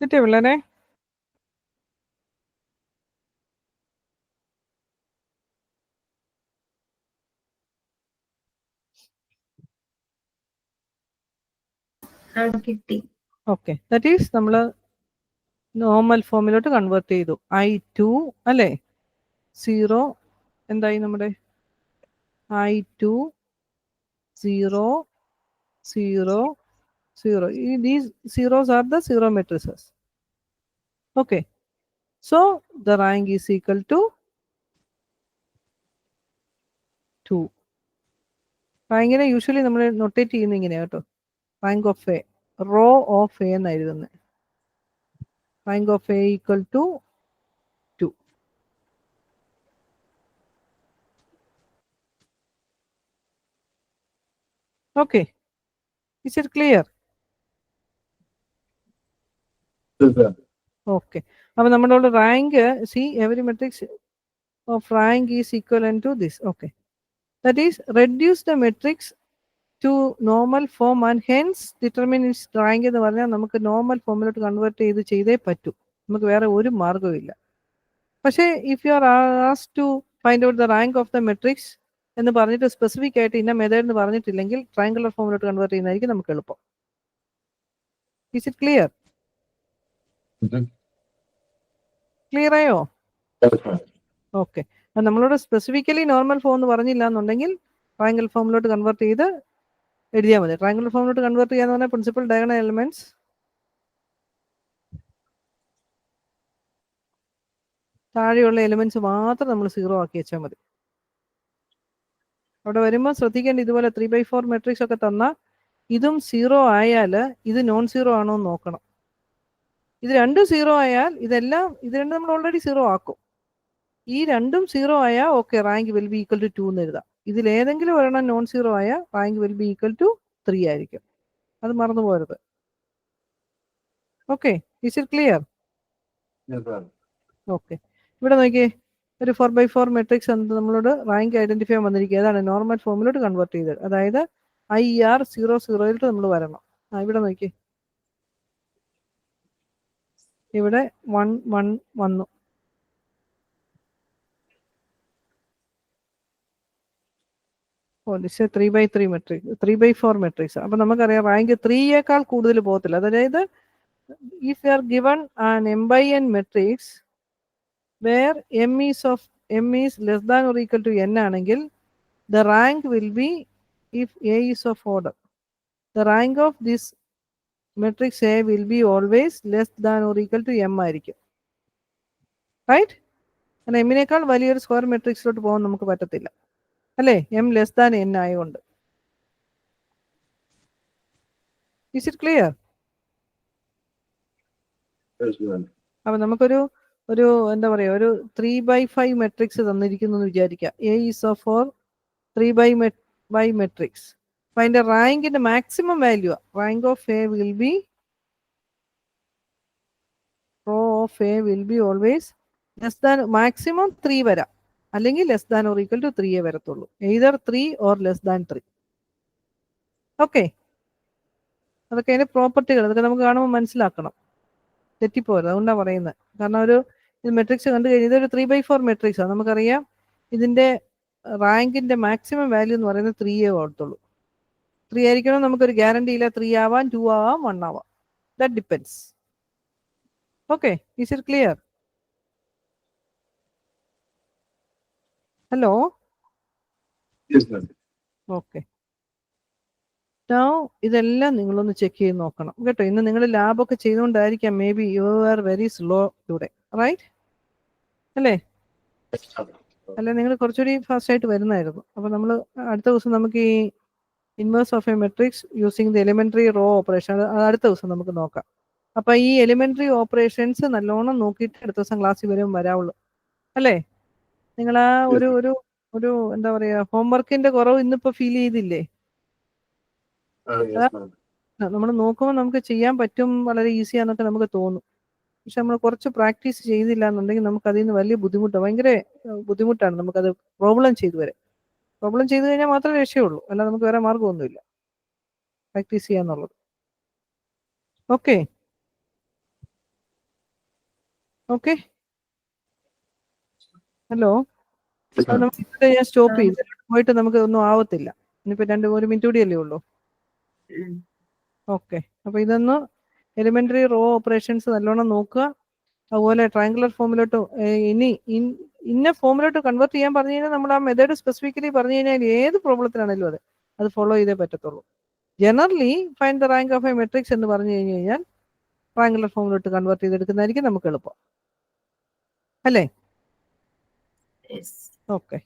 കിട്ടിയോ പിള്ളേരെ? കിട്ടി. ഓക്കെ. ദാറ്റ് ഈസ് നമ്മൾ നോർമൽ ഫോമിലോട്ട് കൺവേർട്ട് ചെയ്തു. I2 അല്ലേ? 0 എന്തായി നമ്മുടെ? I2 0 0 0. These zeros are the zero matrices. Okay. So the rank is equal to 2. റാങ്കിനെ യൂഷ്വലി നമ്മൾ നൊട്ടേറ്റ് ചെയ്യുന്ന ഇങ്ങനെയാ കേട്ടോ. Rank of A, row of A എന്ന് എഴുതുന്നത്. Rank of A equal to 2. Okay. Is it clear? Okay. അപ്പൊ നമ്മുടെ rank every matrix of rank is equivalent to this. Okay. That is, reduce the matrix to normal form and hence determine its rank എന്ന് പറഞ്ഞാൽ നമുക്ക് normal ഫോമിലോട്ട് convert ചെയ്തേ പറ്റൂ. നമുക്ക് വേറെ ഒരു മാർഗവും ഇല്ല. പക്ഷേ if you are asked to find out the rank of the matrix എന്ന് പറഞ്ഞിട്ട് സ്പെസിഫിക് ആയിട്ട് ഇന്ന മെത്തേഡ് എന്ന് പറഞ്ഞിട്ടില്ലെങ്കിൽ ട്രയാങ്കുലർ ഫോമിലോട്ട് കൺവേർട്ട് ചെയ്യുന്നതായിരിക്കും നമുക്ക് എളുപ്പം. Is it clear? ക്ലിയർ ആയോ? ഓക്കെ. നമ്മളോട് സ്പെസിഫിക്കലി നോർമൽ ഫോം എന്ന് പറഞ്ഞില്ല എന്നുണ്ടെങ്കിൽ ട്രയാങ്കിൾ ഫോമിലോട്ട് കൺവേർട്ട് ചെയ്ത് എഴുതിയാൽ മതി. ട്രയാങ്കിൾ ഫോമിലോട്ട് കൺവേർട്ട് ചെയ്യാന്ന് പറഞ്ഞാൽ പ്രിൻസിപ്പൽ ഡയഗണൽ എലിമെന്റ്സ് താഴെയുള്ള എലിമെന്റ്സ് മാത്രം നമ്മൾ 0 ആക്കി വെച്ചാൽ മതി. അവിടെ വരുമ്പോൾ ശ്രദ്ധിക്കേണ്ട, ഇതുപോലെ 3/4 മെട്രിക്സ് ഒക്കെ തന്നാൽ ഇതും 0 ആയാൽ ഇത് നോൺ 0 ആണോ എന്ന് നോക്കണം. ഇത് രണ്ടും 0 ആയാൽ ഇത് രണ്ടും നമ്മൾ ഓൾറെഡി 0 ആക്കും. ഈ രണ്ടും 0 ആയാൽ okay, rank will be equal to 2 എന്ന് എഴുതാം. ഇതിലേതെങ്കിലും ഒരെണ്ണം നോൺ 0 ആയാൽ rank will be equal to 3 ആയിരിക്കും. അത് മറന്നു പോരുത്. Okay. Is it clear? Okay. ഇവിടെ നോക്കിയേ, ഒരു 4/4 മെട്രിക്സ് എന്ന് നമ്മളോട് റാങ്ക് ഐഡന്റിഫൈ ചെയ്യാൻ വന്നിരിക്കുക. ഏതാണ്? നോർമൽ ഫോമിലോട്ട് കൺവേർട്ട് ചെയ്ത്, അതായത് IR00 നമ്മൾ വരണം. ഇവിടെ നോക്കിയേ, ഇവിടെ 1 1 വന്നു. This 3/3 matrix, 3/4 matrix. അപ്പൊ നമുക്കറിയാം റാങ്ക് 3യേക്കാൾ കൂടുതൽ പോകത്തില്ല. അതായത് if you are given an m/n matrix where m is less than or equal to n ആണെങ്കിൽ the rank will be, if A is of order, the rank of this matrix A will be always less than or equal to m ആയിരിക്കും. Right? കാരണം എമ്മിനേക്കാൾ വലിയൊരു square മെട്രിക്സിലോട്ട് പോകാൻ നമുക്ക് പറ്റത്തില്ല, അല്ലേ? m less than n ആയതുകൊണ്ട്. Is it clear? Yes, ma'am. അപ്പൊ നമുക്കൊരു എന്താ പറയാ, ഒരു 3/5 മെട്രിക്സ് തന്നിരിക്കുന്നു എന്ന് വിചാരിക്കാം. A is of 3/5 matrix. അപ്പൊ അതിന്റെ റാങ്കിന്റെ maximum value, rank of A will be, row of A will be always less than, maximum 3 വരാം, അല്ലെങ്കിൽ less than or equal to 3 വരത്തുള്ളൂ. Either 3 or less than 3. Okay, അതൊക്കെ അതിന്റെ പ്രോപ്പർട്ടികൾ, അതൊക്കെ നമുക്ക് കാണുമ്പോൾ മനസ്സിലാക്കണം, തെറ്റിപ്പോരുത്. അതുകൊണ്ടാണ് പറയുന്നത്. കാരണം ഒരു മെട്രിക്സ് കണ്ടു കഴിഞ്ഞാൽ ഇതൊരു 3/4 മെട്രിക്സ് ആണ്. നമുക്കറിയാം ഇതിന്റെ റാങ്കിന്റെ മാക്സിമം വാല്യൂ എന്ന് പറയുന്നത് 3 ആവത്തുള്ളൂ. 3 ആയിരിക്കണം നമുക്കൊരു ഗ്യാരണ്ടി ഇല്ല. 3 ആവാം, 2 ആവാം, 1 ആവാം. That depends. Okay, is it clear? Hello? Yes, ma'am. Okay, ഇതെല്ലാം നിങ്ങളൊന്ന് ചെക്ക് ചെയ്ത് നോക്കണം കേട്ടോ. ഇന്ന് നിങ്ങൾ ലാബൊക്കെ ചെയ്തുകൊണ്ടായിരിക്കാം maybe you are very slow today, right? അല്ലേ? അല്ല, നിങ്ങൾ കുറച്ചുകൂടി ഫാസ്റ്റ് ആയിട്ട് വരുന്നായിരുന്നു. അപ്പൊ നമ്മൾ അടുത്ത ദിവസം നമുക്ക് ഈ inverse of a matrix using the elementary row operation, അത് അടുത്ത ദിവസം നമുക്ക് നോക്കാം. അപ്പൊ ഈ എലിമെന്ററി ഓപ്പറേഷൻസ് നല്ലോണം നോക്കിയിട്ട് അടുത്ത ദിവസം ക്ലാസ്സിൽ വരുമ്പോൾ വരാവുള്ളൂ, അല്ലേ? നിങ്ങൾ ആ ഒരു എന്താ പറയാ, ഹോംവർക്കിന്റെ കുറവ് ഇന്നിപ്പോ ഫീൽ ചെയ്തില്ലേ? Yes, ma'am. നമ്മൾ നോക്കുമ്പോൾ നമുക്ക് ചെയ്യാൻ പറ്റും, വളരെ ഈസിയാന്നൊക്കെ നമുക്ക് തോന്നും. പക്ഷെ നമ്മൾ കുറച്ച് പ്രാക്ടീസ് ചെയ്തില്ല എന്നുണ്ടെങ്കിൽ നമുക്ക് അതിൽ നിന്ന് വലിയ ബുദ്ധിമുട്ടാണ്, ഭയങ്കര ബുദ്ധിമുട്ടാണ് നമുക്കത് പ്രോബ്ലം ചെയ്തു കഴിഞ്ഞാൽ മാത്രമേ രക്ഷയുള്ളൂ, അല്ലാതെ നമുക്ക് വേറെ മാർഗ്ഗമൊന്നുമില്ല പ്രാക്ടീസ് ചെയ്യാന്നുള്ളത്. Okay okay, hello? അത് നമുക്ക് ഇവിടെ ഞാൻ സ്റ്റോപ്പ് ചെയ്തു പോയിട്ട് നമുക്ക് ഒന്നും ആവത്തില്ല. ഇനിയിപ്പോ 1 മിനിറ്റ് കൂടിയല്ലേ ഉള്ളൂ. ഓക്കെ, അപ്പൊ ഇതൊന്ന് എലിമെന്ററി റോ ഓപ്പറേഷൻസ് നല്ലോണം നോക്കുക. അതുപോലെ ട്രയാങ്കുലർ ഫോമിലോട്ട് ഇന്ന ഫോമിലോട്ട് കൺവേർട്ട് ചെയ്യാൻ പറഞ്ഞു കഴിഞ്ഞാൽ നമ്മൾ ആ മെത്തേഡ് സ്പെസിഫിക്കലി പറഞ്ഞു കഴിഞ്ഞാൽ ഏത് പ്രോബ്ലത്തിനാണെങ്കിലും അത് ഫോളോ ചെയ്തേ പറ്റത്തുള്ളൂ. Generally find the rank of a matrix എന്ന് പറഞ്ഞു കഴിഞ്ഞാൽ ട്രയാങ്കുലർ ഫോമിലോട്ട് കൺവേർട്ട് ചെയ്തെടുക്കുന്നതായിരിക്കും നമുക്ക് എളുപ്പം, അല്ലേ? ഓക്കെ.